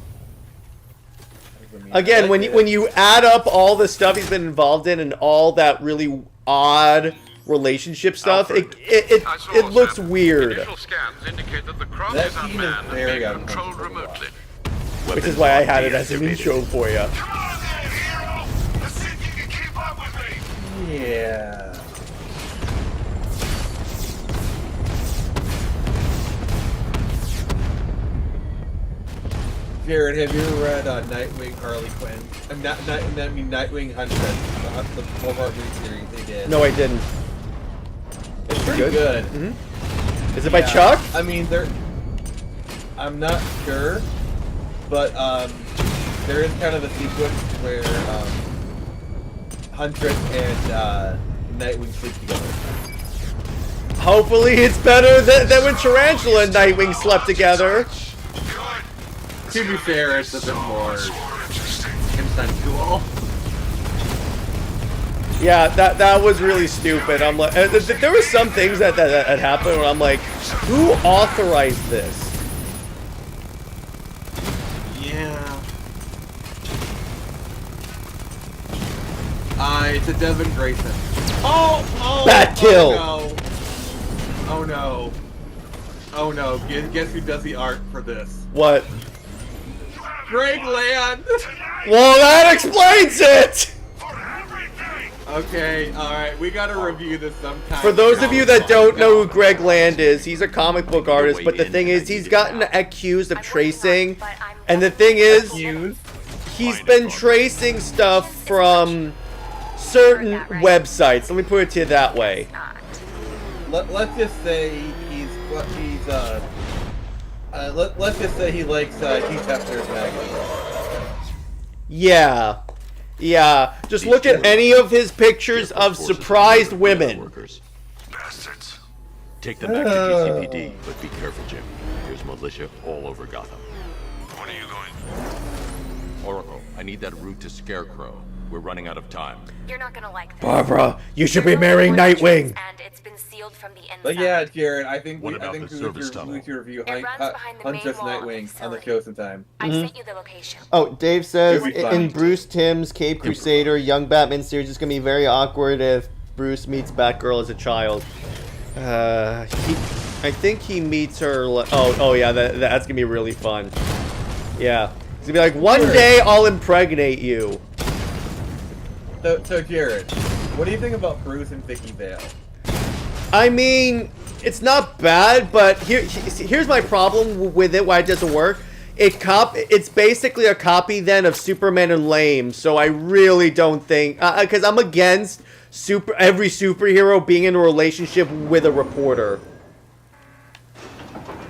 [SPEAKER 1] Again, when you add up all the stuff he's been involved in and all that really odd relationship stuff, it looks weird.
[SPEAKER 6] Initial scans indicate that the
[SPEAKER 2] That scene is very
[SPEAKER 6] controlled remotely.
[SPEAKER 1] Which is why I had it as an intro for you.
[SPEAKER 2] Yeah. Jared, have you ever read Nightwing Harley Quinn? Nightwing Huntress, the 4-part series they did.
[SPEAKER 1] No, I didn't.
[SPEAKER 2] It's pretty good.
[SPEAKER 1] Mm-hmm. Is it by Chuck?
[SPEAKER 2] I mean, I'm not sure, but there is kind of a sequence where Huntress and Nightwing sleep together.
[SPEAKER 1] Hopefully it's better than when Tarantula and Nightwing slept together.
[SPEAKER 2] To be fair, it's a bit more consensual.
[SPEAKER 1] Yeah, that was really stupid. I'm like, there were some things that happened where I'm like, who authorized this?
[SPEAKER 2] Yeah. It's a Devin Grayson. Oh!
[SPEAKER 1] Bat kill!
[SPEAKER 2] Oh no. Oh no. Guess who does the art for this?
[SPEAKER 1] What?
[SPEAKER 2] Greg Land!
[SPEAKER 1] Well, that explains it!
[SPEAKER 2] Okay, alright, we gotta review this sometime.
[SPEAKER 1] For those of you that don't know who Greg Land is, he's a comic book artist, but the thing is, he's gotten accused of tracing, and the thing is, he's been tracing stuff from certain websites. Let me put it to you that way.
[SPEAKER 2] Let's just say let's just say he likes Hugh Hefner's magazine.
[SPEAKER 1] Yeah. Yeah. Just look at any of his pictures of surprised women.
[SPEAKER 15] Bastards. Take them back to GCPD, but be careful, Jim. There's militia all over Gotham.
[SPEAKER 6] When are you going?
[SPEAKER 4] Oracle, I need that route to Scarecrow. We're running out of time.
[SPEAKER 9] You're not gonna like this.
[SPEAKER 1] Barbara, you should be marrying Nightwing.
[SPEAKER 9] And it's been sealed from the inside.
[SPEAKER 2] But yeah, Jared, I think we
[SPEAKER 15] the service tunnel?
[SPEAKER 2] need to review
[SPEAKER 9] It runs behind the main
[SPEAKER 2] Huntress
[SPEAKER 9] wall of the
[SPEAKER 2] Nightwing on the
[SPEAKER 9] facility.
[SPEAKER 2] show sometime.
[SPEAKER 9] I sent you the location.
[SPEAKER 1] Oh, Dave says
[SPEAKER 2] It'll be fun.
[SPEAKER 1] in Bruce Timm's Cape Crusader Young Batman series, it's gonna be very awkward if Bruce meets Batgirl as a child. I think he meets her. Oh yeah, that's gonna be really fun. Yeah, it's gonna be like one day I'll impregnate you.
[SPEAKER 2] So Jared, what do you think about Bruce and Vicky Vale?
[SPEAKER 1] I mean, it's not bad, but here's my problem with it. Why it doesn't work. It's basically a copy then of Superman and Lame. So I really don't think because I'm against every superhero being in a relationship with a reporter.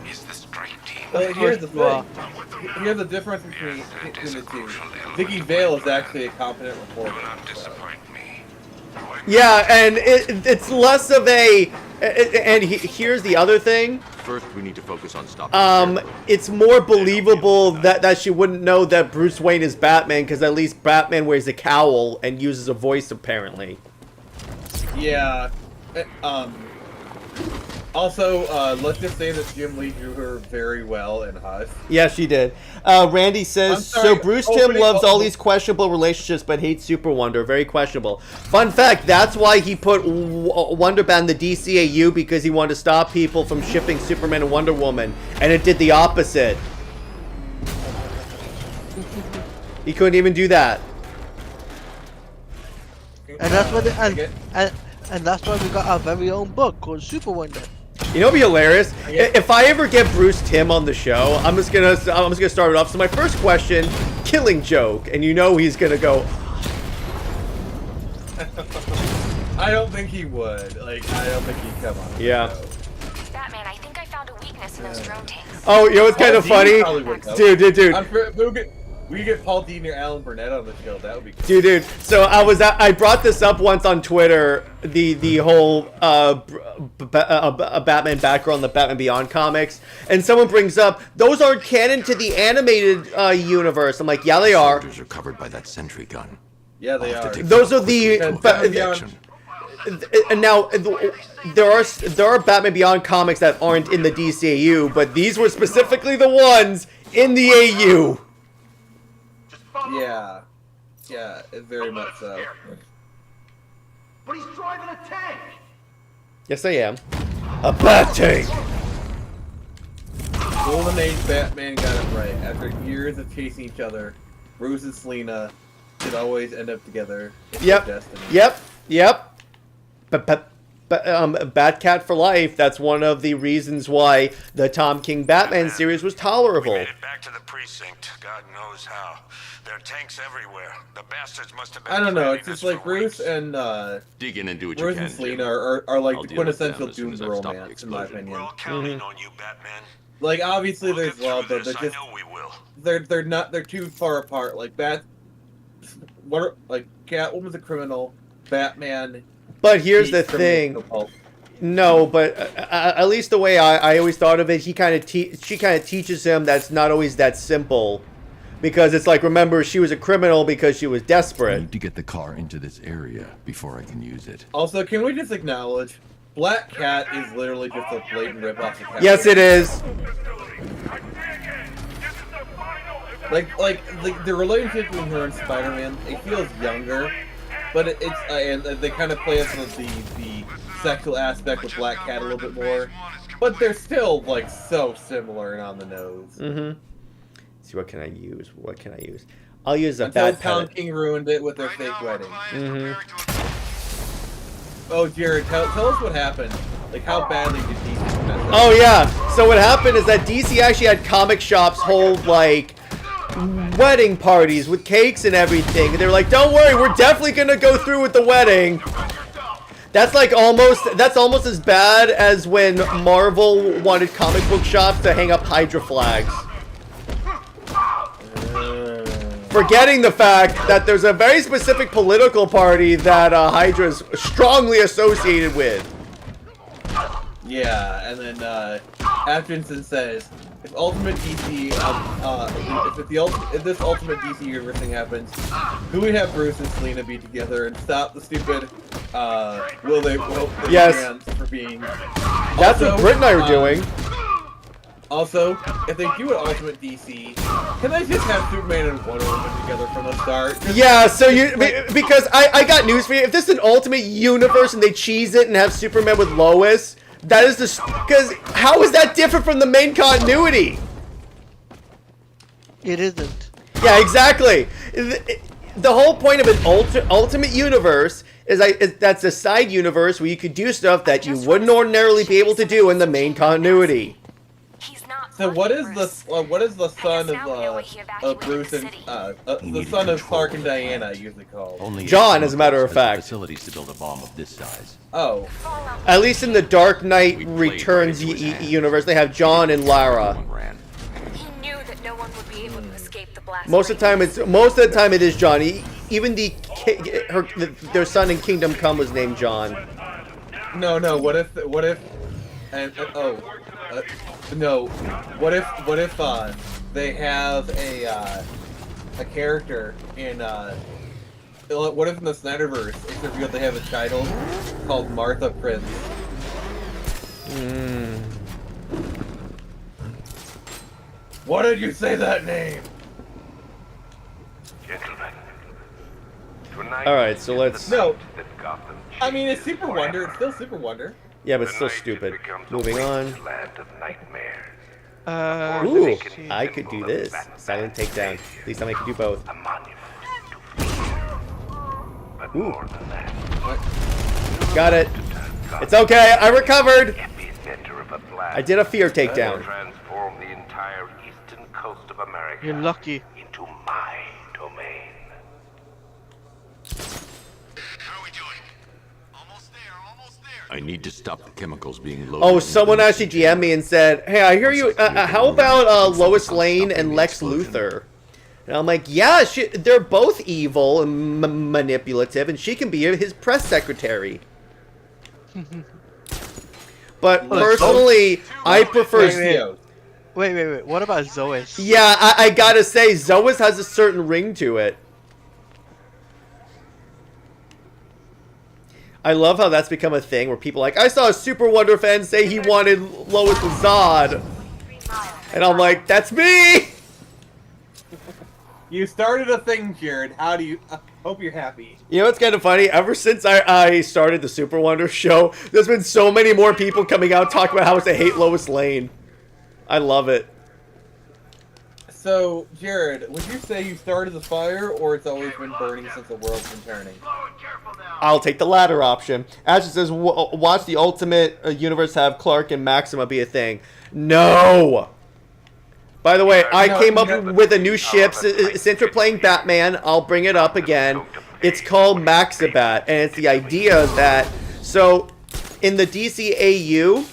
[SPEAKER 6] Is the strike team?
[SPEAKER 2] Well, here's the thing. Here's the difference between the two. Vicky Vale is actually a competent reporter.
[SPEAKER 1] Yeah, and it's less of a. And here's the other thing.
[SPEAKER 4] First, we need to focus on stopping.
[SPEAKER 1] It's more believable that she wouldn't know that Bruce Wayne is Batman because at least Batman wears a cowl and uses a voice apparently.
[SPEAKER 2] Yeah. Also, let's just say that Jim Lee drew her very well in Hush.
[SPEAKER 1] Yeah, she did. Randy says, so Bruce Timm loves all these questionable relationships but hates Super Wonder. Very questionable. Fun fact, that's why he put Wonder Bat in the DCAU, because he wanted to stop people from shipping Superman and Wonder Woman. And it did the opposite. He couldn't even do that.
[SPEAKER 3] And that's why and that's why we got our very own book called Super Wonder.
[SPEAKER 1] You know what'd be hilarious? If I ever get Bruce Timm on the show, I'm just gonna start it off. So my first question, Killing Joke, and you know he's gonna go.
[SPEAKER 2] I don't think he would. Like, I don't think he'd come on.
[SPEAKER 1] Yeah.
[SPEAKER 9] Batman, I think I found a weakness in those drone tanks.
[SPEAKER 1] Oh, you know what's kind of funny, dude.
[SPEAKER 2] We could get Paul Dini or Alan Burnett on the show. That would be cool.
[SPEAKER 1] Dude. So I brought this up once on Twitter. The whole Batman Batgirl and the Batman Beyond comics, and someone brings up those aren't canon to the animated universe. I'm like, yeah, they are.
[SPEAKER 15] Soldiers are covered by that sentry gun.
[SPEAKER 2] Yeah, they are.
[SPEAKER 1] Those are the. And now there are Batman Beyond comics that aren't in the DCAU, but these were specifically the ones in the AU.
[SPEAKER 2] Yeah, very much so.
[SPEAKER 6] But he's driving a tank.
[SPEAKER 1] Yes, I am. A bat tank.
[SPEAKER 2] Golden Age Batman got it right. After years of chasing each other, Bruce and Selina should always end up together.
[SPEAKER 1] Yep. Batcat for life. That's one of the reasons why the Tom King Batman series was tolerable.
[SPEAKER 6] We made it back to the precinct. God knows how. There are tanks everywhere. The bastards must have been.
[SPEAKER 2] I don't know. It's just like Bruce and
[SPEAKER 15] dig in and do what
[SPEAKER 2] Bruce
[SPEAKER 15] you can.
[SPEAKER 2] and Selina are like
[SPEAKER 15] I'll
[SPEAKER 2] the
[SPEAKER 15] deal with them
[SPEAKER 2] quintessential
[SPEAKER 15] as soon
[SPEAKER 2] Doom
[SPEAKER 15] as I've stopped the
[SPEAKER 2] romance, in my
[SPEAKER 15] explosion.
[SPEAKER 2] opinion.
[SPEAKER 6] We're all counting on you, Batman.
[SPEAKER 2] Like obviously there's love, but they're
[SPEAKER 6] I
[SPEAKER 2] just
[SPEAKER 6] know we will.
[SPEAKER 2] they're too far apart. Like Catwoman's a criminal, Batman.
[SPEAKER 1] But here's the thing. No, but at least the way I always thought of it, she kind of teaches him that's not always that simple. Because it's like, remember, she was a criminal because she was
[SPEAKER 4] I
[SPEAKER 1] desperate.
[SPEAKER 4] need to get the car into this area before I can use it.
[SPEAKER 2] Also, can we just acknowledge Black Cat is literally just a blatant ripoff of Cat?
[SPEAKER 1] Yes, it is.
[SPEAKER 2] Like the relationship between her and Spider-Man, it feels younger, but it's and they kind of play up the sexual aspect with Black Cat a little bit more, but they're still like so similar and on the nose.
[SPEAKER 1] Mm-hmm. See, what can I use? What can I use? I'll use a
[SPEAKER 2] Until
[SPEAKER 1] bad
[SPEAKER 2] Tom
[SPEAKER 1] pellet.
[SPEAKER 2] King ruined it with their fake wedding.
[SPEAKER 1] Mm-hmm.
[SPEAKER 2] Oh, Jared, tell us what happened. Like, how badly did DC mess up?
[SPEAKER 1] Oh yeah. So what happened is that DC actually had comic shops hold like wedding parties with cakes and everything. And they were like, "Don't worry, we're definitely gonna go through with the wedding." That's like almost as bad as when Marvel wanted comic book shops to hang up Hydra flags. Forgetting the fact that there's a very specific political party that Hydra is strongly associated with.
[SPEAKER 2] Yeah, and then Atkinson says, if Ultimate DC, if this Ultimate DC universe thing happens, who would have Bruce and Selena be together and stop the stupid will they
[SPEAKER 1] Yes.
[SPEAKER 2] fans for being?
[SPEAKER 1] That's what Britt and I are doing.
[SPEAKER 2] Also, if they do an Ultimate DC, can they just have Superman and Wonder Woman together from the start?
[SPEAKER 1] Yeah, so because I got news for you. If this is an Ultimate Universe and they cheese it and have Superman with Lois, that is because how is that different from the main continuity?
[SPEAKER 3] It isn't.
[SPEAKER 1] Yeah, exactly. The whole point of an Ultimate Universe is that's a side universe where you could do stuff that you wouldn't ordinarily be able to do in the main continuity.
[SPEAKER 2] So what is the son of Bruce and the son of Clark and Diana usually called?
[SPEAKER 4] Only
[SPEAKER 1] John, as a matter of fact.
[SPEAKER 4] Facilities to build a bomb of this size.
[SPEAKER 2] Oh.
[SPEAKER 1] At least in the Dark Knight Returns universe, they have John and Lara.
[SPEAKER 9] He knew that no one would be able to escape the blast.
[SPEAKER 1] Most of the time, it is John. Even their son in Kingdom Come was named John.
[SPEAKER 2] No. What if they have a character in what if in the Snyderverse it's revealed they have a title called Martha Prince? Why did you say that name?
[SPEAKER 7] Gentlemen,
[SPEAKER 1] Alright, so let's...
[SPEAKER 2] No. I mean, it's Super Wonder. It's still Super Wonder.
[SPEAKER 1] Yeah, but it's still stupid. Moving on.
[SPEAKER 3] Ooh,
[SPEAKER 1] I could do this. Silent takedown. At least I could do both. Ooh. Got it. It's okay. I recovered. I did a fear takedown.
[SPEAKER 7] Transform the entire eastern coast of America.
[SPEAKER 3] You're lucky.
[SPEAKER 7] Into my domain.
[SPEAKER 4] I need to stop the chemicals being loaded.
[SPEAKER 1] Oh, someone actually DM'd me and said, "Hey, I hear you. How about Lois Lane and Lex Luthor?" And I'm like, "Yeah, they're both evil and manipulative, and she can be his press secretary." But personally, I prefer.
[SPEAKER 3] Wait. What about Zois?
[SPEAKER 1] Yeah, I gotta say, Zois has a certain ring to it. I love how that's become a thing where people are like, I saw a Super Wonder fan say he wanted Lois with Zod. And I'm like, that's me!
[SPEAKER 2] You started a thing, Jared. How do you... hope you're happy.
[SPEAKER 1] You know what's kind of funny? Ever since I started the Super Wonder show, there's been so many more people coming out talking about how much they hate Lois Lane. I love it.
[SPEAKER 2] So, Jared, would you say you started the fire, or it's always been burning since the world's been turning?
[SPEAKER 1] I'll take the latter option. As it says, watch the Ultimate Universe have Clark and Maxima be a thing. No! By the way, I came up with a new ship. Since we're playing Batman, I'll bring it up again. It's called Maxibat, and it's the idea that... So, in the DCAU...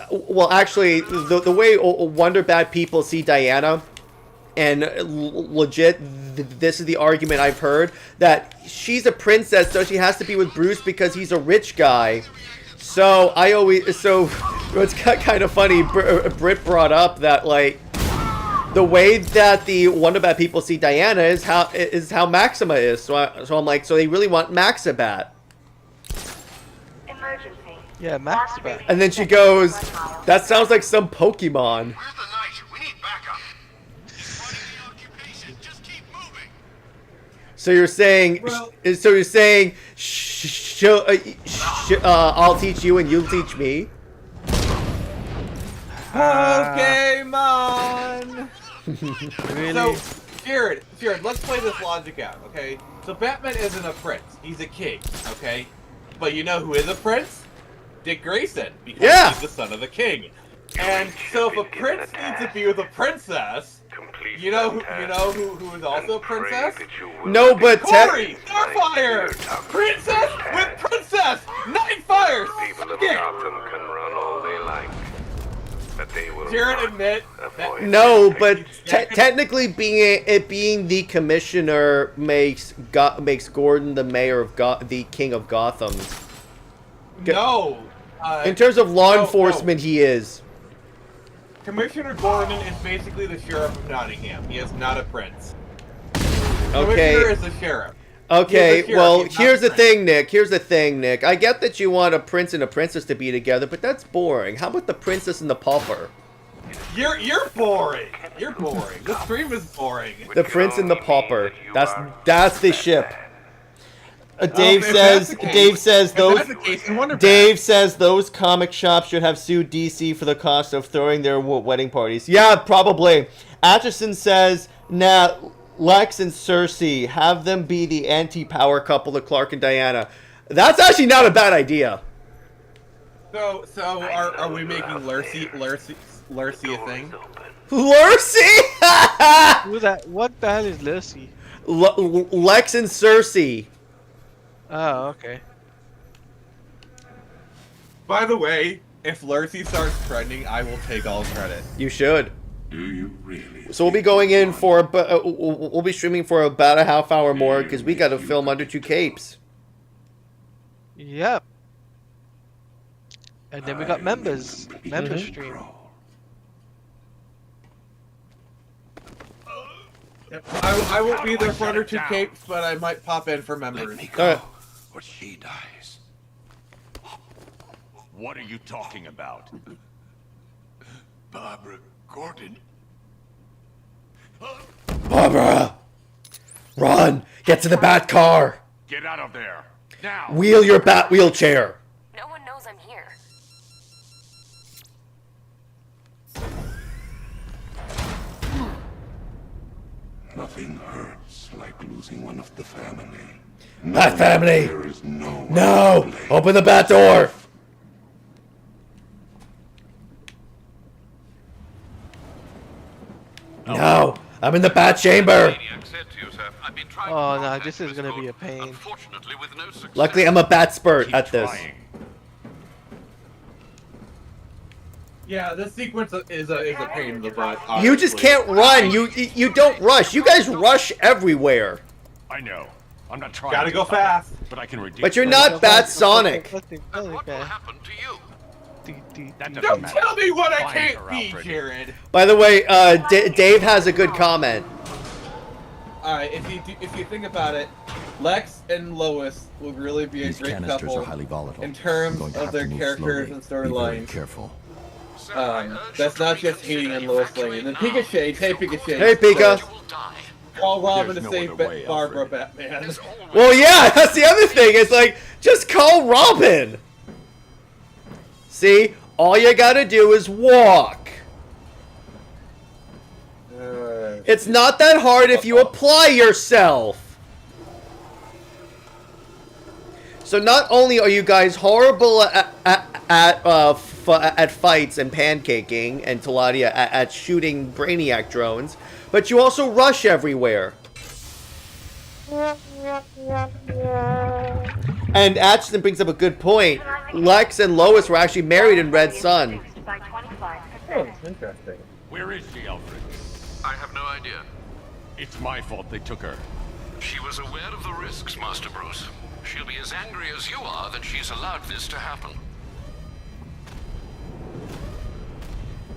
[SPEAKER 1] Well, actually, the way Wonder Bat people see Diana... And legit, this is the argument I've heard, that she's a princess, so she has to be with Bruce because he's a rich guy. So, it's kind of funny, Britt brought up that, like, the way that the Wonder Bat people see Diana is how Maxima is. So I'm like, so they really want Maxibat.
[SPEAKER 3] Yeah, Maxibat.
[SPEAKER 1] And then she goes, that sounds like some Pokemon. So you're saying, I'll teach you and you'll teach me.
[SPEAKER 2] Pokemon.
[SPEAKER 3] Really?
[SPEAKER 2] So, Jared, let's play this logic out, okay? So Batman isn't a prince; he's a king, okay? But you know who is a prince? Dick Grayson, because he's the son of the king. And so, if a prince needs to be with a princess, you know who is also a princess?
[SPEAKER 1] No, but
[SPEAKER 2] Corey, Starfire, princess with princess, Nightfire.
[SPEAKER 7] People of Gotham can run all they like, but they will
[SPEAKER 2] Jared,
[SPEAKER 7] not
[SPEAKER 2] admit.
[SPEAKER 1] No, but technically, being the commissioner makes Gordon the mayor of the king of Gotham.
[SPEAKER 2] No.
[SPEAKER 1] In terms of law enforcement, he is.
[SPEAKER 2] Commissioner Gordon is basically the sheriff of Nottingham. He is not a prince.
[SPEAKER 1] Okay.
[SPEAKER 2] Commissioner is the sheriff.
[SPEAKER 1] Okay,
[SPEAKER 2] Sheriff,
[SPEAKER 1] well,
[SPEAKER 2] he's not
[SPEAKER 1] here's the
[SPEAKER 2] prince.
[SPEAKER 1] thing, Nick. Here's the thing, Nick. I get that you want a prince and a princess to be together, but that's boring. How about the princess and the pauper?
[SPEAKER 2] You're boring. You're boring. The stream is boring.
[SPEAKER 1] The prince and the pauper. That's the ship. Dave says those comic shops should have sued DC for the cost of throwing their wedding parties. Yeah, probably. Atchison says, nah, Lex and Cersei, have them be the anti-power couple to Clark and Diana. That's actually not a bad idea.
[SPEAKER 2] So are we making Lurcy a thing?
[SPEAKER 1] Lurcy?
[SPEAKER 3] Who that? What the hell is Lucy?
[SPEAKER 1] Lex and Cersei.
[SPEAKER 3] Oh, okay.
[SPEAKER 2] By the way, if Lurcy starts trending, I will take all credit.
[SPEAKER 1] You should.
[SPEAKER 15] Do you really?
[SPEAKER 1] So we'll be going in for we'll be streaming for about a half hour more because we got to film Under Two Capes.
[SPEAKER 3] Yep. And then we got members. Member stream.
[SPEAKER 2] I won't be there for Under Two Capes, but I might pop in for members.
[SPEAKER 15] Or she dies.
[SPEAKER 8] What are you talking about?
[SPEAKER 15] Barbara Gordon.
[SPEAKER 1] Barbara! Run! Get to the bat car!
[SPEAKER 8] Get out of there! Now!
[SPEAKER 1] Wheel your bat wheelchair!
[SPEAKER 9] No one knows I'm here.
[SPEAKER 15] Nothing hurts like losing one of the family.
[SPEAKER 1] Bat family!
[SPEAKER 15] There is
[SPEAKER 1] No! Open the bat door! No! I'm in the bat chamber!
[SPEAKER 3] Oh no, this is gonna be a pain.
[SPEAKER 1] Luckily, I'm a bat spurt at this.
[SPEAKER 2] Yeah, this sequence is a pain in the butt.
[SPEAKER 1] You just can't run. You don't rush. You guys rush everywhere.
[SPEAKER 8] I know. I'm not trying.
[SPEAKER 2] Gotta
[SPEAKER 8] to
[SPEAKER 2] go
[SPEAKER 8] stop it,
[SPEAKER 2] fast.
[SPEAKER 8] But I can reduce.
[SPEAKER 1] But you're not Bat Sonic.
[SPEAKER 8] What will happen to you? That doesn't
[SPEAKER 2] Don't
[SPEAKER 8] matter.
[SPEAKER 2] tell me what I
[SPEAKER 8] Find
[SPEAKER 2] can't
[SPEAKER 8] her,
[SPEAKER 2] be,
[SPEAKER 8] Alfred.
[SPEAKER 2] Jared.
[SPEAKER 1] By the way, Dave has a good comment.
[SPEAKER 2] Alright, if you think about it, Lex and Lois would really be a
[SPEAKER 4] These
[SPEAKER 2] great
[SPEAKER 4] canisters
[SPEAKER 2] couple
[SPEAKER 4] are highly volatile.
[SPEAKER 2] in terms
[SPEAKER 4] I'm going to
[SPEAKER 2] of
[SPEAKER 4] have
[SPEAKER 2] their
[SPEAKER 4] to move
[SPEAKER 2] characters
[SPEAKER 4] slowly.
[SPEAKER 2] and
[SPEAKER 4] Be very
[SPEAKER 2] storylines.
[SPEAKER 4] careful.
[SPEAKER 2] That's not just hating on Lois Lane. And then Pika Shades, hey Pika Shades.
[SPEAKER 1] Hey, Pika.
[SPEAKER 2] Call Robin
[SPEAKER 8] There's
[SPEAKER 2] to
[SPEAKER 8] no
[SPEAKER 2] save
[SPEAKER 8] other way,
[SPEAKER 2] Barbara
[SPEAKER 8] Alfred.
[SPEAKER 2] Batman.
[SPEAKER 1] Well, yeah, that's the other thing. It's like, just call Robin. See? All you gotta do is walk. It's not that hard if you apply yourself. So not only are you guys horrible at fights and pancaking, and Taladia at shooting Brainiac drones, but you also rush everywhere. And Atchison brings up a good point. Lex and Lois were actually married in Red Sun.
[SPEAKER 2] Oh, interesting.
[SPEAKER 8] Where is she, Alfred?
[SPEAKER 6] I have no idea.
[SPEAKER 8] It's my fault they took her.
[SPEAKER 6] She was aware of the risks, Master Bruce. She'll be as angry as you are that she's allowed this to happen.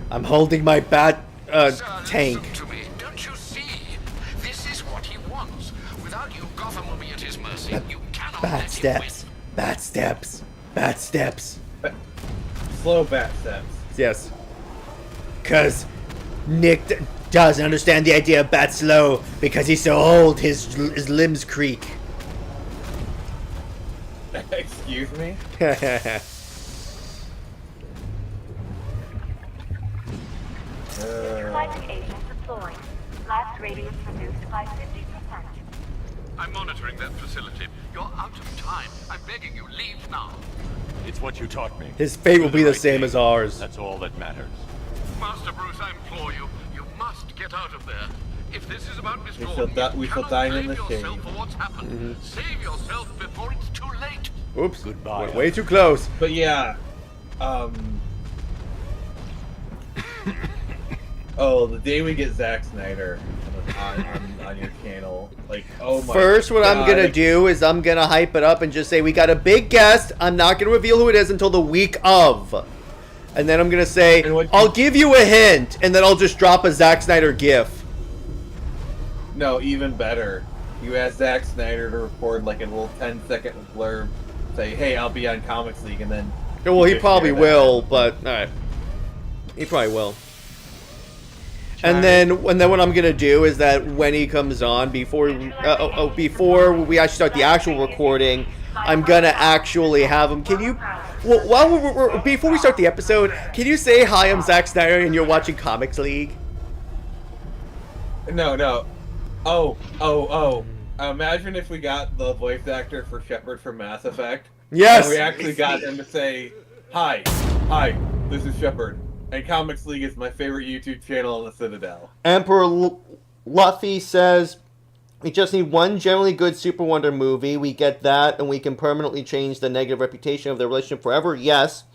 [SPEAKER 1] I'm holding my bat tank.
[SPEAKER 6] Listen to me. Don't you see? This is what he wants. Without you, Gotham will be at his mercy. You cannot let
[SPEAKER 1] Bat
[SPEAKER 6] him
[SPEAKER 1] steps. Bat steps. Bat steps.
[SPEAKER 2] Slow bat steps.
[SPEAKER 1] Yes. Cause Nick doesn't understand the idea of bat slow because he's so old. His limbs creak.
[SPEAKER 2] Excuse me?
[SPEAKER 17] Neutralizing agent deployed. Blast radius reduced by 50%.
[SPEAKER 6] I'm monitoring that facility. You're out of time. I'm begging you, leave now.
[SPEAKER 15] It's what you taught me.
[SPEAKER 1] His fate will be the same as ours.
[SPEAKER 15] That's all that matters.
[SPEAKER 6] Master Bruce, I implore you. You must get out of there. If this is about Miss
[SPEAKER 2] We
[SPEAKER 6] Gordon,
[SPEAKER 2] shall dine in the
[SPEAKER 6] blame
[SPEAKER 2] shade.
[SPEAKER 6] yourself for what's happened. Save yourself before it's too late.
[SPEAKER 1] Oops.
[SPEAKER 15] Goodbye.
[SPEAKER 1] Way too close.
[SPEAKER 2] But yeah, oh, the day we get Zack Snyder on your channel, like, oh my.
[SPEAKER 1] First, what I'm
[SPEAKER 2] God.
[SPEAKER 1] gonna do is I'm gonna hype it up and just say we got a big guest. I'm not gonna reveal who it is until the week of, and then I'm gonna say I'll give you a hint, and then I'll just drop a Zack Snyder gif.
[SPEAKER 2] No, even better. You ask Zack Snyder to record like a little 10-second blurb, say, "Hey, I'll be on Comics League," and then.
[SPEAKER 1] Yeah, well, he
[SPEAKER 2] just
[SPEAKER 1] probably
[SPEAKER 2] share that.
[SPEAKER 1] will, but all right, he probably will. And then what I'm gonna do is that when he comes on, before we actually start the actual recording, I'm gonna actually have him. Can you, well, before we start the episode, can you say hi? I'm Zack Snyder, and you're watching Comics League.
[SPEAKER 2] No. Oh. Imagine if we got the voice actor for Shepard from Mass Effect.
[SPEAKER 1] Yes.
[SPEAKER 2] And we actually got him to say, "Hi, this is Shepard, and Comics League is my favorite YouTube channel on the Citadel."
[SPEAKER 1] Emperor Luffy says, we just need one generally good Super Wonder movie. We get that, and we can permanently change the negative reputation of their relationship forever. Yes.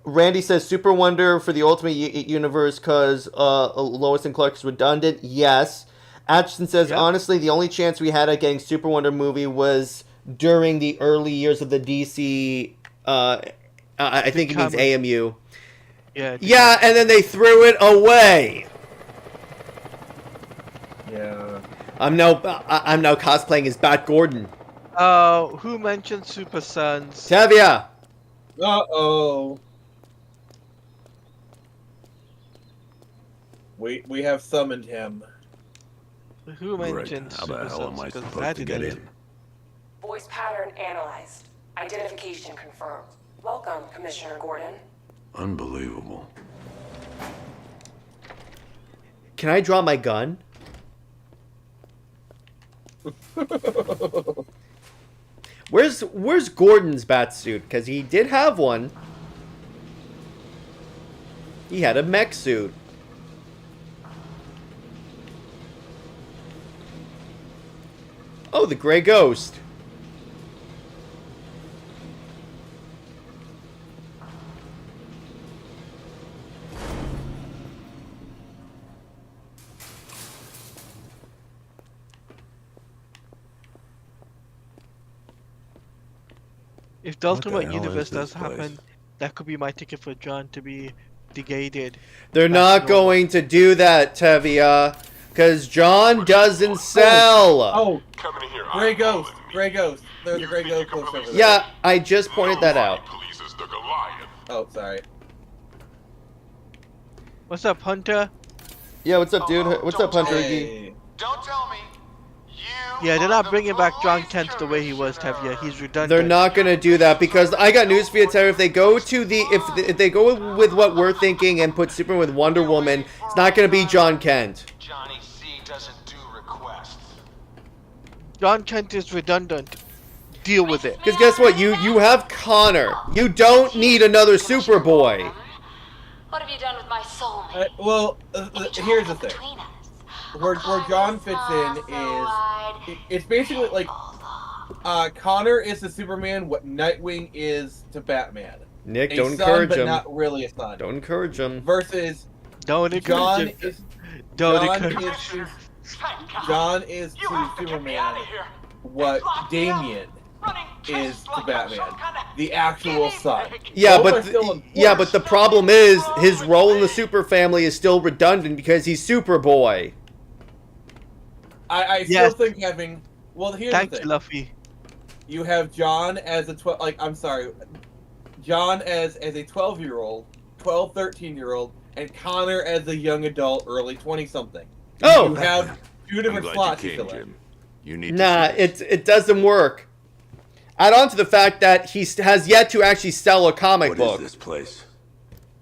[SPEAKER 1] Randy says Super Wonder for the Ultimate Universe because Lois and Clark is redundant. Yes. Atchison says, honestly, the only chance we had at getting Super Wonder movie was during the early years of the DC, I think it means AMU. Yeah, and then they threw it away.
[SPEAKER 2] Yeah.
[SPEAKER 1] I'm now cosplaying as Bat Gordon.
[SPEAKER 3] Who mentioned Super Sons?
[SPEAKER 1] Tavia.
[SPEAKER 2] Uh-oh. We have summoned him.
[SPEAKER 3] Who mentioned
[SPEAKER 15] How the
[SPEAKER 3] Super
[SPEAKER 15] hell am
[SPEAKER 3] Sons?
[SPEAKER 15] I
[SPEAKER 3] 'Cause
[SPEAKER 15] supposed to get
[SPEAKER 3] didn't.
[SPEAKER 15] in?
[SPEAKER 11] Voice pattern analyzed. Identification confirmed. Welcome, Commissioner Gordon.
[SPEAKER 15] Unbelievable.
[SPEAKER 1] Can I draw my gun? Where's Gordon's bat suit? Because he did have one. He had a mech suit. Oh, the Gray Ghost.
[SPEAKER 3] If the
[SPEAKER 15] What the
[SPEAKER 3] Ultimate
[SPEAKER 15] hell
[SPEAKER 3] Universe
[SPEAKER 15] is this
[SPEAKER 3] does happen,
[SPEAKER 15] place?
[SPEAKER 3] that could be my ticket for John to be degated.
[SPEAKER 1] They're not going to do that, Tevia. Because John doesn't sell.
[SPEAKER 2] Oh, Gray Ghost. There's a Gray Ghost close over there.
[SPEAKER 1] Yeah, I just pointed that out.
[SPEAKER 2] Oh, sorry.
[SPEAKER 3] What's up, Hunter?
[SPEAKER 1] Yeah, what's up, dude? What's up, Hunter?
[SPEAKER 2] Hey.
[SPEAKER 6] Don't tell me.
[SPEAKER 3] Yeah, they're not bringing back John Kent the way he was, Tevia. He's redundant.
[SPEAKER 1] They're not gonna do that because I got news for you, Terry. If they go to the if they go with what we're thinking and put Superman with Wonder Woman, it's not gonna be John Kent.
[SPEAKER 6] Johnny C doesn't do requests.
[SPEAKER 3] John Kent is redundant. Deal with it.
[SPEAKER 1] Because guess what? You have Connor. You don't need another Superboy.
[SPEAKER 12] What have you done with my soulmate?
[SPEAKER 2] Here's the thing. Where John fits in is it's basically like Connor is to Superman what Nightwing is to Batman.
[SPEAKER 1] Nick,
[SPEAKER 2] a
[SPEAKER 1] don't
[SPEAKER 2] son,
[SPEAKER 1] encourage
[SPEAKER 2] but
[SPEAKER 1] him.
[SPEAKER 2] not really a son.
[SPEAKER 1] Don't encourage him.
[SPEAKER 2] Versus
[SPEAKER 3] Don't encourage
[SPEAKER 2] John
[SPEAKER 3] him.
[SPEAKER 2] is
[SPEAKER 3] Don't
[SPEAKER 2] John
[SPEAKER 3] encourage
[SPEAKER 2] is to John is to Superman what Damien is to Batman. The actual son.
[SPEAKER 1] Yeah,
[SPEAKER 2] Both
[SPEAKER 1] but
[SPEAKER 2] are still
[SPEAKER 1] but the problem is his role in the Super Family is still redundant because he's Superboy.
[SPEAKER 2] I still think having. Well, here's the thing.
[SPEAKER 3] Thank you, Luffy.
[SPEAKER 2] You have John as a John as a 12-year-old, 12, 13-year-old, and Connor as a young adult, early 20-something.
[SPEAKER 1] Oh!
[SPEAKER 2] You have two different slots to fill in.
[SPEAKER 1] Nah, it doesn't work. Add on to the fact that he has yet to actually sell a comic book.
[SPEAKER 15] What is this place?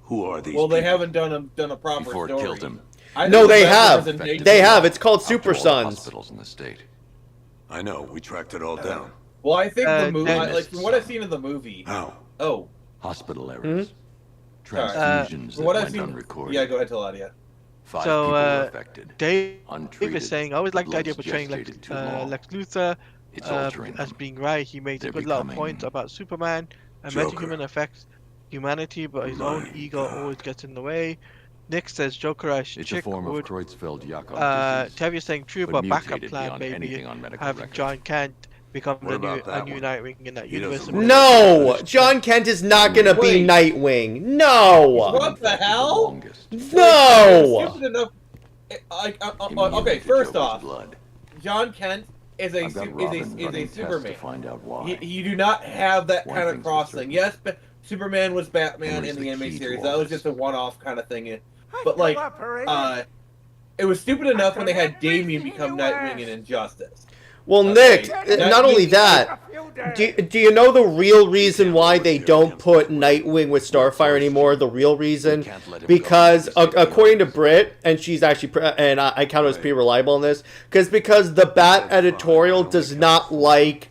[SPEAKER 15] Who are these
[SPEAKER 2] Well, they
[SPEAKER 15] people?
[SPEAKER 2] haven't done a proper
[SPEAKER 15] Before it
[SPEAKER 2] story.
[SPEAKER 15] killed him.
[SPEAKER 1] No, they have. They have. It's called Super Sons.
[SPEAKER 8] Hospitals in the state.
[SPEAKER 15] I know. We tracked it all down.
[SPEAKER 2] Well, I think the movie,
[SPEAKER 8] Dennis.
[SPEAKER 2] like from what I've seen of the movie.
[SPEAKER 15] How?
[SPEAKER 2] Oh.
[SPEAKER 8] Hospital errors.
[SPEAKER 2] Sorry.
[SPEAKER 8] Transfusions
[SPEAKER 2] From what
[SPEAKER 8] that
[SPEAKER 2] I've
[SPEAKER 8] went
[SPEAKER 2] seen.
[SPEAKER 8] unrecorded.
[SPEAKER 2] Yeah, go ahead, Taladia.
[SPEAKER 8] 5
[SPEAKER 3] So,
[SPEAKER 8] people were affected.
[SPEAKER 3] Dave
[SPEAKER 8] Untreated.
[SPEAKER 3] is saying, I always like the idea of
[SPEAKER 8] Blood's
[SPEAKER 3] portraying
[SPEAKER 8] gestated too long.
[SPEAKER 3] Lex Luthor
[SPEAKER 8] It's altering
[SPEAKER 3] as
[SPEAKER 8] them.
[SPEAKER 3] being right. He makes a
[SPEAKER 8] They're
[SPEAKER 3] good lot of
[SPEAKER 8] becoming
[SPEAKER 3] points about Superman. A
[SPEAKER 15] Joker.
[SPEAKER 3] metahuman affects humanity, but his own ego always gets in the way. Nick says Joker as
[SPEAKER 8] It's a
[SPEAKER 3] chick
[SPEAKER 8] form
[SPEAKER 3] would.
[SPEAKER 8] of Creutzfeldt-Jakob disease.
[SPEAKER 3] Tevye saying true,
[SPEAKER 8] but
[SPEAKER 3] but backup
[SPEAKER 8] mutated
[SPEAKER 3] plan
[SPEAKER 8] beyond
[SPEAKER 3] maybe
[SPEAKER 8] anything on medical
[SPEAKER 3] having
[SPEAKER 8] record.
[SPEAKER 3] John Kent become
[SPEAKER 15] What about
[SPEAKER 3] a
[SPEAKER 15] that
[SPEAKER 3] new
[SPEAKER 15] one?
[SPEAKER 3] Nightwing in that
[SPEAKER 15] He
[SPEAKER 3] universe.
[SPEAKER 15] doesn't-
[SPEAKER 1] No! John Kent is not gonna be
[SPEAKER 2] Wait.
[SPEAKER 1] Nightwing. No!
[SPEAKER 2] What the hell?
[SPEAKER 1] No!
[SPEAKER 2] Stupid enough. Okay,
[SPEAKER 8] Immunity to
[SPEAKER 2] first
[SPEAKER 8] Joker's
[SPEAKER 2] off,
[SPEAKER 8] blood.
[SPEAKER 2] John Kent is a
[SPEAKER 8] I've got
[SPEAKER 2] is
[SPEAKER 8] Robin
[SPEAKER 2] a
[SPEAKER 8] running tests to
[SPEAKER 2] Superman.
[SPEAKER 8] find out why.
[SPEAKER 2] You do not have that
[SPEAKER 8] One
[SPEAKER 2] kind of
[SPEAKER 8] thing's for
[SPEAKER 2] crossing.
[SPEAKER 8] certain.
[SPEAKER 2] Yes, but Superman was Batman
[SPEAKER 8] Henry's
[SPEAKER 2] in the
[SPEAKER 8] the
[SPEAKER 2] anime
[SPEAKER 8] key to
[SPEAKER 2] series.
[SPEAKER 8] all
[SPEAKER 2] That was
[SPEAKER 8] this.
[SPEAKER 2] just a one-off kind of thing. But like, it was stupid enough when they had Damian become Nightwing in Injustice.
[SPEAKER 1] Well,
[SPEAKER 2] Okay,
[SPEAKER 1] Nick,
[SPEAKER 2] Nightwing-
[SPEAKER 1] not only that, do you know the real reason why they don't put Nightwing with Starfire anymore? The real reason? Because, according to Britt, and she's actually, and I count her as pretty reliable on this, because the Bat editorial does not like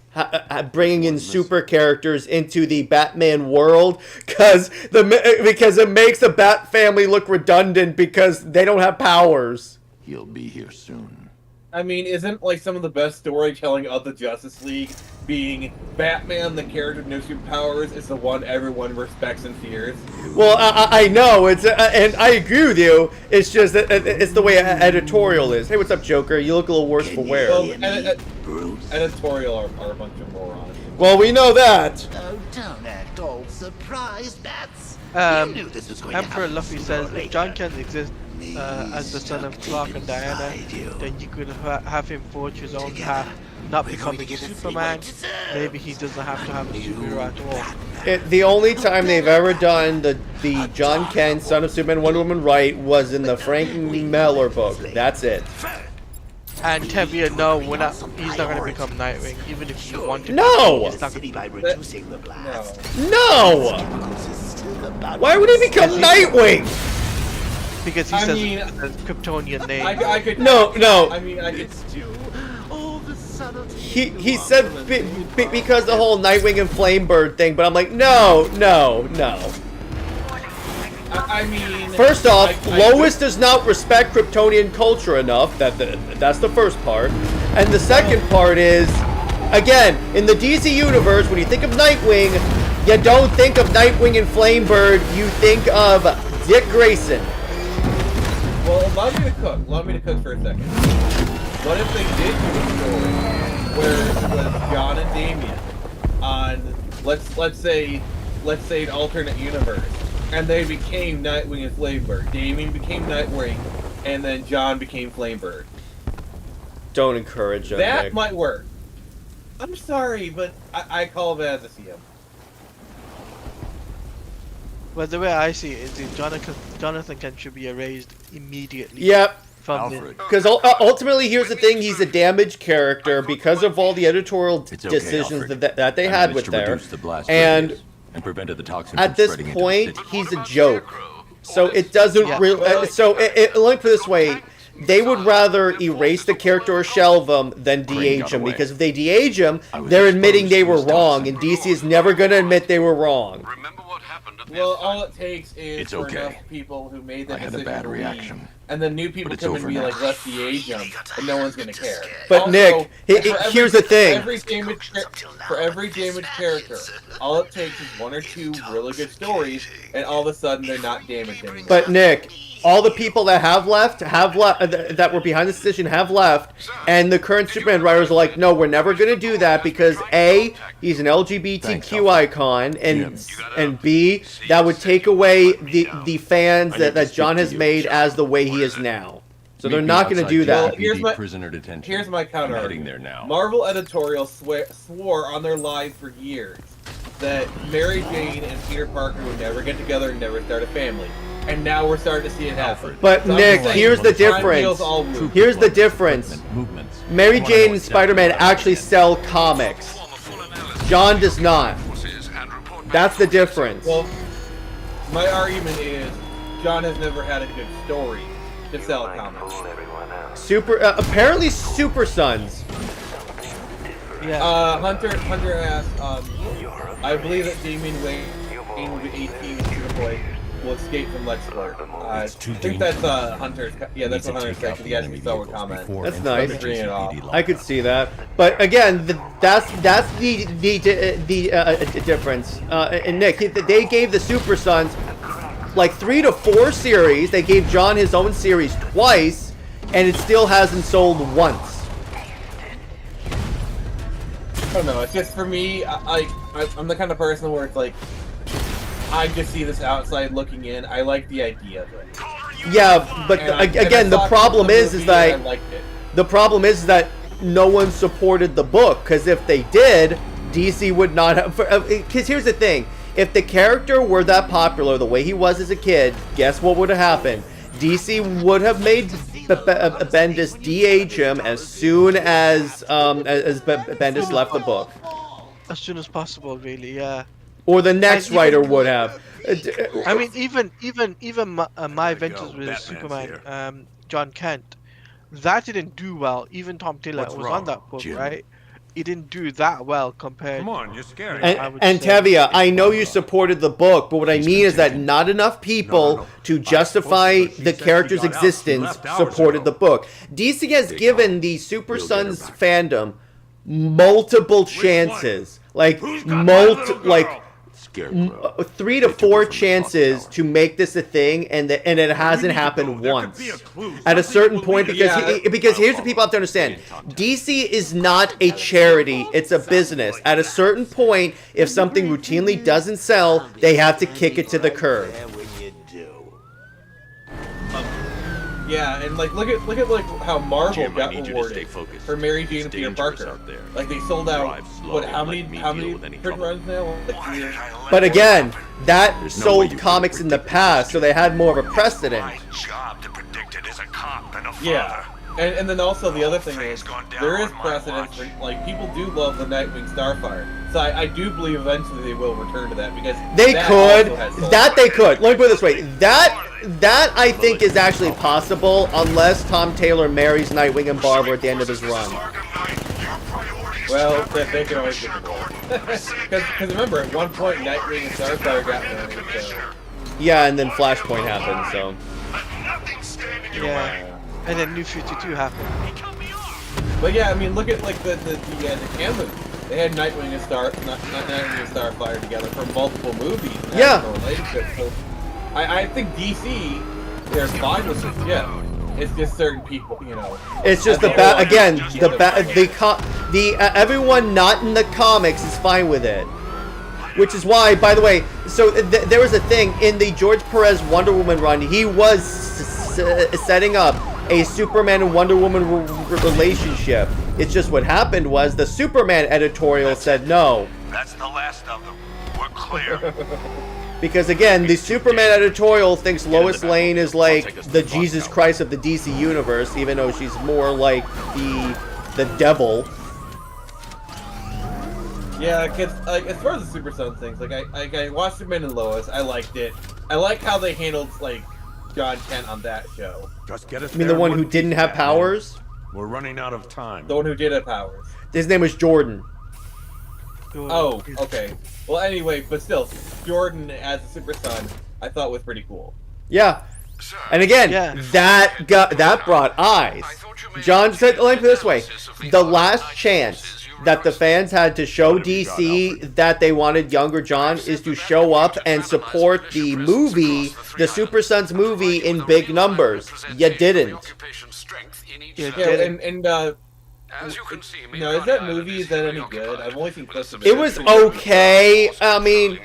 [SPEAKER 1] bringing in super characters into the Batman world, because it makes the Bat family look redundant because they don't have powers.
[SPEAKER 8] He'll be here soon.
[SPEAKER 2] I mean, isn't like some of the best storytelling of the Justice League being Batman, the character with no superpowers, is the one everyone respects and fears?
[SPEAKER 1] Well, I know it's, and I agree with you. It's just that it's the way editorial is. Hey, what's up, Joker? You look a little worse for wear.
[SPEAKER 2] Well, editorial are a bunch of morons.
[SPEAKER 1] Well, we know that.
[SPEAKER 18] Oh, don't act all surprised, Bats.
[SPEAKER 3] Emperor Luffy says if John Kent exists as the son of Clark and Diana, then you could have him forge his own path, not becoming Superman. Maybe he doesn't have to have a superhero at all.
[SPEAKER 1] The only time they've ever done the John Kent, Son of Superman, Wonder Woman right was in the Frank Miller book. That's it.
[SPEAKER 3] And Tevye, no, he's not going to become Nightwing, even if you want to.
[SPEAKER 1] No!
[SPEAKER 3] He's not gonna
[SPEAKER 1] No! Why would he become Nightwing?
[SPEAKER 3] Because he says a Kryptonian name.
[SPEAKER 2] I could.
[SPEAKER 1] No.
[SPEAKER 2] I mean, I could.
[SPEAKER 1] He said because the whole Nightwing and Flamebird thing, but I'm like, no.
[SPEAKER 2] I mean,
[SPEAKER 1] First off, Lois does not respect Kryptonian culture enough. That's the first part. And the second part is, again, in the DC universe, when you think of Nightwing, you don't think of Nightwing and Flamebird. You think of Dick Grayson.
[SPEAKER 2] Well, allow me to cook for a second. What if they did do a story where it was John and Damian on let's say an alternate universe, and they became Nightwing and Flamebird. Damian became Nightwing, and then John became Flamebird.
[SPEAKER 1] Don't encourage him.
[SPEAKER 2] That
[SPEAKER 1] Nick.
[SPEAKER 2] might work. I'm sorry, but I call it as a CM.
[SPEAKER 3] But the way I see it is Jonathan Kent should be erased immediately.
[SPEAKER 1] Yep.
[SPEAKER 3] From
[SPEAKER 1] Because ultimately, here's the thing: he's a damaged character because of all the editorial decisions that they had with there, and
[SPEAKER 8] prevented the toxin
[SPEAKER 1] at
[SPEAKER 8] from
[SPEAKER 1] this
[SPEAKER 8] spreading into the
[SPEAKER 1] point,
[SPEAKER 8] city.
[SPEAKER 1] he's a joke. So it doesn't really. So let me put it this way: they would rather erase the character or shelve him than de-age him, because if they de-age him, they're admitting they were wrong, and DC is never going to admit they were wrong.
[SPEAKER 2] Well, all it takes is
[SPEAKER 8] It's
[SPEAKER 2] for
[SPEAKER 8] okay.
[SPEAKER 2] enough people who made that
[SPEAKER 8] I had a
[SPEAKER 2] decision
[SPEAKER 8] bad
[SPEAKER 2] to leave,
[SPEAKER 8] reaction.
[SPEAKER 2] and then new people
[SPEAKER 8] But it's
[SPEAKER 2] come and
[SPEAKER 8] over
[SPEAKER 2] be
[SPEAKER 8] now.
[SPEAKER 2] like, let's de-age them, and no one's gonna care.
[SPEAKER 1] But
[SPEAKER 2] Also,
[SPEAKER 1] Nick,
[SPEAKER 2] for
[SPEAKER 1] here's the thing.
[SPEAKER 2] For every damaged character, all it takes is one or two really good stories, and all of a sudden they're not damaged anymore.
[SPEAKER 1] But Nick, all the people that have left, that were behind the decision have left, and the current Superman writers are like, no, we're never going to do that because A, he's an LGBTQ icon, and B, that would take away the fans that John has made as the way he is now. So they're not going to do that.
[SPEAKER 2] Well, here's my counter argument. Marvel editorial swore on their lives for years that Mary Jane and Peter Parker would never get together and never start a family. And now we're starting to see it happen.
[SPEAKER 1] But
[SPEAKER 2] so
[SPEAKER 1] Nick, here's the difference. Here's the difference. Mary Jane and Spider-Man actually sell comics. John does not. That's the difference.
[SPEAKER 2] Well, my argument is John has never had a good story to sell comics.
[SPEAKER 1] Apparently Super Sons.
[SPEAKER 2] Yeah. Hunter asked, I believe that Damian Wayne, 18 Superboy, will escape from Lex Luthor. I think that's Hunter's. Yeah, that's what Hunter said. Because he asked me to comment.
[SPEAKER 1] That's nice. I could see that. But again, that's the difference. And Nick, they gave the Super Sons like 3 to 4 series. They gave John his own series twice, and it still hasn't sold once.
[SPEAKER 2] I don't know. It's just for me. I'm the kind of person where it's like, I just see this outside looking in. I like the idea of it.
[SPEAKER 1] Yeah, but again, the problem is that the problem is that no one supported the book, because if they did, DC would not have. Because here's the thing: if the character were that popular the way he was as a kid, guess what would have happened? DC would have made Bendis de-age him as soon as Bendis left the book.
[SPEAKER 3] As soon as possible, really, yeah.
[SPEAKER 1] Or the next writer would have.
[SPEAKER 3] I mean, even my Adventures with Superman, John Kent, that didn't do well. Even Tom Taylor was on that book, right? It didn't do that well compared.
[SPEAKER 13] Come on, you're scary.
[SPEAKER 1] And Tevia, I know you supported the book, but what I mean is that not enough people to justify the character's existence supported the book. DC has given the Super Sons fandom multiple chances, like 3 to 4 chances to make this a thing, and it hasn't happened once. At a certain point, because here's what people have to understand: DC is not a charity; it's a business. At a certain point, if something routinely doesn't sell, they have to kick it to the curb.
[SPEAKER 2] Yeah, and look at like how Marvel got rewarded for Mary Jane and Peter Parker. Like they sold out how many print runs now? Like 3 years.
[SPEAKER 1] But again, that sold comics in the past, so they had more of a precedent.
[SPEAKER 2] Yeah. And then also the other thing is, there is precedent for, like, people do love the Nightwing Starfire. So I do believe eventually they will return to that, because
[SPEAKER 1] they could. Let me put it this way. That I think is actually possible, unless Tom Taylor marries Nightwing and Barbara at the end of his run.
[SPEAKER 2] Well, they can always get because remember, at one point Nightwing and Starfire got married, so.
[SPEAKER 1] Yeah, and then Flashpoint happened, so.
[SPEAKER 3] Yeah. And then New 52 happened.
[SPEAKER 2] But yeah, I mean, look at like the canon. They had Nightwing and Nightwing and Starfire together for multiple movies. And
[SPEAKER 1] yeah.
[SPEAKER 2] Relationship. So I think DC, they're fine with it. Yeah. It's just certain people, you know.
[SPEAKER 1] It's just everyone not in the comics is fine with it. Which is why, by the way, so there was a thing in the George Perez Wonder Woman run. He was setting up a Superman and Wonder Woman relationship. It's just what happened was the Superman editorial said no.
[SPEAKER 6] That's the last of them. We're clear.
[SPEAKER 1] Because again, the Superman editorial thinks Lois Lane is like the Jesus Christ of the DC universe, even though she's more like the devil.
[SPEAKER 2] Yeah, cause like as far as the Super Sons things, like I watched Superman and Lois. I liked it. I like how they handled like John Kent on that show.
[SPEAKER 13] Just get us.
[SPEAKER 1] You mean the one who didn't have powers?
[SPEAKER 13] We're running out of time.
[SPEAKER 2] The one who did have powers.
[SPEAKER 1] His name was Jordan.
[SPEAKER 2] Oh, okay. Well, anyway, but still, Jordan as a Super Son, I thought was pretty cool.
[SPEAKER 1] Yeah, and again, that brought eyes. John said, let me put it this way: the last chance that the fans had to show DC that they wanted younger John is to show up and support the movie, the Super Sons movie, in big numbers. You didn't.
[SPEAKER 2] Is that movie, is that any good? I've only seen clips of it.
[SPEAKER 1] It was okay. I mean,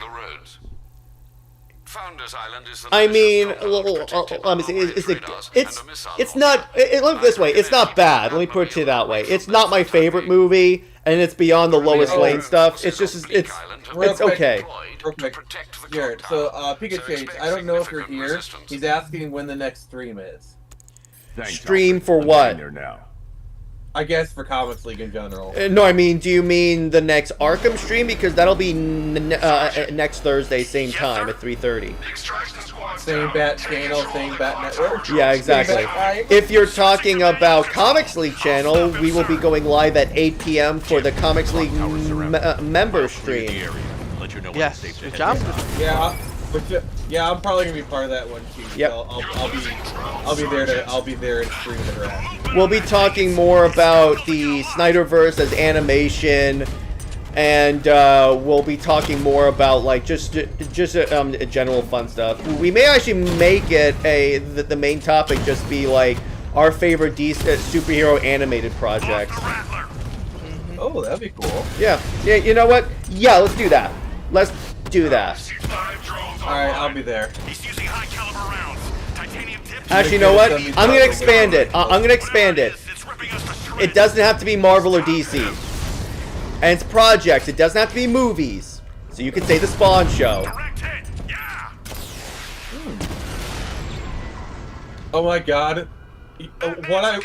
[SPEAKER 1] let me see. It's not. Look this way. It's not bad. Let me put it that way. It's not my favorite movie, and it's beyond the Lois Lane stuff. It's just it's okay.
[SPEAKER 2] Real quick, Jared. So Pikachu, I don't know if you're here. He's asking when the next stream is.
[SPEAKER 1] Stream for what?
[SPEAKER 2] I guess for Comics League in general.
[SPEAKER 1] No, I mean, do you mean the next Arkham stream? Because that'll be next Thursday, same time at 3:30.
[SPEAKER 2] Same Bat channel, same Bat network.
[SPEAKER 1] Yeah, exactly. If you're talking about Comics League channel, we will be going live at 8 p.m. for the Comics League member stream.
[SPEAKER 3] Yes, John.
[SPEAKER 2] Yeah, I'm probably gonna be part of that one too.
[SPEAKER 1] Yep.
[SPEAKER 2] So I'll be there and stream it around.
[SPEAKER 1] We'll be talking more about the Snyderverse as animation, and we'll be talking more about like just general fun stuff. We may actually make it the main topic just be like our favorite superhero animated projects.
[SPEAKER 2] Oh, that'd be cool.
[SPEAKER 1] Yeah. You know what? Yeah, let's do that. Let's do that.
[SPEAKER 2] Alright, I'll be there.
[SPEAKER 1] Actually, you know what? I'm gonna expand it. I'm gonna expand it. It doesn't have to be Marvel or DC. And it's projects. It doesn't have to be movies. So you can say the Spawn Show.
[SPEAKER 2] Oh my god. You know what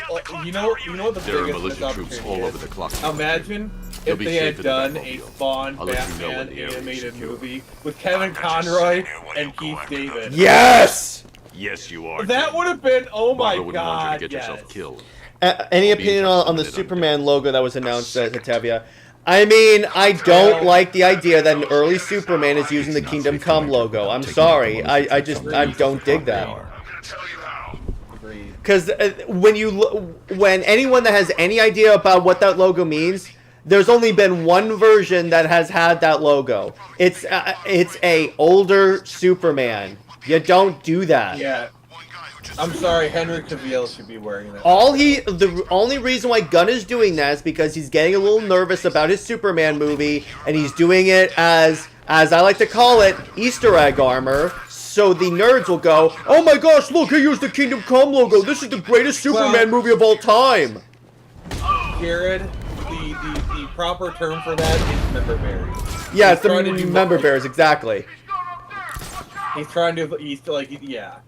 [SPEAKER 2] the biggest missed opportunity is? Imagine if they had done a Spawn Batman animated movie with Kevin Conroy and Keith David.
[SPEAKER 1] Yes!
[SPEAKER 4] Yes, you are.
[SPEAKER 2] That would have been, oh my
[SPEAKER 4] wouldn't
[SPEAKER 2] god,
[SPEAKER 4] want you to get
[SPEAKER 2] yes.
[SPEAKER 4] yourself killed.
[SPEAKER 1] Any opinion on the Superman logo that was announced at Tevia? I mean, I don't like the idea that an early Superman is using the Kingdom Come logo. I'm sorry. I don't dig that. Because when anyone that has any idea about what that logo means, there's only been one version that has had that logo. It's a older Superman. You don't do that.
[SPEAKER 2] Yeah. I'm sorry, Henry Cavill should be wearing that.
[SPEAKER 1] The only reason why Gunn is doing that is because he's getting a little nervous about his Superman movie, and he's doing it as I like to call it, Easter egg armor. So the nerds will go, oh my gosh, look, he used the Kingdom Come logo. This is the greatest Superman movie of all time.
[SPEAKER 2] Jared, the proper term for that is member bears.
[SPEAKER 1] Yeah, it's the member bears, exactly.
[SPEAKER 2] He's trying to, yeah.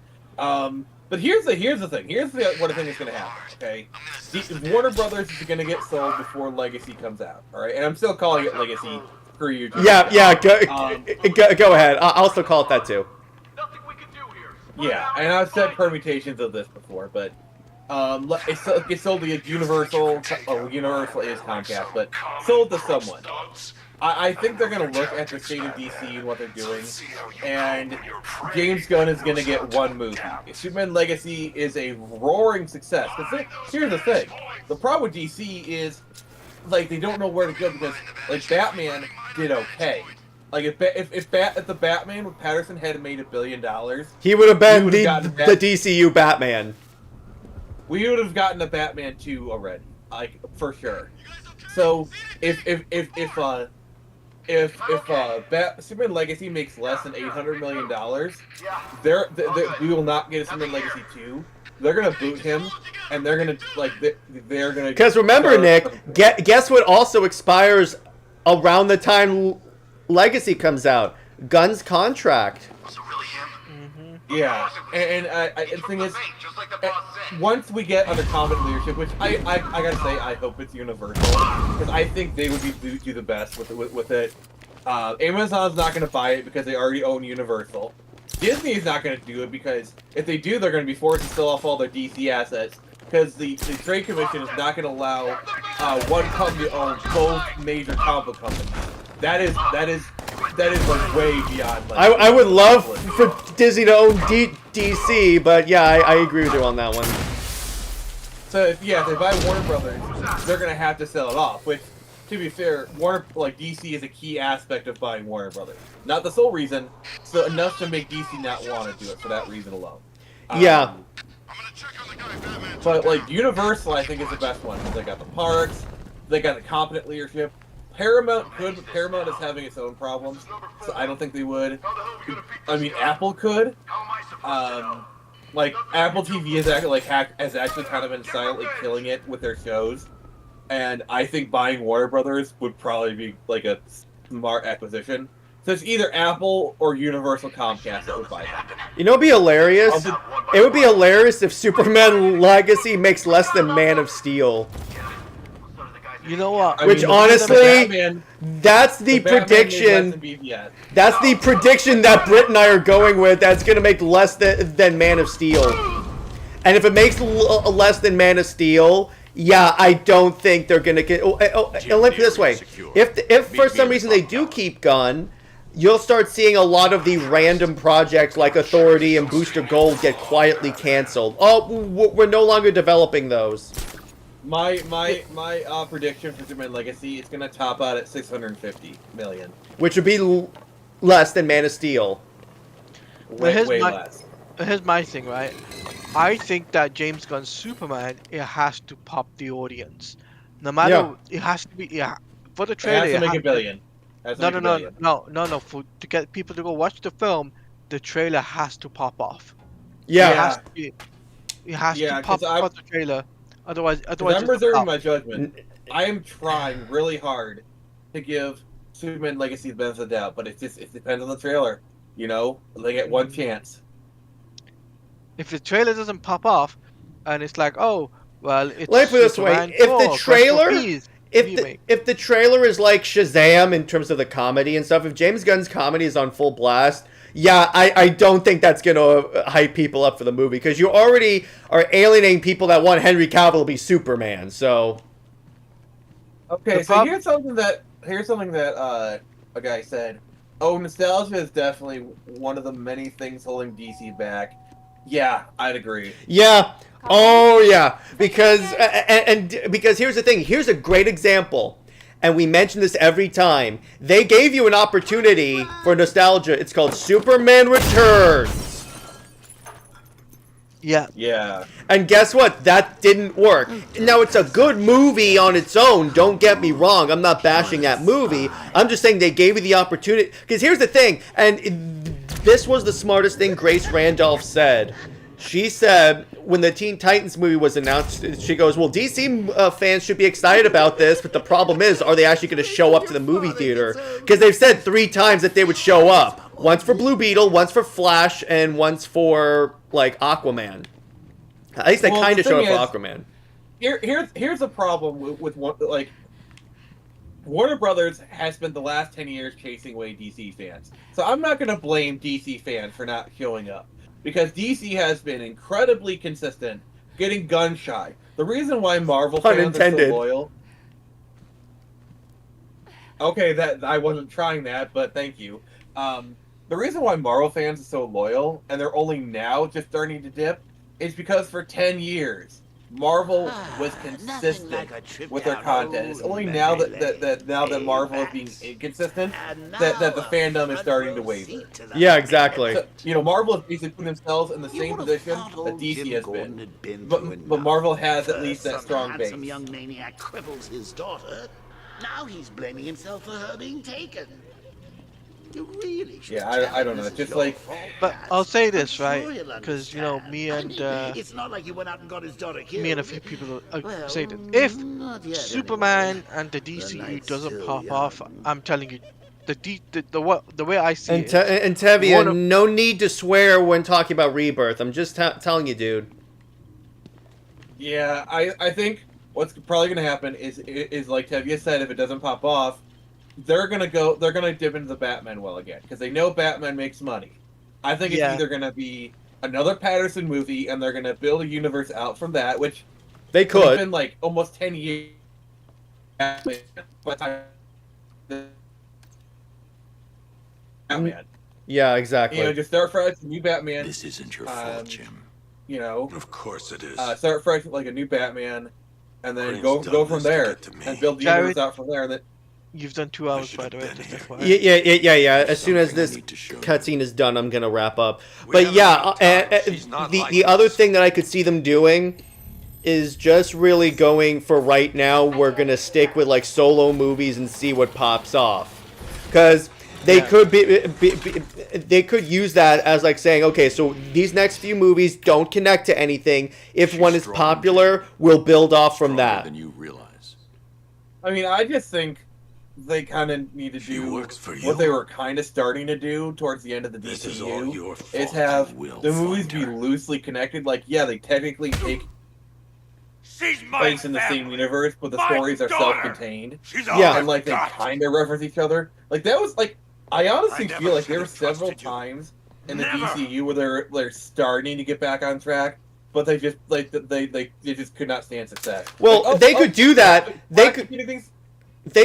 [SPEAKER 2] But here's the thing. Here's what I think is going to happen, okay? Warner Brothers is going to get sold before Legacy comes out, alright? And I'm still calling it Legacy. Screw you, Jared.
[SPEAKER 1] Yeah, go ahead. I'll still call it that too.
[SPEAKER 2] Yeah, and I've said permutations of this before, but it's sold to Universal. Oh, Universal is Comcast, but sold to someone. I think they're going to look at the state of DC and what they're doing, and James Gunn is going to get one movie. Superman Legacy is a roaring success. Here's the thing. The problem with DC is, like, they don't know where to go because, like, Batman did okay. Like, if the Batman with Patterson had made $1 billion,
[SPEAKER 1] he would have been the DCU Batman.
[SPEAKER 2] We would have gotten a Batman 2 already, like, for sure. So if Superman Legacy makes less than $800 million, we will not get a Superman Legacy 2. They're gonna boot him, and they're gonna they're gonna.
[SPEAKER 1] Because remember, Nick, guess what also expires around the time Legacy comes out? Gunn's contract.
[SPEAKER 2] Yeah, and the thing is, once we get under comic leadership, which I gotta say, I hope it's Universal, because I think they would do the best with it. Amazon's not gonna buy it because they already own Universal. Disney's not gonna do it because if they do, they're gonna be forced to sell off all their DC assets. Because the Trade Commission is not gonna allow one company to own both major comic book companies. That is like way beyond. Like,
[SPEAKER 1] I would love for Disney to own DC, but yeah, I agree with you on that one.
[SPEAKER 2] So if they buy Warner Brothers, they're gonna have to sell it off. Which to be fair, DC is a key aspect of buying Warner Brothers. Not the sole reason, so enough to make DC not want to do it for that reason alone.
[SPEAKER 1] Yeah.
[SPEAKER 2] But like Universal, I think is the best one. They got the parks, they got the competent leadership. Paramount could, but Paramount is having its own problems, so I don't think they would. I mean, Apple could. Like Apple TV is actually kind of been silently killing it with their shows, and I think buying Warner Brothers would probably be like a smart acquisition. So it's either Apple or Universal Comcast that would buy that.
[SPEAKER 1] You know, it'd be hilarious. It would be hilarious if Superman Legacy makes less than Man of Steel.
[SPEAKER 3] You know what?
[SPEAKER 1] Which honestly, that's the prediction. That's the prediction that Britt and I are going with. That's going to make less than Man of Steel. And if it makes less than Man of Steel, yeah, I don't think they're going to get. Let me put it this way: if for some reason they do keep Gunn, you'll start seeing a lot of the random projects like Authority and Booster Gold get quietly canceled. Oh, we're no longer developing those.
[SPEAKER 2] My prediction for Superman Legacy is going to top out at 650 million,
[SPEAKER 1] which would be less than Man of Steel.
[SPEAKER 2] Way less.
[SPEAKER 3] Here's my thing, right? I think that James Gunn's Superman, it has to pop the audience. No matter, it has to be. Yeah, for the trailer,
[SPEAKER 2] it has to make a billion.
[SPEAKER 3] No. To get people to go watch the film, the trailer has to pop off.
[SPEAKER 1] Yeah.
[SPEAKER 3] It has to pop off the trailer. Otherwise,
[SPEAKER 2] I'm reserving my judgment. I am trying really hard to give Superman Legacy the benefit of the doubt, but it depends on the trailer. You know, they get one chance.
[SPEAKER 3] If the trailer doesn't pop off, and it's like, oh, well, it's.
[SPEAKER 1] Let me put it this way: if the trailer is like Shazam in terms of the comedy and stuff, if James Gunn's comedy is on full blast. Yeah, I don't think that's going to hype people up for the movie, because you already are alienating people that want Henry Cavill to be Superman, so...
[SPEAKER 2] Okay, so here's something that a guy said. Oh, nostalgia is definitely one of the many things holding DC back. Yeah, I'd agree.
[SPEAKER 1] Yeah. Oh, yeah. Because, because here's the thing. Here's a great example. And we mention this every time. They gave you an opportunity for nostalgia. It's called Superman Returns.
[SPEAKER 3] Yeah.
[SPEAKER 2] Yeah.
[SPEAKER 1] And guess what? That didn't work. Now, it's a good movie on its own. Don't get me wrong. I'm not bashing that movie. I'm just saying they gave you the opportunity. Because here's the thing. And this was the smartest thing Grace Randolph said. She said, when the Teen Titans movie was announced, she goes, well, DC fans should be excited about this, but the problem is, are they actually going to show up to the movie theater? Because they've said 3 times that they would show up. Once for Blue Beetle, once for Flash, and once for, like, Aquaman. At least they kind of showed up for Aquaman.
[SPEAKER 2] Here's the problem with like, Warner Brothers has spent the last 10 years chasing away DC fans. So I'm not going to blame DC fans for not showing up. Because DC has been incredibly consistent, getting gun shy. The reason why Marvel fans are so loyal... Okay, that I wasn't trying that, but thank you. The reason why Marvel fans are so loyal, and they're only now just starting to dip, is because for 10 years, Marvel was consistent with their content. It's only now that Marvel is being inconsistent that the fandom is starting to waver.
[SPEAKER 1] Yeah, exactly.
[SPEAKER 2] So, you know, Marvel has basically put themselves in the same position that DC has been. But Marvel has at least that strong base.
[SPEAKER 18] Some young maniac cripples his daughter. Now he's blaming himself for her being taken. You really should.
[SPEAKER 2] Yeah, I don't know. Just like,
[SPEAKER 3] but I'll say this, right? Because you know, me and
[SPEAKER 18] it's not like he went out and got his daughter killed.
[SPEAKER 3] Me and a few people say this. If Superman and the DCU doesn't pop off, I'm telling you, the way I see it.
[SPEAKER 1] And Tevia, no need to swear when talking about Rebirth. I'm just telling you, dude.
[SPEAKER 2] Yeah, I think what's probably gonna happen is like Tevia said, if it doesn't pop off, they're gonna dip into the Batman well again, because they know Batman makes money. I think it's either gonna be another Patterson movie, and they're gonna build a universe out from that, which
[SPEAKER 1] they could.
[SPEAKER 2] It's been like almost 10 years. Batman.
[SPEAKER 1] Yeah, exactly.
[SPEAKER 2] You know, just start fresh, new Batman.
[SPEAKER 8] This isn't your fault, Jim.
[SPEAKER 2] You know,
[SPEAKER 8] of course it is.
[SPEAKER 2] Start fresh with like a new Batman. and then go from there and build the universe out from there. And then
[SPEAKER 3] you've done 2 hours, by the way. Just FYI.
[SPEAKER 1] Yeah. As soon as this cutscene is done, I'm gonna wrap up. But yeah, the other thing that I could see them doing is just really going for right now. We're gonna stick with like solo movies and see what pops off, because they could they could use that as like saying, okay, so these next few movies don't connect to anything. If one is popular, we'll build off from that.
[SPEAKER 4] Than you realize.
[SPEAKER 2] I mean, I just think they kind of need to do what they were kind of starting to do towards the end of the DCU, is have the movies be loosely connected. Like, yeah, they technically take place in the same universe, but the stories are self-contained.
[SPEAKER 1] Yeah,
[SPEAKER 2] and like they kind of reference each other. Like that was like, I honestly feel like there were several times in the DCU where they're starting to get back on track, but they just like they just could not stand success.
[SPEAKER 1] Well,
[SPEAKER 2] like,
[SPEAKER 1] they could do that. They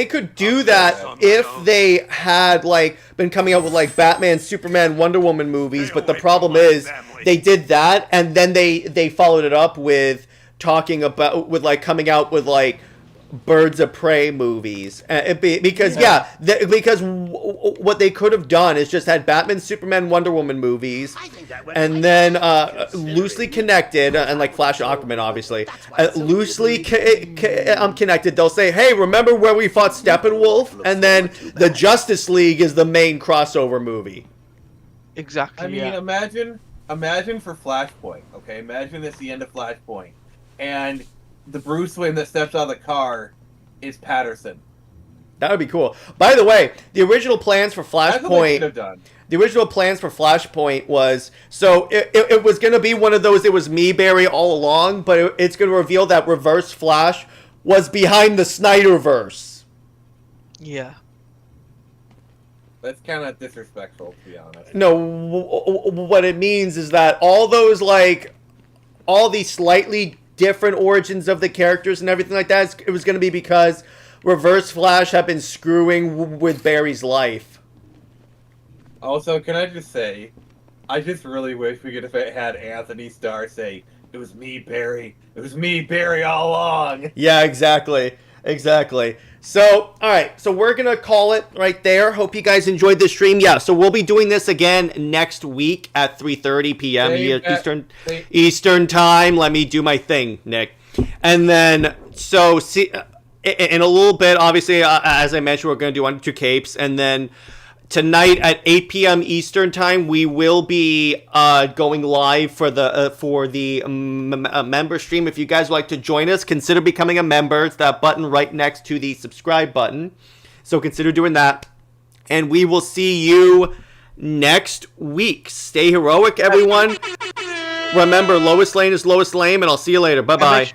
[SPEAKER 1] could do that if they had like been coming out with like Batman, Superman, Wonder Woman movies. But the problem is they did that, and then they followed it up with talking about coming out with like Birds of Prey movies, because what they could have done is just had Batman, Superman, Wonder Woman movies, and then loosely connected, and like Flash and Aquaman, obviously, loosely connected. They'll say, "Hey, remember where we fought Steppenwolf?" And then the Justice League is the main crossover movie.
[SPEAKER 3] Exactly.
[SPEAKER 2] I mean, imagine for Flashpoint. Okay, imagine it's the end of Flashpoint, and the Bruce Wayne that steps out of the car is Patterson.
[SPEAKER 1] That would be cool. By the way, the original plans for Flashpoint. The original plans for Flashpoint was it was going to be one of those. It was me, Barry, all along, but it's going to reveal that Reverse Flash was behind the Snyderverse.
[SPEAKER 3] Yeah.
[SPEAKER 2] That's kind of disrespectful, to be honest.
[SPEAKER 1] No, what it means is that all these slightly different origins of the characters and everything like that, it was going to be because Reverse Flash had been screwing with Barry's life.
[SPEAKER 2] Also, can I just say, I just really wish we could have had Anthony Starr say, "It was me, Barry. It was me, Barry, all along."
[SPEAKER 1] Yeah, exactly. So, alright, so we're going to call it right there. Hope you guys enjoyed this stream. Yeah, so we'll be doing this again next week at 3:30 p.m. Eastern time. Let me do my thing, Nick. And then, so, see, in a little bit, obviously, as I mentioned, we're going to do Under Two Capes. And then tonight at 8 p.m. Eastern time, we will be going live for the member stream. If you guys would like to join us, consider becoming a member. It's that button right next to the subscribe button. So consider doing that. And we will see you next week. Stay heroic, everyone. Remember, Lois Lane is Lois Lane, and I'll see you later. Bye-bye.